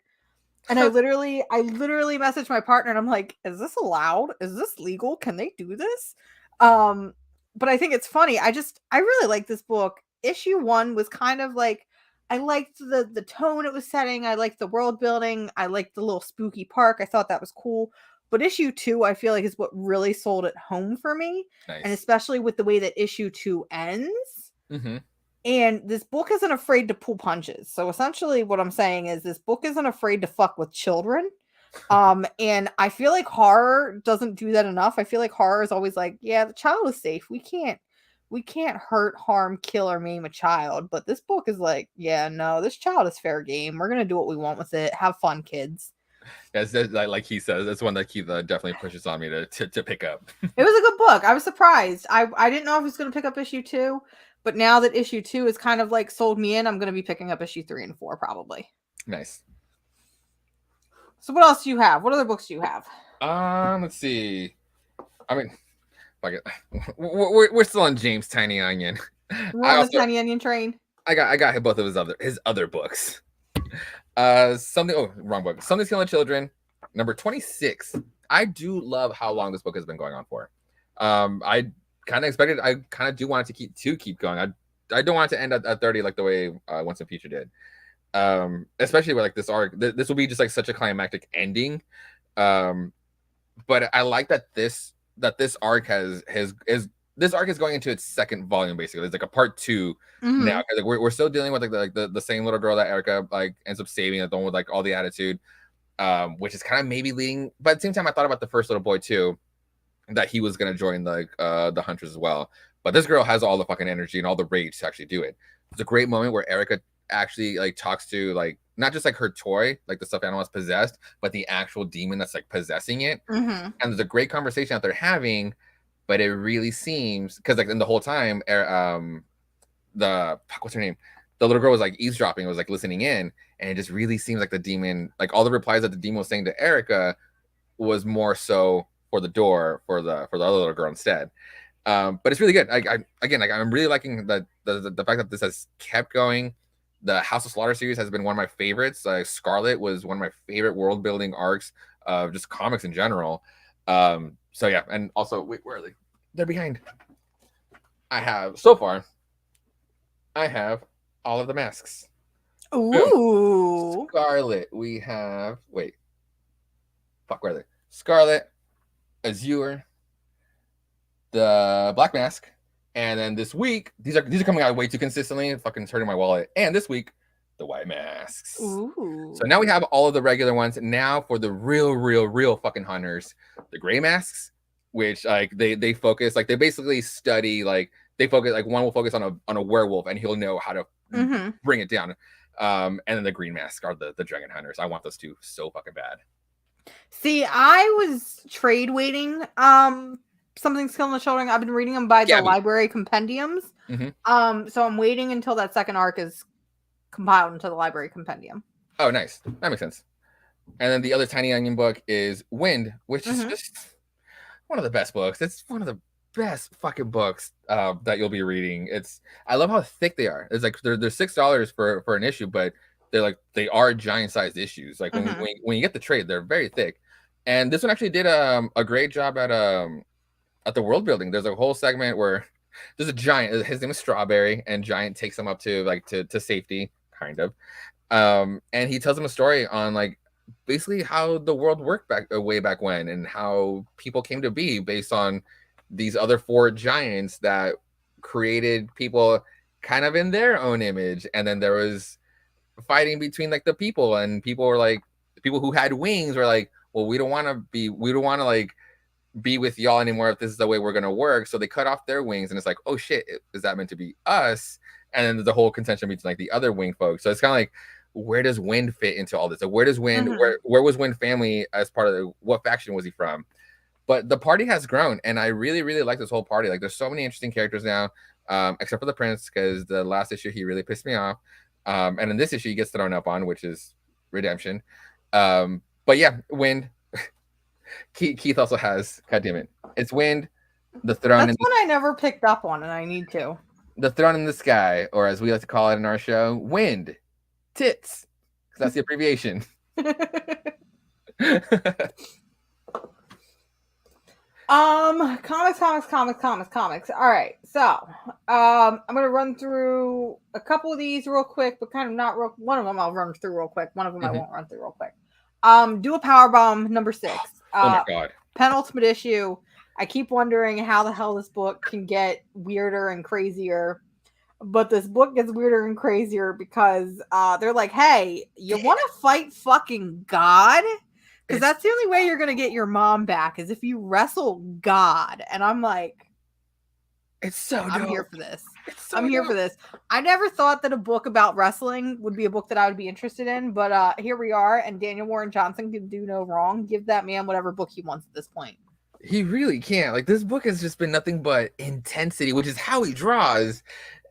And I literally messaged my partner and I'm like, is this allowed? Is this legal? Can they do this? But I think it's funny. I really like this book. Issue 1 was kind of like, I liked the tone it was setting. I liked the world building. I liked the little spooky park. I thought that was cool. But issue 2, I feel like, is what really sold it home for me. Nice. And especially with the way that issue 2 ends. Mm-hmm. And this book isn't afraid to pull punches. So essentially what I'm saying is this book isn't afraid to fuck with children. And I feel like horror doesn't do that enough. I feel like horror is always like, yeah, the child is safe. We can't hurt, harm, kill, or maim a child. But this book is like, yeah, no, this child is fair game. We're gonna do what we want with it. Have fun, kids. Yes, like he says, that's one that Keith definitely pushes on me to pick up. It was a good book. I was surprised. I didn't know if I was gonna pick up issue 2, but now that issue 2 is kind of like sold me in, I'm gonna be picking up issue 3 and 4 probably. Nice. So what else do you have? What other books do you have? Let's see. I mean, fuck it. We're still on James Tiny Onion. We're on the Tiny Onion train. I got both of his other books. Wrong book. Something's Killing Children, number 26. I do love how long this book has been going on for. I kind of expected. I kind of do want it to keep going. I don't want it to end at 30 like the way Once and Future did. Especially with like this arc. This will be just like such a climactic ending. But I like that this arc this arc is going into its second volume basically. It's like a part 2 now. Like we're still dealing with like the same little girl that Erica like ends up saving, the one with like all the attitude, which is kind of maybe leading. But at the same time, I thought about the first little boy too, that he was gonna join like the Hunters as well. But this girl has all the fucking energy and all the rage to actually do it. It's a great moment where Erica actually like talks to like not just like her toy, like the stuffed animal is possessed, but the actual demon that's like possessing it. And there's a great conversation that they're having, but it really seems because like in the whole time, what's her name? The little girl was like eavesdropping, was like listening in, and it just really seems like the demon, like all the replies that the demon was saying to Erica was more so for the door for the other little girl instead. But it's really good. I'm really liking the fact that this has kept going. The House of Slaughter series has been one of my favorites. Scarlet was one of my favorite world building arcs of just comics in general. So yeah, and also wait, where are they? They're behind. I have all of the masks. Ooh. Scarlet. We have where are they? Scarlet, Azure, the Black Mask, and then this week these are coming out way too consistently. It's fucking hurting my wallet. And this week, the White Masks. Ooh. So now we have all of the regular ones. Now for the real fucking hunters, the Gray Masks, which like they focus, like they basically study, like they focus, like one will focus on a werewolf and he'll know how to bring it down. And then the Green Mask are the Dragon Hunters. I want those two so fucking bad. See, I was trade waiting Something's Killing the Children. I've been reading them by the library compendiums. So I'm waiting until that second arc is compiled into the library compendium. Oh, nice. That makes sense. And then the other Tiny Onion book is Wind, which is just one of the best books. It's one of the best fucking books that you'll be reading. I love how thick they are. It's like they're $6 for an issue, but they are giant sized issues. Like when you get the trade, they're very thick. And this one actually did a great job at the world building. There's a whole segment where there's a giant. His name is Strawberry, and Giant takes him up to to safety, kind of. And he tells him a story on like basically how the world worked way back when, and how people came to be based on these other four giants that created people kind of in their own image. And then there was fighting between like the people, and people were like, the people who had wings were like, well, we don't want to like be with y'all anymore if this is the way we're going to work. So they cut off their wings, and it's like, oh shit, is that meant to be us? And then there's a whole contention between like the other wing folks. So it's kind of like, where does Wind fit into all this? So where does Wind, where was Wind family as part of what faction was he from? But the party has grown, and I really, really like this whole party. Like, there's so many interesting characters now, except for the prince, because the last issue he really pissed me off. And in this issue he gets thrown up on, which is redemption. But yeah, Wind. Keith also has, god damn it, it's Wind, the Throne. That's one I never picked up on, and I need to. The Throne in the Sky, or as we like to call it in our show, Wind Tits, because that's the abbreviation. Comics. All right, so I'm gonna run through a couple of these real quick, but kind of not real. One of them I'll run through real quick. One of them I won't run through real quick. Do a Power Bomb number 6. Oh my god! Penultimate issue. I keep wondering how the hell this book can get weirder and crazier, but this book gets weirder and crazier because they're like, "Hey, you want to fight fucking God? Because that's the only way you're gonna get your mom back is if you wrestle God." And I'm like, it's so dope. I'm here for this. I'm here for this. I never thought that a book about wrestling would be a book that I would be interested in, but here we are, and Daniel Warren Johnson can do no wrong. Give that man whatever book he wants at this point. He really can't. Like, this book has just been nothing but intensity, which is how he draws.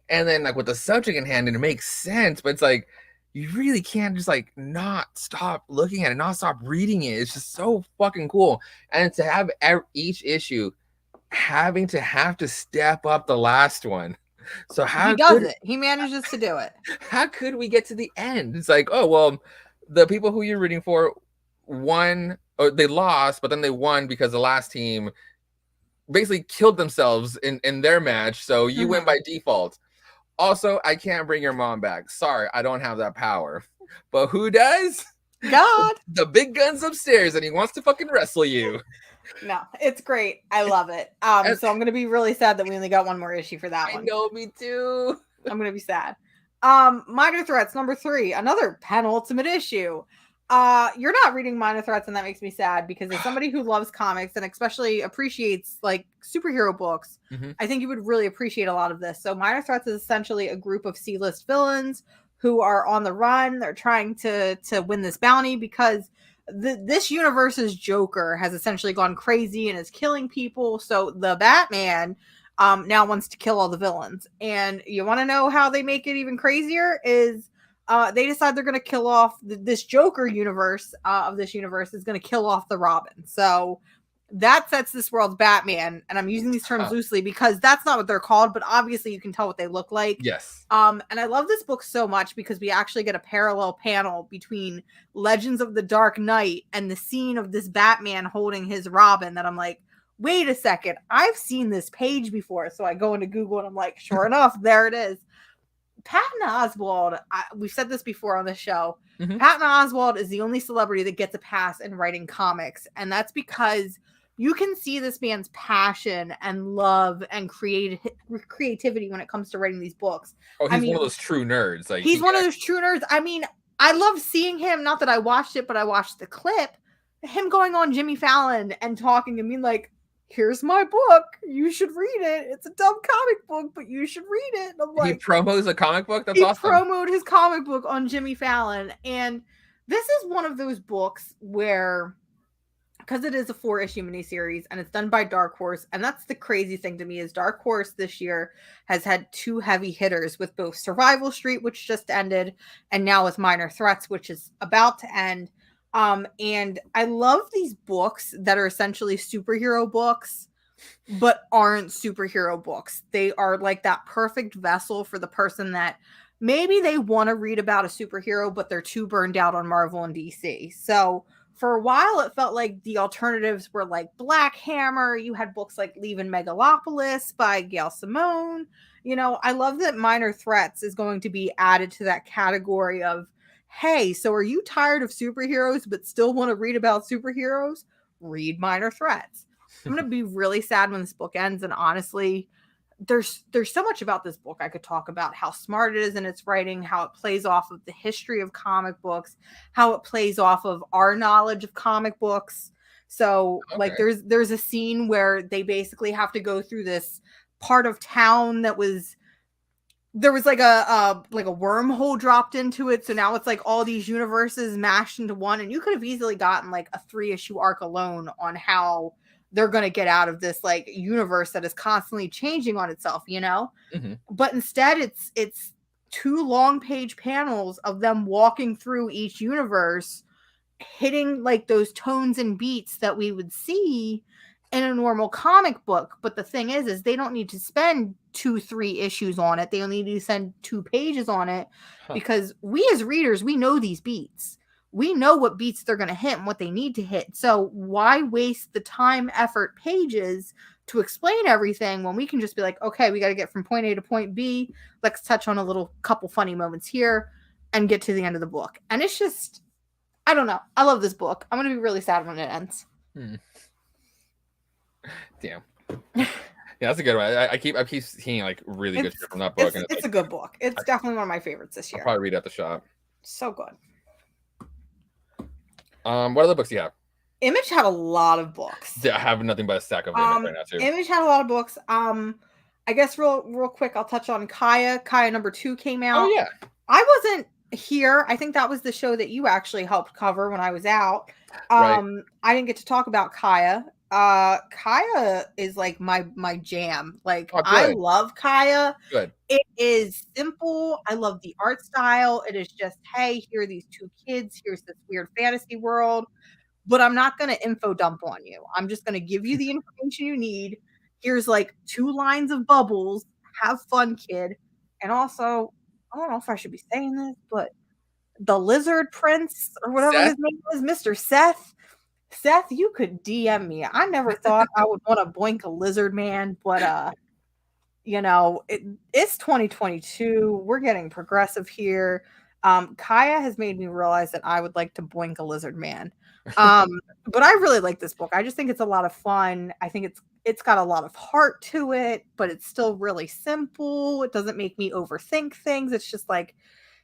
And then like with the subject in hand, and it makes sense, but it's like you really can't just like not stop looking at it, not stop reading it. It's just so fucking cool. And to have each issue having to have to step up the last one. So how he does it? He manages to do it. How could we get to the end? It's like, oh well, the people who you're rooting for won, or they lost, but then they won because the last team basically killed themselves in their match. So you win by default. Also, I can't bring your mom back. Sorry, I don't have that power. But who does? God. The big gun's upstairs, and he wants to fucking wrestle you. No, it's great. I love it. So I'm gonna be really sad that we only got one more issue for that one. I know, me too. I'm gonna be sad. Minor Threats number 3, another penultimate issue. You're not reading Minor Threats, and that makes me sad because as somebody who loves comics and especially appreciates like superhero books, I think you would really appreciate a lot of this. So Minor Threats is essentially a group of C-list villains who are on the run. They're trying to win this bounty because this universe's Joker has essentially gone crazy and is killing people. So the Batman now wants to kill all the villains. And you want to know how they make it even crazier is they decide they're going to kill off this Joker universe of this universe is going to kill off the Robin. So that sets this world's Batman, and I'm using these terms loosely because that's not what they're called, but obviously you can tell what they look like. Yes. And I love this book so much because we actually get a parallel panel between Legends of the Dark Knight and the scene of this Batman holding his Robin that I'm like, wait a second, I've seen this page before. So I go into Google and I'm like, sure enough, there it is. Patton Oswalt, we've said this before on the show. Mm-hmm. Patton Oswalt is the only celebrity that gets a pass in writing comics, and that's because you can see this man's passion and love and creativity when it comes to writing these books. Oh, he's one of those true nerds. Like he's one of those true nerds. I mean, I love seeing him. Not that I watched it, but I watched the clip. Him going on Jimmy Fallon and talking and being like, here's my book. You should read it. It's a dumb comic book, but you should read it. And I'm like, he promos a comic book? That's awesome. He promoted his comic book on Jimmy Fallon. And this is one of those books where, because it is a 4-issue miniseries and it's done by Dark Horse, and that's the crazy thing to me is Dark Horse this year has had 2 heavy hitters with both Survival Street, which just ended, and now with Minor Threats, which is about to end. And I love these books that are essentially superhero books, but aren't superhero books. They are like that perfect vessel for the person that maybe they want to read about a superhero, but they're too burned out on Marvel and DC. So for a while, it felt like the alternatives were like Black Hammer. You had books like Leaving Megalopolis by Gail Simone. You know, I love that Minor Threats is going to be added to that category of, hey, so are you tired of superheroes but still want to read about superheroes? Read Minor Threats. I'm going to be really sad when this book ends. And honestly, there's so much about this book I could talk about, how smart it is in its writing, how it plays off of the history of comic books, how it plays off of our knowledge of comic books. So like there's a scene where they basically have to go through this part of town that there was like a wormhole dropped into it. So now it's like all these universes mashed into one. And you could have easily gotten like a 3-issue arc alone on how they're going to get out of this like universe that is constantly changing on itself, you know? Mm-hmm. But instead it's 2 long page panels of them walking through each universe, hitting like those tones and beats that we would see in a normal comic book. But the thing is they don't need to spend 2-3 issues on it. They only need to send 2 pages on it because we as readers, we know these beats. We know what beats they're going to hit and what they need to hit. So why waste the time, effort, pages to explain everything when we can just be like, okay, we got to get from point A to point B. Let's touch on a couple funny moments here and get to the end of the book. And it's just, I don't know. I love this book. I'm going to be really sad when it ends. Damn. Yeah, that's a good one. I keep seeing like really good shit from that book. It's a good book. It's definitely one of my favorites this year. I'll probably read it at the shop. So good. What other books do you have? Image had a lot of books. I have nothing but a stack of them right now too. Image had a lot of books. I guess real quick, I'll touch on Kaya. Kaya number 2 came out. Oh yeah. I wasn't here. I think that was the show that you actually helped cover when I was out. Right. I didn't get to talk about Kaya. Kaya is like my jam. Like I love Kaya. Good. It is simple. I love the art style. It is just, hey, here are these 2 kids. Here's this weird fantasy world. But I'm not going to info dump on you. I'm just going to give you the information you need. Here's like 2 lines of bubbles. Have fun, kid. And also, I don't know if I should be saying this, but the Lizard Prince or whatever his name is, Mr. Seth. Seth, you could DM me. I never thought I would want to boink a lizard man, but you know, it's 2022. We're getting progressive here. Kaya has made me realize that I would like to boink a lizard man. But I really like this book. I just think it's a lot of fun. I think it's got a lot of heart to it, but it's still really simple. It doesn't make me overthink things. It's just like,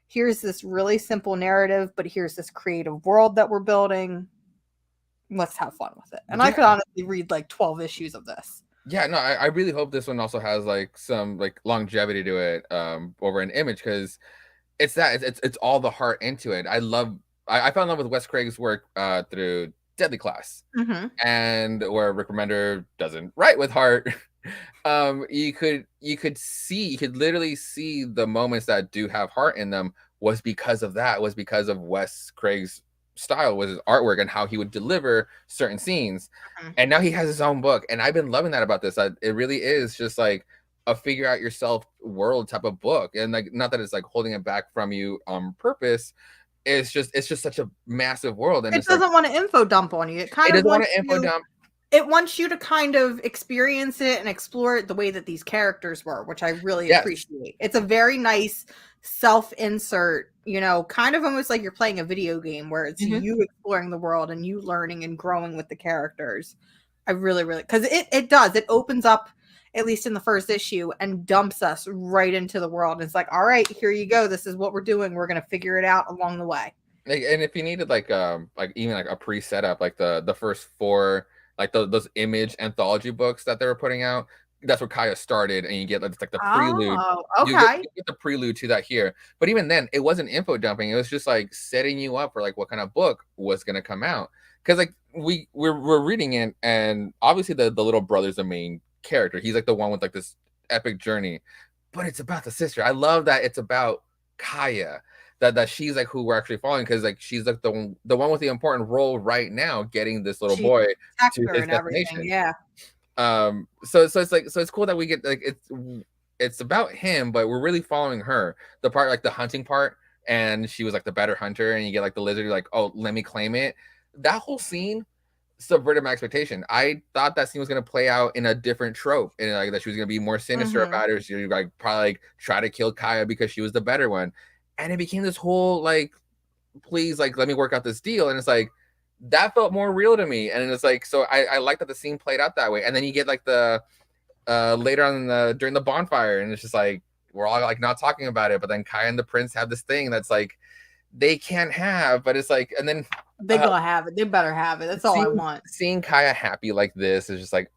here's this really simple narrative, but here's this creative world that we're building. Let's have fun with it. And I could honestly read like 12 issues of this. Yeah, no, I really hope this one also has like some like longevity to it over an Image, because it's all the heart into it. I fell in love with Wes Craig's work through Deadly Class, and where Rick Remender doesn't write with heart, You could literally see the moments that do have heart in them was because of that, was because of Wes Craig's style, was his artwork and how he would deliver certain scenes. Mhm. And now he has his own book, and I've been loving that about this. It really is just like a figure out yourself world type of book, and like not that it's like holding it back from you on purpose. It's just such a massive world, and It it's like doesn't want to info dump on you. It it kind of doesn't want wants to info you dump. it wants you to kind of experience it and explore it the way that these characters were, which I really Yes. appreciate. It's a very nice self-insert, kind of almost like you're playing a video game where it's Mhm. you exploring the world and you learning and growing with the characters. I really, really, because it does. It opens up, at least in the first issue, and dumps us right into the world. It's like, all right, here you go. This is what we're doing. We're gonna figure it out along the way. Like, and if you needed like even like a pre-setup, like the first four, like those image anthology books that they were putting out, that's where Kaya started, and you get like, it's like the prelude. Oh, You okay. get the prelude to that here. But even then, it wasn't info dumping. It was just like setting you up for like what kind of book was gonna come out. Because like we're reading it, and obviously the little brother's the main character. He's like the one with like this epic journey, but it's about the sister. I love that it's about Kaya, that she's like who we're actually following, because like she's like the one with the important role right now, getting this little She boy to Hector his and everything. destination. Yeah. So it's like, so it's cool that we get like it's about him, but we're really following her, the part like the hunting part, and she was like the better hunter, and you get like the lizard, you're like, oh, let me claim it. That whole scene subverted my expectation. I thought that scene was gonna play out in a different trope, and like that she was gonna be more sinister Mhm. about her. She like probably like try to kill Kaya because she was the better one, and it became this whole like, please, like let me work out this deal, and it's like that felt more real to me, and it's like, so I like that the scene played out that way, and then you get like the later on in the during the bonfire, and it's just like we're all like not talking about it, but then Kaya and the prince have this thing that's like they can't have, but it's like, and then They uh, gonna have it. They better have it. That's all I seeing want. seeing Kaya happy like this is just like,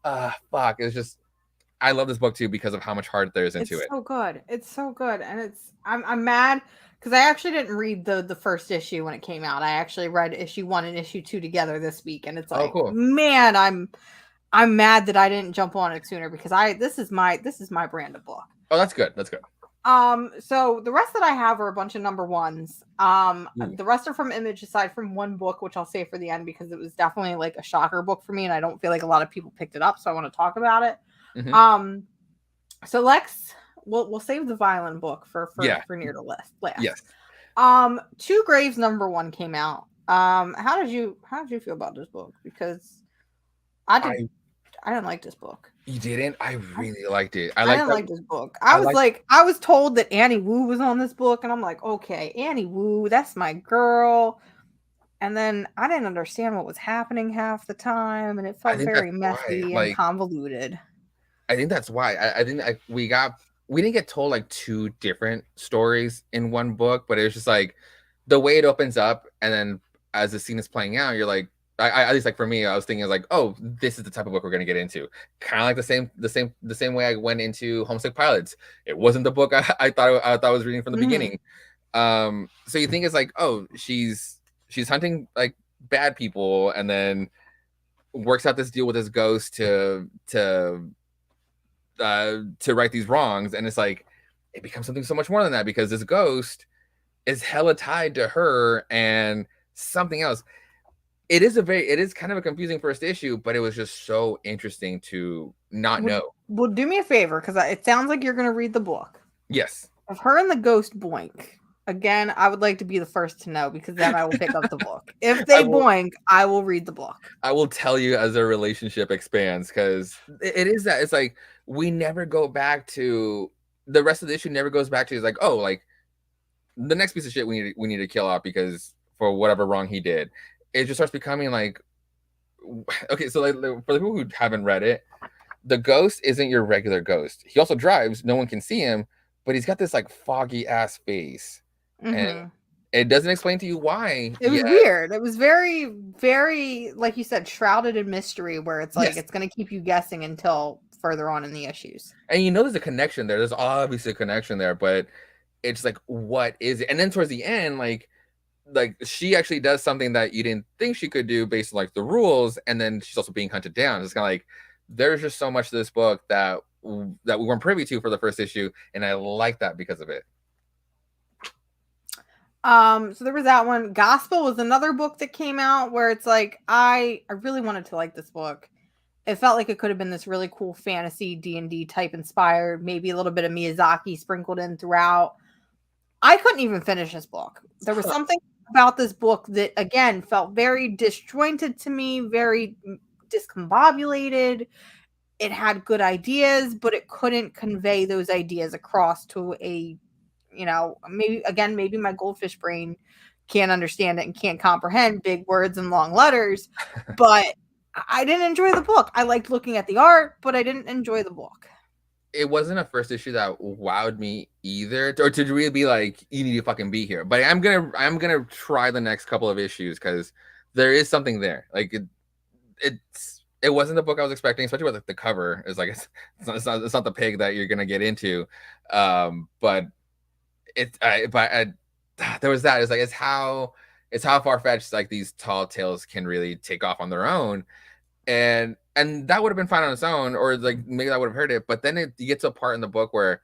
fuck. It's just, I love this book too because of how much heart there is into It's it. so good. It's so good, and I'm mad because I actually didn't read the first issue when it came out. I actually read issue 1 and issue 2 together this week, and it's Oh, like, cool. man, I'm mad that I didn't jump on it sooner because I this is my brand of book. Oh, that's good. That's good. So the rest that I have are a bunch of number ones. Ooh. The rest are from Image, aside from one book, which I'll save for the end because it was definitely like a shocker book for me, and I don't feel like a lot of people picked it up, so I want to talk about it. Hmm. Um, so Lex, we'll save the violent book Yeah. for near the last. Yes. Two Graves number 1 came out. How did you feel about this book? Because I did I I didn't like this book. You didn't? I really liked it. I I like didn't that. like this book. I like. I was told that Annie Wu was on this book, and I'm like, okay, Annie Wu, that's my girl. And then I didn't understand what was happening half the time, and it I felt think that's very why. messy and Like, convoluted. I think that's why. I think we didn't get told like two different stories in one book, but it was just like the way it opens up, and then as the scene is playing out, you're like, at least like for me, I was thinking like, oh, this is the type of book we're gonna get into. Kind of like the same way I went into Homesick Pilots. It wasn't the book I thought I was reading from the Mhm. beginning. So you think it's like, oh, she's hunting like bad people, and then works out this deal with this ghost to right these wrongs, and it's like it becomes something so much more than that, because this ghost is hella tied to her and something else. It is kind of a confusing first issue, but it was just so interesting to not Would know. would do me a favor because it sounds like you're going to read the book Yes. of her and the ghost boink. Again, I would like to be the first to know because then I will pick up the book. If I they will boink, I will read the book. I will tell you as their relationship expands, because it is that, it's like we never go back to the rest of the issue, never goes back to, it's like, oh, like the next piece of shit we need to kill off because for whatever wrong he did. It just starts becoming like, okay, so like for the people who haven't read it, the ghost isn't your regular ghost. He also drives, no one can see him, but he's got this like foggy ass face, and Mhm. it doesn't explain to you why It was yet. weird. It was very, very, like you said, shrouded in mystery, where it's like Yes. it's going to keep you guessing until further on in the issues. And you know there's a connection there. There's obviously a connection there, but it's like, what is it? And then towards the end, like she actually does something that you didn't think she could do based on like the rules, and then she's also being hunted down. It's kind of like, there's just so much to this book that we weren't privy to for the first issue, and I like that because of it. So there was that one. Gospel was another book that came out where it's like I really wanted to like this book. It felt like it could have been this really cool fantasy D&D type inspired, maybe a little bit of Miyazaki sprinkled in throughout. I couldn't even finish this book. There was something about this book that again felt very disjointed to me, very discombobulated. It had good ideas, but it couldn't convey those ideas across to a, maybe my goldfish brain can't understand it and can't comprehend big words and long letters, but I didn't enjoy the book. I liked looking at the art, but I didn't enjoy the book. It wasn't a first issue that wowed me either, or to really be like, you need to fucking be here. But I'm gonna try the next couple of issues because there is something there. Like it wasn't the book I was expecting, especially with like the cover. It's like it's not the pig that you're gonna get into. But there was that. It's like it's how far fetched like these tall tales can really take off on their own, and that would have been fine on its own, or like maybe I would have heard it. But then you get to a part in the book where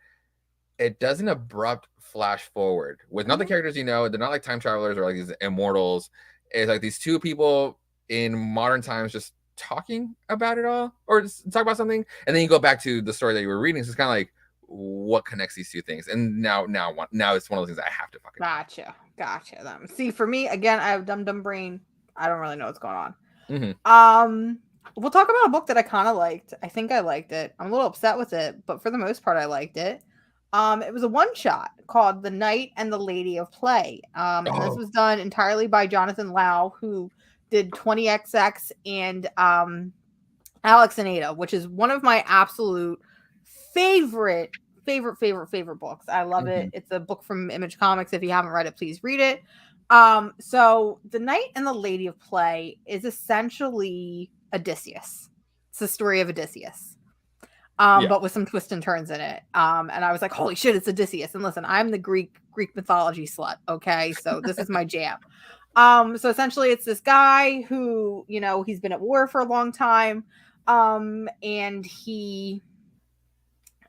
it does an abrupt flash forward with not the characters they're not like time travelers or like these immortals. It's like these two people in modern times just talking about it all, or just talk about something, and then you go back to the story that you were reading. So it's kind of like, what connects these two things? And now it's one of those things I have to fucking Gotcha. Them. See, for me, again, I have dumb brain. I don't really know what's going on. Mm-hmm. We'll talk about a book that I kind of liked. I think I liked it. I'm a little upset with it, but for the most part, I liked it. It was a one-shot called The Knight and the Lady of Play. And this was done entirely by Jonathan Lau, who did 20XX and Alex and Ada, which is one of my absolute favorite books. I love it. It's a book from Image Comics. If you haven't read it, please read it. So The Knight and the Lady of Play is essentially Odysseus. It's the story of Odysseus. But with some twists and turns in it. And I was like, holy shit, it's Odysseus. And listen, I'm the Greek mythology slut. Okay. So this is my jam. So essentially it's this guy who, he's been at war for a long time. And he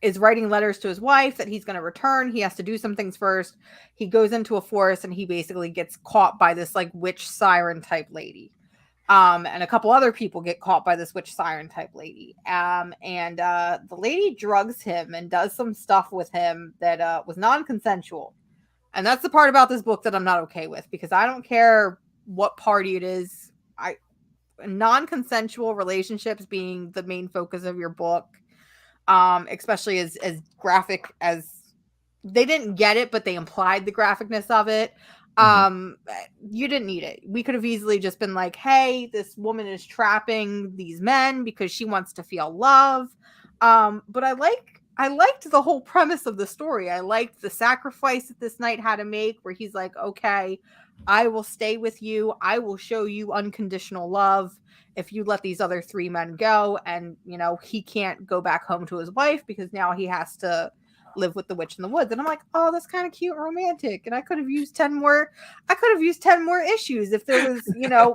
is writing letters to his wife that he's going to return. He has to do some things first. He goes into a forest and he basically gets caught by this like witch siren type lady. And a couple other people get caught by this witch siren type lady. And the lady drugs him and does some stuff with him that was non-consensual. And that's the part about this book that I'm not okay with, because I don't care what party it is. Non-consensual relationships being the main focus of your book, especially as graphic as they didn't get it, but they implied the graphicness of it. You didn't need it. We could have easily just been like, hey, this woman is trapping these men because she wants to feel love. But I liked the whole premise of the story. I liked the sacrifice that this knight had to make, where he's like, okay, I will stay with you. I will show you unconditional love if you let these other three men go. And, he can't go back home to his wife because now he has to live with the witch in the woods. And I'm like, oh, that's kind of cute and romantic. And I could have used 10 more issues if there was,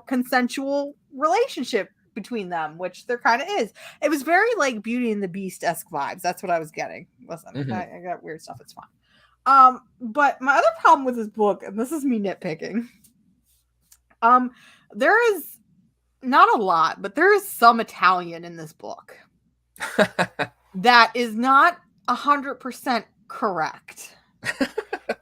consensual relationship between them, which there kind of is. It was very like Beauty and the Beast-esque vibes. That's what I was getting. Listen, I got weird stuff. It's fine. But my other problem with this book, and this is me nitpicking, there is not a lot, but there is some Italian in this book that is not 100% correct.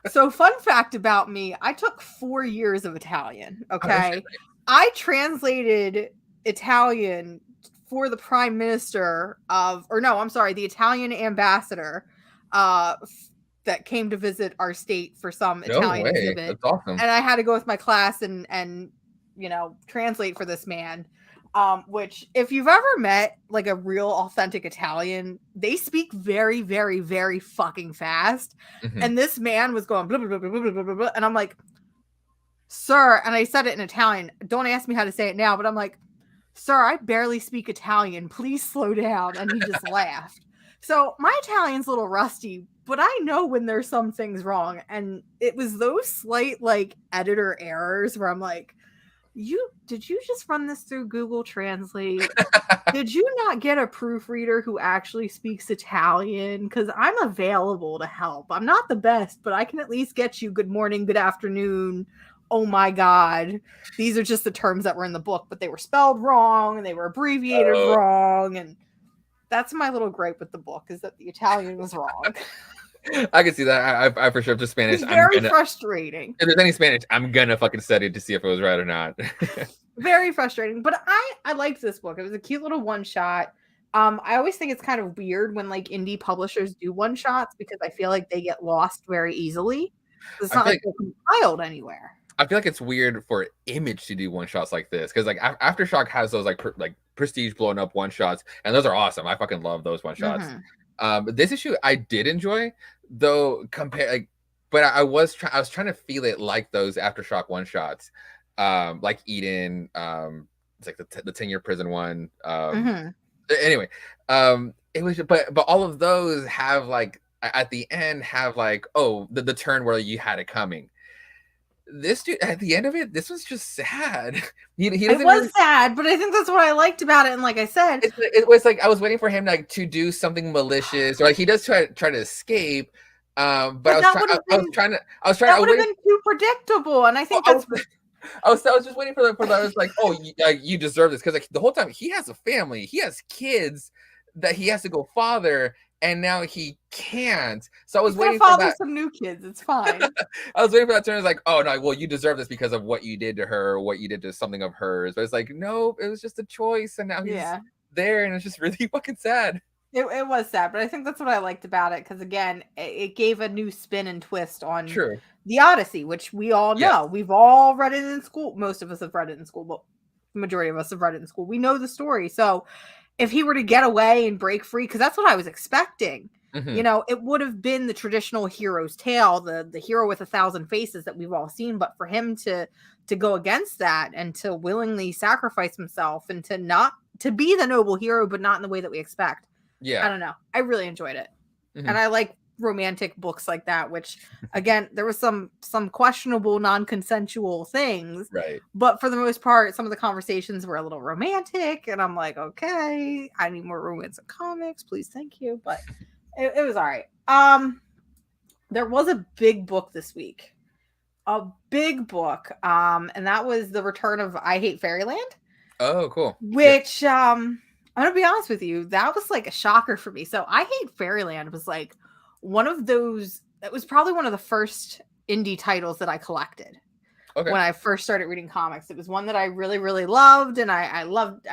So fun fact about me, I took 4 years of Italian. Okay. I translated Italian for the prime minister the Italian ambassador that came to visit our state for some Italian exhibit. That's awesome. And I had to go with my class and translate for this man. Which, if you've ever met like a real authentic Italian, they speak very, very, very fucking fast. And this man was going blah, blah, blah, blah, blah, blah, blah, blah. And I'm like, sir, and I said it in Italian. Don't ask me how to say it now, but I'm like, sir, I barely speak Italian. Please slow down. And he just laughed. So my Italian's a little rusty, but I know when there's some things wrong. And it was those slight like editor errors where I'm like, Did you just run this through Google Translate? Did you not get a proofreader who actually speaks Italian? Because I'm available to help. I'm not the best, but I can at least get you good morning, good afternoon. Oh my God. These are just the terms that were in the book, but they were spelled wrong and they were abbreviated wrong. And that's my little gripe with the book, is that the Italian was wrong. I can see that. I for sure, just Spanish. It's very frustrating. If there's any Spanish, I'm gonna fucking study to see if it was right or not. Very frustrating. But I liked this book. It was a cute little one shot. I always think it's kind of weird when like indie publishers do one shots, because I feel like they get lost very easily. It's not like they're compiled anywhere. I feel like it's weird for Image to do one shots like this, because like Aftershock has those like prestige blown up one shots, and those are awesome. I fucking love those one shots. This issue I did enjoy, though, but I was trying to feel it like those Aftershock one shots, like Eden, it's like the 10-year prison one. Anyway, it was, but all of those have like at the end have like, oh, the turn where you had it coming. This dude at the end of it, this was just sad. He it was sad, but I think that's what I liked about it. And like I said, it was like I was waiting for him like to do something malicious, or like he does try to escape. But I was trying to. That would have been too predictable, and I think that's. I was just waiting for that. I was like, oh, you deserve this, because like the whole time he has a family, he has kids that he has to go father. And now he can't. So I was waiting for that. Some new kids. It's fine. I was waiting for that turn. It's like, oh no, well, you deserve this because of what you did to her, or what you did to something of hers. But it's like, no, it was just a choice, and now he's there, and it's just really fucking sad. It was sad, but I think that's what I liked about it, because again, it gave a new spin and twist on the Odyssey, which we all know. We've all read it in school. Most of us have read it in school, but the majority of us have read it in school. We know the story, so. If he were to get away and break free, because that's what I was expecting, you know, it would have been the traditional hero's tale, the hero with 1,000 faces that we've all seen. But for him to go against that and to willingly sacrifice himself and to be the noble hero, but not in the way that we expect. Yeah, I don't know. I really enjoyed it, and I like romantic books like that, which again, there was some questionable non-consensual things, right? But for the most part, some of the conversations were a little romantic, and I'm like, okay, I need more romance in comics, please, thank you. But it was all right. There was a big book this week, and that was the return of I Hate Fairyland. Oh, cool. Which I'm gonna be honest with you, that was like a shocker for me. So I Hate Fairyland was like one of those, it was probably one of the first indie titles that I collected when I first started reading comics. It was one that I really, really loved, and I loved,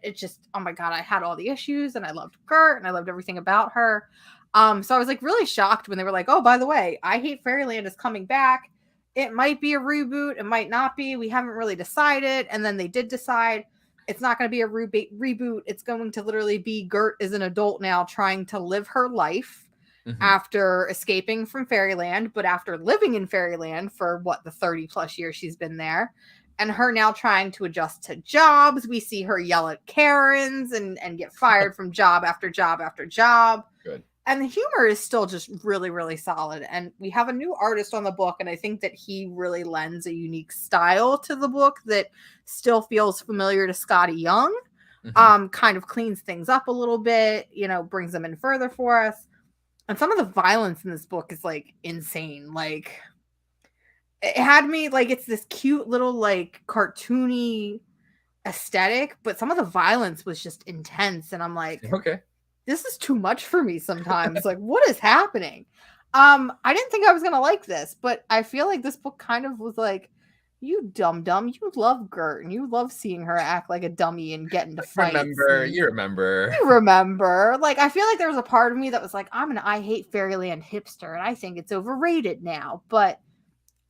it just, oh my God, I had all the issues, and I loved Gert, and I loved everything about her. So I was like really shocked when they were like, oh, by the way, I Hate Fairyland is coming back. It might be a reboot, it might not be. We haven't really decided. And then they did decide it's not going to be a reboot. It's going to literally be Gert is an adult now trying to live her life. After escaping from Fairyland, but after living in Fairyland for the 30 plus years she's been there, and her now trying to adjust to jobs. We see her yell at Karens and get fired from job after job after job. Good. And the humor is still just really, really solid. And we have a new artist on the book, and I think that he really lends a unique style to the book that still feels familiar to Scotty Young. Kind of cleans things up a little bit, brings them in further for us. And some of the violence in this book is like insane. Like, it had me like, it's this cute little like cartoony aesthetic, but some of the violence was just intense. And I'm like, okay, this is too much for me sometimes. Like, what is happening? I didn't think I was gonna like this, but I feel like this book kind of was like, you dumb. You love Gert, and you love seeing her act like a dummy and get into fights. You remember. Like, I feel like there was a part of me that was like, I'm an I Hate Fairyland hipster, and I think it's overrated now. But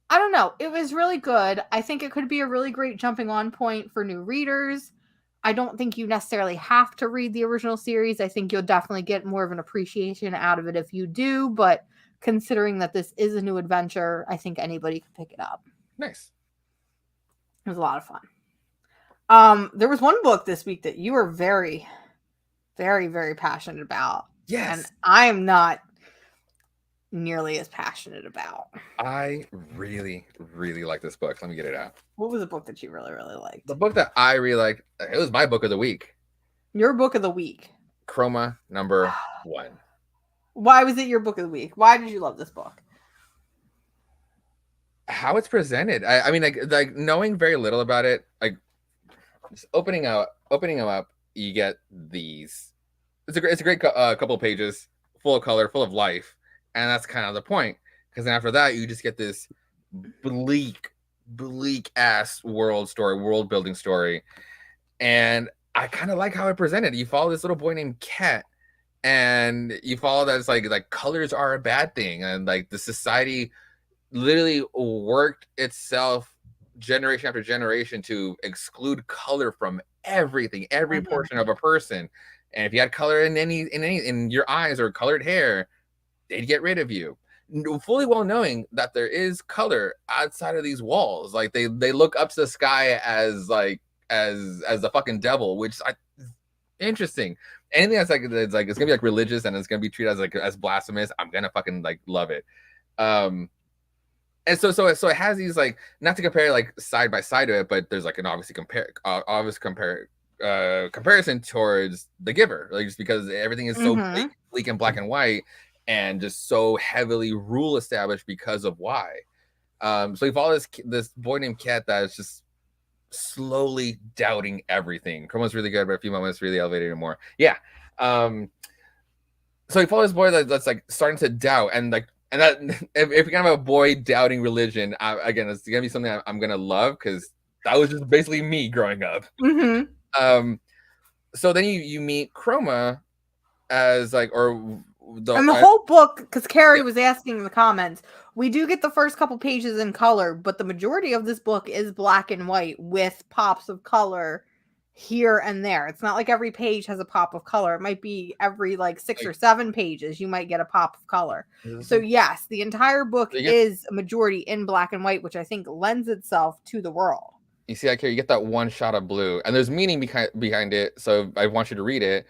I don't know. It was really good. I think it could be a really great jumping on point for new readers. I don't think you necessarily have to read the original series. I think you'll definitely get more of an appreciation out of it if you do. But considering that this is a new adventure, I think anybody could pick it up. Nice. It was a lot of fun. There was one book this week that you were very, very, very passionate about. Yes. And I am not. nearly as passionate about. I really, really like this book. Let me get it out. What was a book that you really, really liked? The book that I really liked, it was my book of the week. Your book of the week. Chroma #1. Why was it your book of the week? Why did you love this book? How it's presented. I mean, like knowing very little about it, like just opening them up, you get these. It's a great couple of pages, full of color, full of life, and that's kind of the point. Because then after that, you just get this bleak ass world building story, and I kind of like how it presented. You follow this little boy named Ket, and you follow that it's like colors are a bad thing, and like the society literally worked itself generation after generation to exclude color from everything, every portion of a person. And if you had color in in your eyes or colored hair, they'd get rid of you. Fully well knowing that there is color outside of these walls. Like they look up to the sky as like as the fucking devil, which I interesting. Anything that's like it's gonna be like religious and it's gonna be treated as like as blasphemous, I'm gonna fucking like love it. And so it has these like, not to compare like side by side to it, but there's like an obvious comparison towards The Giver, like just because everything is so bleak and black and white and just so heavily rule established because of why. So we follow this boy named Ket that is just slowly doubting everything. Chroma's really good, but a few moments really elevated it more. Yeah. So we follow this boy that's like starting to doubt, and that if you're gonna have a boy doubting religion, again, it's gonna be something I'm gonna love because that was just basically me growing up. So then you meet Chroma as like, and the whole book, because Carrie was asking in the comments, we do get the first couple pages in color, but the majority of this book is black and white with pops of color here and there. It's not like every page has a pop of color. It might be every like 6 or 7 pages you might get a pop of color. So yes, the entire book is a majority in black and white, which I think lends itself to the world. You see, like here, you get that one shot of blue, and there's meaning behind it. So I want you to read it.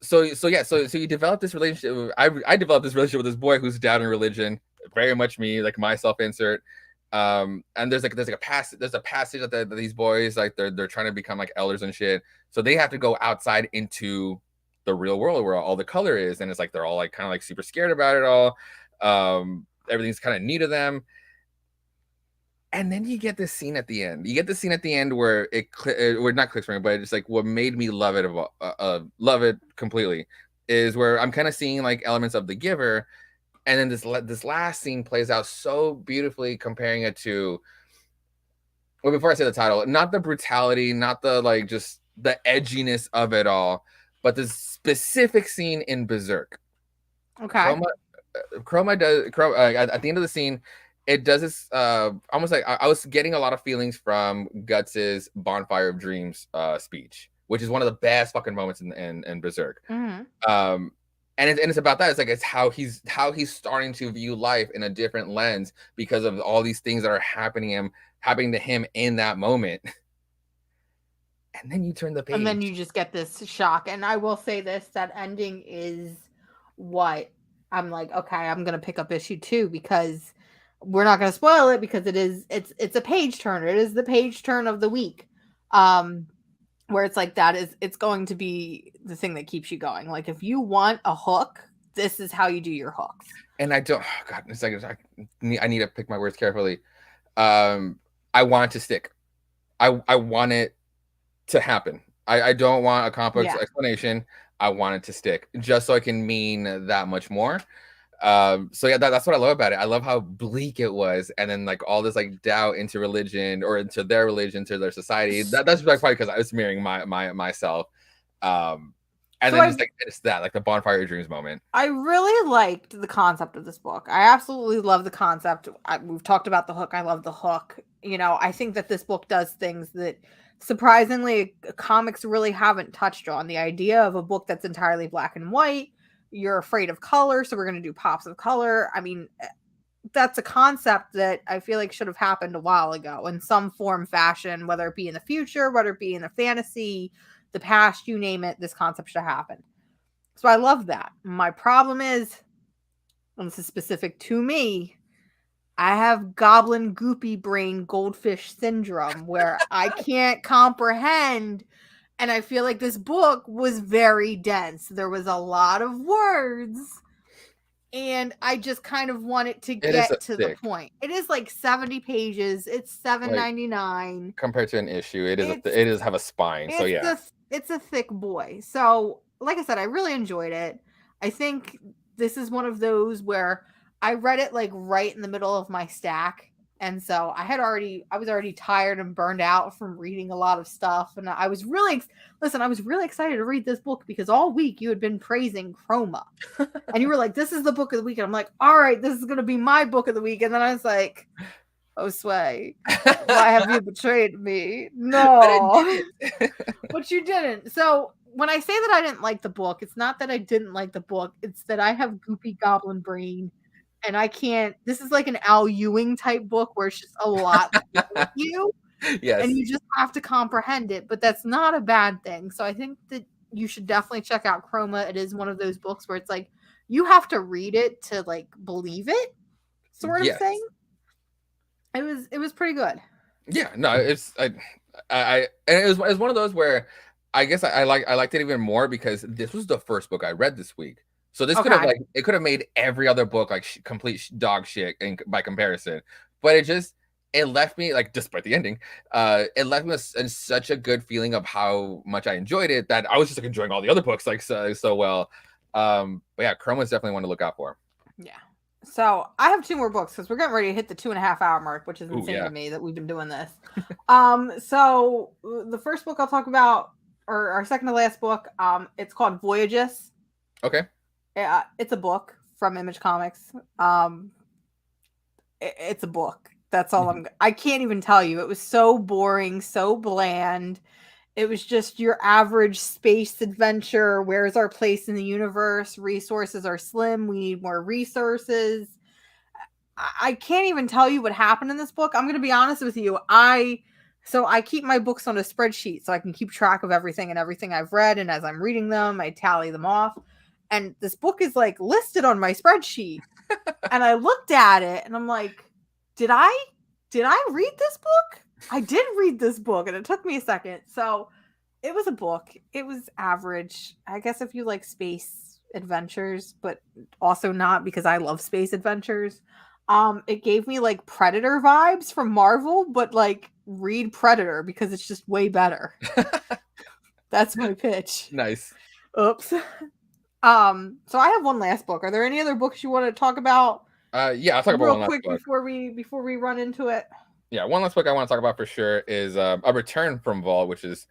So you develop this relationship. I developed this relationship with this boy who's doubting religion, very much me, like my self-insert. And there's a passage that these boys like they're trying to become like elders and shit. So they have to go outside into the real world where all the color is, and it's like they're all like kind of like super scared about it all. Everything's kind of new to them. And then you get this scene at the end. You get the scene at the end where it not clicks for me, but it's like what made me love it completely is where I'm kind of seeing like elements of The Giver, and then this last scene plays out so beautifully, comparing it to. Well, before I say the title, not the brutality, not the like just the edginess of it all, but the specific scene in Berserk. Okay. Chroma does at the end of the scene. It does this almost like I was getting a lot of feelings from Guts's Bonfire of Dreams speech, which is one of the best fucking moments in Berserk. And it's about that. It's how he's starting to view life in a different lens because of all these things that are happening to him in that moment. And then you turn the page, and then you just get this shock. And I will say this: that ending is what I'm like. Okay, I'm gonna pick up issue 2 because. We're not going to spoil it because it's a page turner. It is the page turn of the week. Where it's like it's going to be the thing that keeps you going. Like if you want a hook, this is how you do your hooks. And I don't, oh God, it's like, I need to pick my words carefully. I want it to stick. I want it to happen. I don't want a complex explanation. I want it to stick just so I can mean that much more. So yeah, that's what I love about it. I love how bleak it was, and then like all this like doubt into religion or into their religion, to their society. That's like probably because I was mirroring myself. And so then just like it's that like the Bonfire of Dreams moment. I really liked the concept of this book. I absolutely love the concept. We've talked about the hook. I love the hook. You know, I think that this book does things that surprisingly comics really haven't touched on. The idea of a book that's entirely black and white. You're afraid of color, so we're going to do pops of color. I mean, that's a concept that I feel like should have happened a while ago in some form, fashion, whether it be in the future, whether it be in the fantasy, the past, you name it, this concept should happen. So I love that. My problem is and this is specific to me, I have goblin goopy brain goldfish syndrome where I can't comprehend. And I feel like this book was very dense. There was a lot of words. And I just kind of want it to It is get to the thick. point. It is like 70 pages. It's Like $7.99. compared to an issue, it is It's it does have a spine. So yeah. it's a thick boy. So, like I said, I really enjoyed it. I think this is one of those where I read it like right in the middle of my stack. And so I was already tired and burned out from reading a lot of stuff. And I was really, I was really excited to read this book because all week you had been praising Chroma. And you were like, this is the book of the week. And I'm like, all right, this is going to be my book of the week. And then I was like, oh, Sway, why have you betrayed me? No. But you didn't. So when I say that I didn't like the book, it's not that I didn't like the book. It's that I have goopy goblin brain. And I can't. This is like an Al Ewing type book where it's just a lot with you. Yes. And you just have to comprehend it. But that's not a bad thing. So I think that you should definitely check out Chroma. It is one of those books where it's like you have to read it to like believe it, sort of thing. It was pretty good. Yeah, no, it's I and it was one of those where I guess I liked it even more because this was the first book I read this week. So this could have like it could have made every other book like complete dog shit by comparison, but it left me like despite the ending, it left me in such a good feeling of how much I enjoyed it that I was just like enjoying all the other books like so well. But yeah, Chrome was definitely one to look out for. Yeah. So I have two more books because we're getting ready to hit the 2.5 hour mark, which is insane to me that we've been doing this. So the first book I'll talk about, or our second to last book, it's called Voyages. Okay. It's a book from Image Comics. It's a book. That's all I can't even tell you. It was so boring, so bland. It was just your average space adventure. Where's our place in the universe? Resources are slim. We need more resources. I can't even tell you what happened in this book. I'm going to be honest with you. I keep my books on a spreadsheet so I can keep track of everything and everything I've read. And as I'm reading them, I tally them off. And this book is like listed on my spreadsheet. And I looked at it and I'm like, did I read this book? I did read this book and it took me a second. So it was a book. It was average. I guess if you like space adventures, but also not because I love space adventures. It gave me like Predator vibes from Marvel, but like read Predator because it's just way better. That's my pitch. Nice. Oops. So I have one last book. Are there any other books you want to talk about? Yeah, I'll talk about one last book before we run into it. Yeah, one last book I want to talk about for sure is A Return from Vault, which is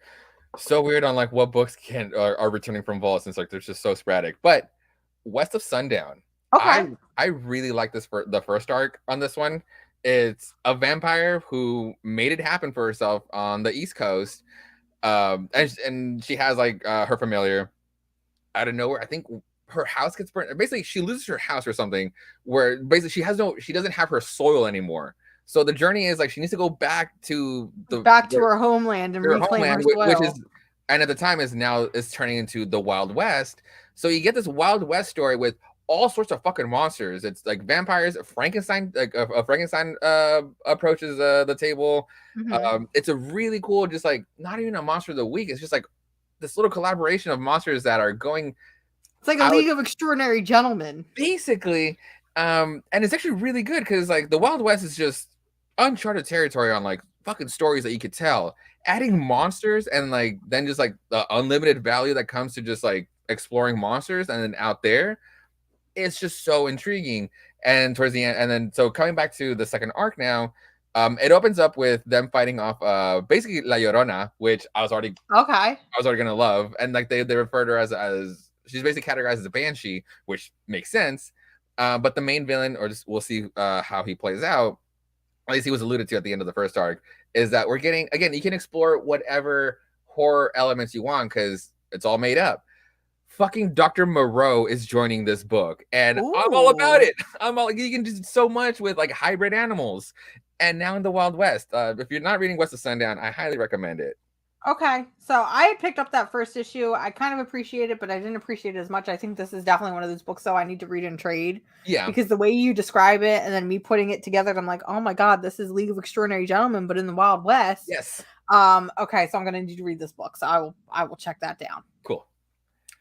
so weird on like what books are returning from Vault since like they're just so sporadic. But West of Sundown. Okay. I really like this for the first arc on this one. It's a vampire who made it happen for herself on the East Coast. And she has like her familiar out of nowhere. I think her house gets burnt. Basically, she loses her house or something where basically she doesn't have her soil anymore. So the journey is like she needs to go back to her homeland and reclaim her soil. Which is, and at the time is turning into the Wild West. So you get this Wild West story with all sorts of fucking monsters. It's like vampires, Frankenstein, like Frankenstein approaches the table. Mm-hmm. It's a really cool, just like not even a monster of the week. It's just like this little collaboration of monsters that are going. It's like a League of Extraordinary Gentlemen, basically. And it's actually really good because like the Wild West is just uncharted territory on like fucking stories that you could tell. Adding monsters and like then just like the unlimited value that comes to just like exploring monsters and then out there, it's just so intriguing. And towards the end, and then so coming back to the second arc now, it opens up with them fighting off basically La Llorona, which I was already gonna love, and like they refer to her as she's basically categorized as a banshee, which makes sense. But the main villain, or just we'll see how he plays out, at least he was alluded to at the end of the first arc, is that we're getting, again, you can explore whatever horror elements you want because it's all made up. Fucking Dr. Moreau is joining this book, and I'm all about it. You can do so much with like hybrid animals, and now in the Wild West. If you're not reading West of Sundown, I highly recommend it. Okay, so I had picked up that first issue. I kind of appreciate it, but I didn't appreciate it as much. I think this is definitely one of those books, though, I need to read and trade Yeah. because the way you describe it and then me putting it together, I'm like, oh my god, this is League of Extraordinary Gentlemen, but in the Wild West. Yes. Okay, so I'm gonna need to read this book, so I will check that down. Cool.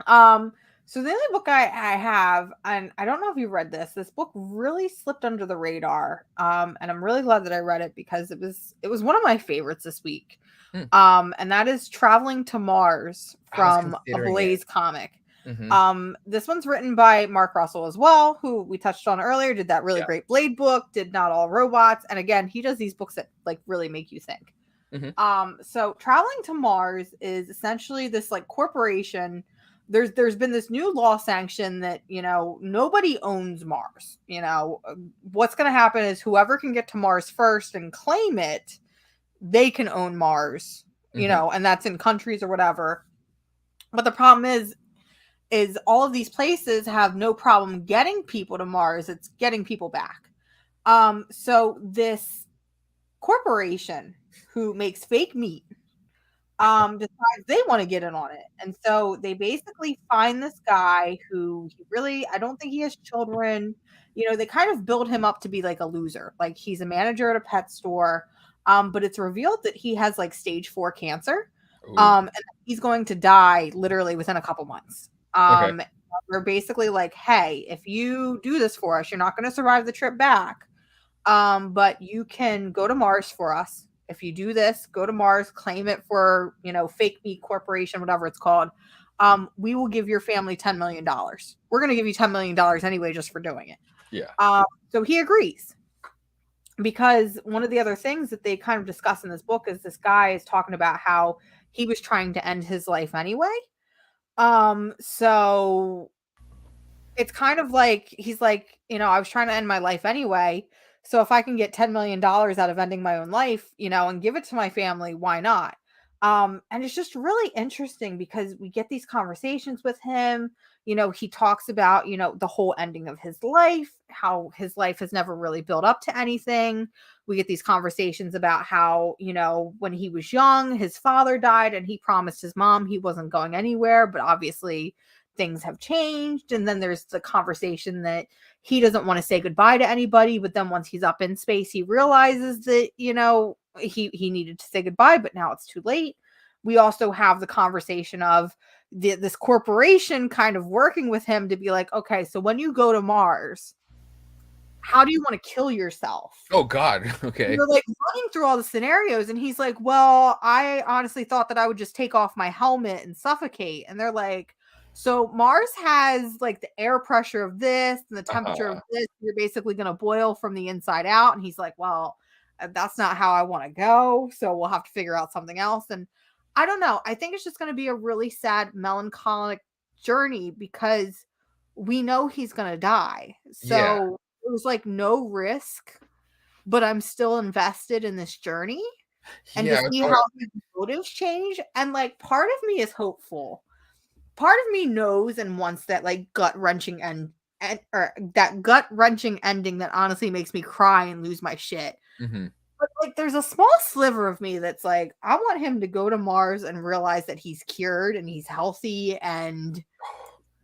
So the only book I have, and I don't know if you read this. This book really slipped under the radar, and I'm really glad that I read it because it was one of my favorites this week. Hmm. And that is Traveling to Mars from a considering Blaze it. comic. Mhm. This one's written by Mark Russell as well, who we touched on earlier, did that really Yeah. great Blade book, did Not All Robots, and again, he does these books that like really make you think. So Traveling to Mars is essentially this like corporation. There's been this new law sanction that, you know, nobody owns Mars. You know, what's going to happen is whoever can get to Mars first and claim it, they can own Mars, you know, and that's in countries or whatever. But the problem is all of these places have no problem getting people to Mars. It's getting people back. So this corporation who makes fake meat decides they want to get in on it. And so they basically find this guy who he really, I don't think he has children. You know, they kind of build him up to be like a loser. Like he's a manager at a pet store. But it's revealed that he has like stage 4 cancer. And he's going to die literally within a couple months. Okay. We're basically like, hey, if you do this for us, you're not going to survive the trip back. But you can go to Mars for us. If you do this, go to Mars, claim it for, you know, fake meat corporation, whatever it's called. We will give your family $10 million. We're going to give you $10 million anyway, just for doing it. Yeah. So he agrees because one of the other things that they kind of discuss in this book is this guy is talking about how he was trying to end his life anyway. So it's kind of like, he's like, you know, I was trying to end my life anyway. So if I can get $10 million out of ending my own life, you know, and give it to my family, why not? And it's just really interesting because we get these conversations with him. You know, he talks about, you know, the whole ending of his life, how his life has never really built up to anything. We get these conversations about how, you know, when he was young, his father died and he promised his mom he wasn't going anywhere, but obviously things have changed. And then there's the conversation that he doesn't want to say goodbye to anybody, but then once he's up in space, he realizes that, you know, he needed to say goodbye, but now it's too late. We also have the conversation of this corporation kind of working with him to be like, okay, so when you go to Mars, how do you want to kill yourself? Oh God. Okay. You're like running through all the scenarios, and he's like, well, I honestly thought that I would just take off my helmet and suffocate. And they're like, so Mars has like the air pressure of this and the temperature of this. You're basically going to boil from the inside out. And he's like, well, that's not how I want to go. So we'll have to figure out something else. And I don't know. I think it's just going to be a really sad, melancholic journey because we know he's going to die. So it was like no risk, but I'm still invested in this journey and to see how his motives change. And like part of me is hopeful. Part of me knows and wants that like gut-wrenching or that gut-wrenching ending that honestly makes me cry and lose my shit. But like there's a small sliver of me that's like, I want him to go to Mars and realize that he's cured and he's healthy and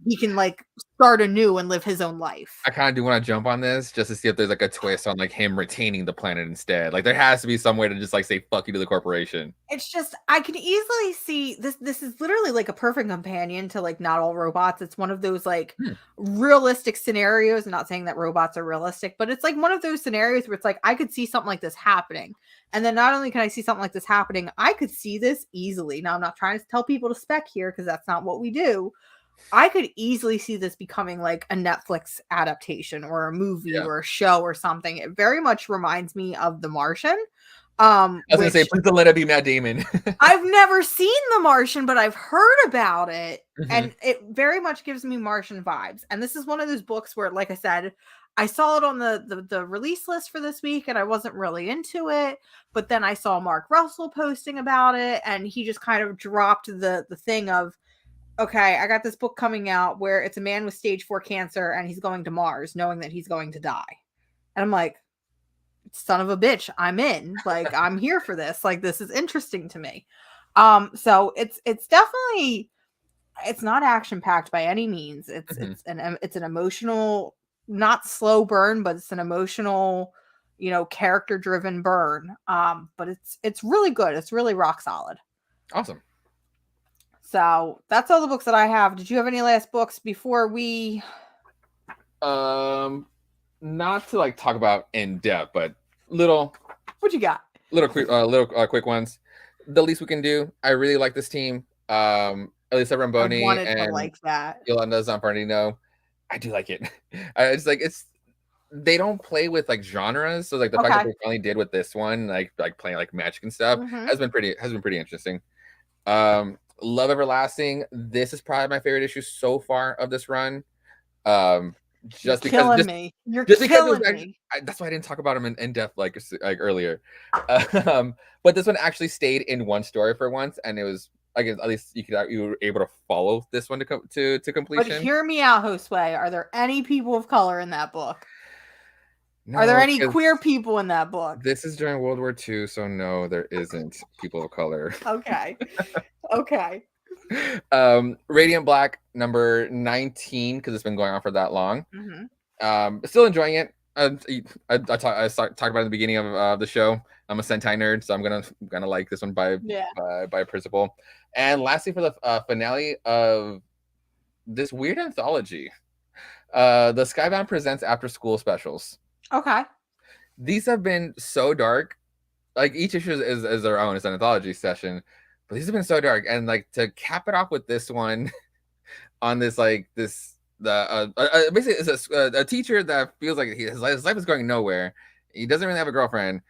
he can like start anew and live his own life. I kind of do want to jump on this just to see if there's like a twist on like him retaining the planet instead. Like there has to be some way to just like say fuck you to the corporation. It's just I can easily see this. This is literally like a perfect companion to like Not All Robots. It's one of those like realistic scenarios. I'm not saying that robots are realistic, but it's like one of those scenarios where it's like I could see something like this happening. And then not only can I see something like this happening, I could see this easily. Now I'm not trying to tell people to spec here because that's not what we do. I could easily see this becoming like a Netflix adaptation or a movie or a show or something. It very much reminds me of The Martian. I was gonna say, please don't let it be Matt Damon. I've never seen The Martian, but I've heard about it, and it very much gives me Martian vibes. And this is one of those books where, like I said, I saw it on the release list for this week, and I wasn't really into it. But then I saw Mark Russell posting about it, and he just kind of dropped the thing of, okay, I got this book coming out where it's a man with stage 4 cancer and he's going to Mars knowing that he's going to die. And I'm like, son of a bitch, I'm in. Like, I'm here for this. Like, this is interesting to me. So it's definitely, it's not action packed by any means. It's an emotional, not slow burn, but it's an emotional, character driven burn. But it's really good. It's really rock solid. Awesome. So that's all the books that I have. Did you have any last books before we? Not to like talk about in depth, but little. What you got? Little quick ones. The Least We Can Do. I really like this team. Elisa Ramboni and like that. Yolanda Zanfardino. I do like it. It's like they don't play with like genres, so like the fact that they finally did with this one, like playing like magic and stuff, has been pretty interesting. Love Everlasting. This is probably my favorite issue so far of this run. Just because you're killing me. That's why I didn't talk about him in depth like earlier. But this one actually stayed in one story for once, and it was, I guess, at least you were able to follow this one to completion. But hear me out, Josue. Are there any people of color in that book? No, are there any queer people in that book? This is during World War II, so no, there isn't people of color. Okay. Radiant Black number 19, because it's been going on for that long. Still enjoying it. I talked about it in the beginning of the show. I'm a Sentai nerd, so I'm gonna like this one by principle. And lastly, for the finale of this weird anthology, the Skybound presents After School specials. Okay. These have been so dark. Like each issue is their own. It's an anthology session, but these have been so dark. And like to cap it off with this one, on this basically it's a teacher that feels like his life is going nowhere. He doesn't really have a girlfriend.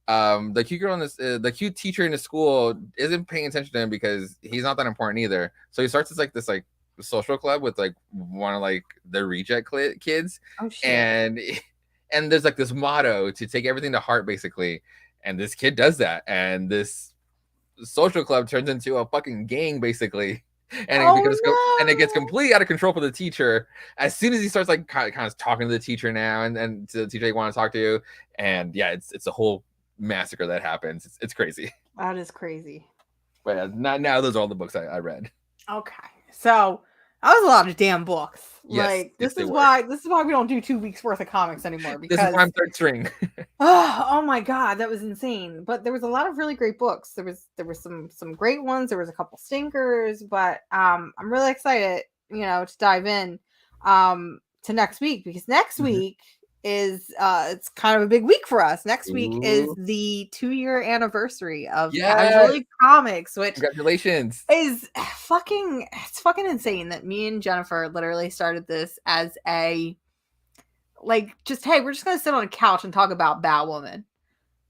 The cute girl in this, the cute teacher in the school isn't paying attention to him because he's not that important either. So he starts this social club with like one of like the reject kids. Oh, shit. And there's like this motto to take everything to heart, basically. And this kid does that, and this social club turns into a fucking gang, basically. And it gets completely out of control for the teacher as soon as he starts like kind of talking to the teacher now and to the teacher they want to talk to. And yeah, it's a whole massacre that happens. It's crazy. That is crazy. But yeah, now those are all the books I read. Okay, so that was a lot of damn books. Yes, this is why we don't do 2 weeks worth of comics anymore, because this is why I'm third string. Oh my god, that was insane. But there was a lot of really great books. There were some great ones. There was a couple stinkers, but I'm really excited, to dive in to next week, because next week is it's kind of a big week for us. Next week is the 2-year anniversary of Casual League Comics, which congratulations is fucking insane that me and Jennifer literally started this as a just, hey, we're just gonna sit on a couch and talk about Batwoman.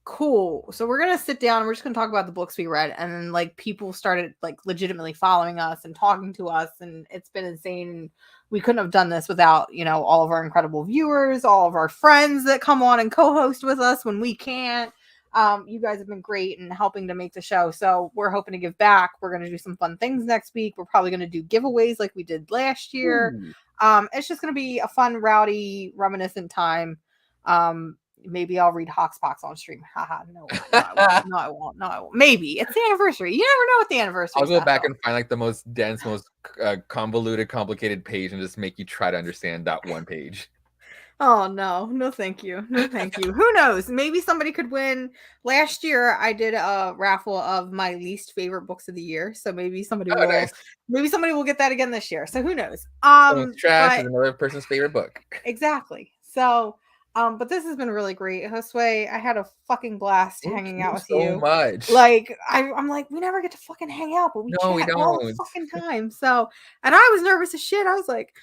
Cool. So we're gonna sit down and we're just gonna talk about the books we read, and then like people started like legitimately following us and talking to us, and it's been insane. We couldn't have done this without, all of our incredible viewers, all of our friends that come on and co-host with us when we can't. You guys have been great in helping to make the show. So we're hoping to give back. We're going to do some fun things next week. We're probably going to do giveaways like we did last year. It's just going to be a fun, rowdy, reminiscent time. Maybe I'll read Hoxpox on stream. Haha, no, I won't. Maybe it's the anniversary. You never know what the anniversary. I'll go back and find like the most dense, most convoluted, complicated page and just make you try to understand that one page. Oh no, thank you. Who knows? Maybe somebody could win. Last year, I did a raffle of my least favorite books of the year, so maybe somebody will get that again this year. So who knows? Trash is another person's favorite book. Exactly. So. But this has been really great, Josue. I had a fucking blast hanging out with you. So much. Like I'm like, we never get to fucking hang out, but we chat all the fucking time. So, and I was nervous as shit. I was like,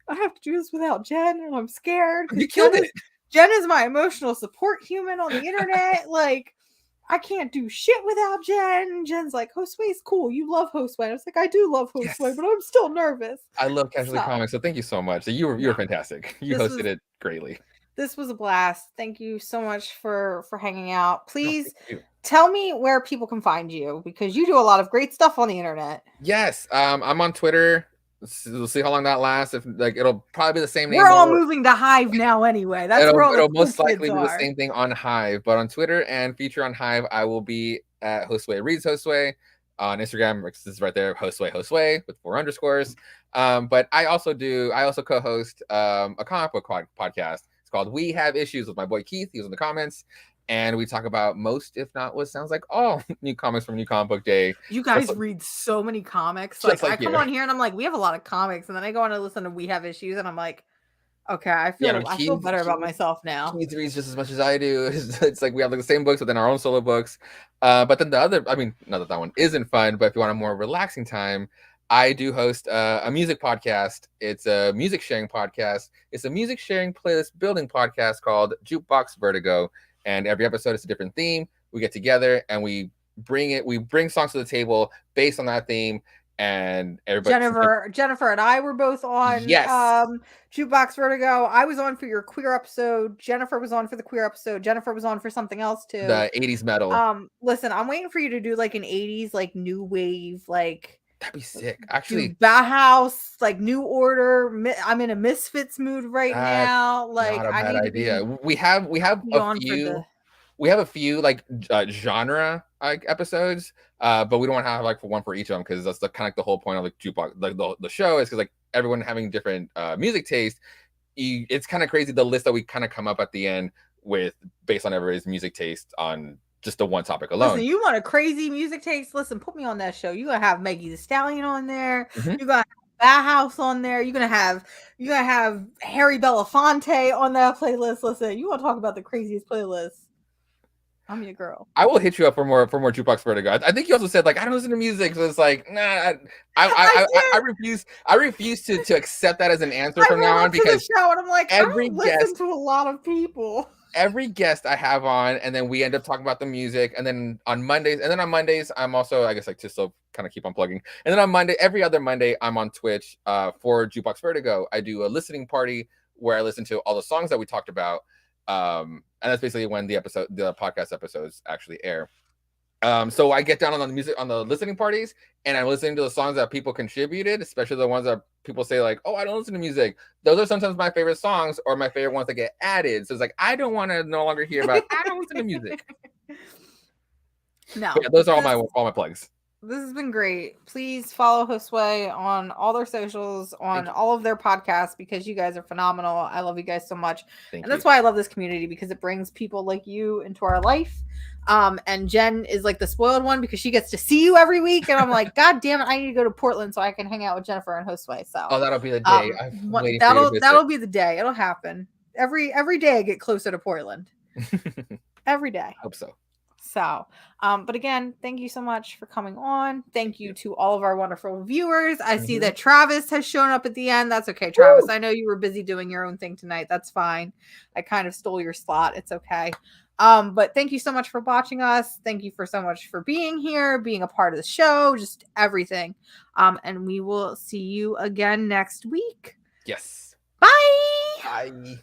I have to do this without Jen, and I'm scared. You killed it. Jen is my emotional support human on the internet. Like, I can't do shit without Jen. Jen's like, Josue's cool. You love Josue. I was like, I do love Josue, but I'm still nervous. I love Casual League Comics, so thank you so much. You were fantastic. You hosted it greatly. This was a blast. Thank you so much for hanging out. Please tell me where people can find you, because you do a lot of great stuff on the internet. Yes. I'm on Twitter. We'll see how long that lasts. If it'll probably be the same name. We're all moving to Hive now anyway. That's where it'll most likely be the same thing on Hive, but on Twitter and feature on Hive, I will be at Josue Reads Josue. on Instagram. This is right there, Josue with 4 underscores. But I also co-host a comic book podcast. It's called We Have Issues with my boy Keith. He was in the comments. And we talk about most, if not what sounds like all new comics from New Comic Book Day. You guys read so many comics. Like I come on here and I'm like, we have a lot of comics. And then I go on to listen to We Have Issues and I'm like, okay, I feel better about myself now. Keith reads just as much as I do. It's like we have like the same books, but then our own solo books. But then the other, I mean, not that one isn't fun, but if you want a more relaxing time, I do host a music podcast. It's a music sharing podcast. It's a music sharing playlist building podcast called Jukebox Vertigo. And every episode is a different theme. We get together and we bring songs to the table based on that theme. And everybody, Jennifer and I were both on Jukebox Vertigo. I was on for your queer episode. Jennifer was on for the queer episode. Jennifer was on for something else too. The 80s metal. Listen, I'm waiting for you to do like an 80s like new wave, like that'd be sick. Actually, Bauhaus, like New Order. I'm in a Misfits mood right now. Like, not a bad idea. We have a few like genre episodes, but we don't want to have like one for each of them because that's the kind of like the whole point of like Jukebox, like the show is because like everyone having different music taste. It's kind of crazy the list that we kind of come up at the end with based on everybody's music taste on just the one topic alone. Listen, you want a crazy music taste? Listen, put me on that show. You're gonna have Maggie the Stallion on there. Mm-hmm. You're gonna have Bauhaus on there. You're gonna have Harry Belafonte on that playlist. Listen, you want to talk about the craziest playlist? I'm your girl. I will hit you up for more Jukebox Vertigo. I think you also said like I don't listen to music, so it's like nah. I refuse to accept that as an answer from now on because the show and I'm like I listen to a lot of people. Every guest I have on, and then we end up talking about the music, and then on Mondays, I'm also, I guess, like to still kind of keep on plugging. And then every other Monday, I'm on Twitch for Jukebox Vertigo. I do a listening party where I listen to all the songs that we talked about, and that's basically when the podcast episodes actually air. So I get down on the listening parties, and I'm listening to the songs that people contributed, especially the ones that people say like, "Oh, I don't listen to music." Those are sometimes my favorite songs or my favorite ones that get added. So it's like I don't want to no longer hear about. I don't listen to music. No, yeah, those are all my plugs. This has been great. Please follow Josue on all their socials, on all of their podcasts, because you guys are phenomenal. I love you guys so much. That's why I love this community, because it brings people like you into our life. And Jen is like the spoiled one because she gets to see you every week. And I'm like, God damn it, I need to go to Portland so I can hang out with Jennifer and Josue. So that'll be the day. That'll be the day. It'll happen. Every day I get closer to Portland. Every day. Hope so. So, but again, thank you so much for coming on. Thank you to all of our wonderful viewers. I see that Travis has shown up at the end. That's okay, Travis. Woo! I know you were busy doing your own thing tonight. That's fine. I kind of stole your slot. It's okay. But thank you so much for watching us. Thank you so much for being here, being a part of the show, just everything. And we will see you again next week. Yes. Bye. Bye.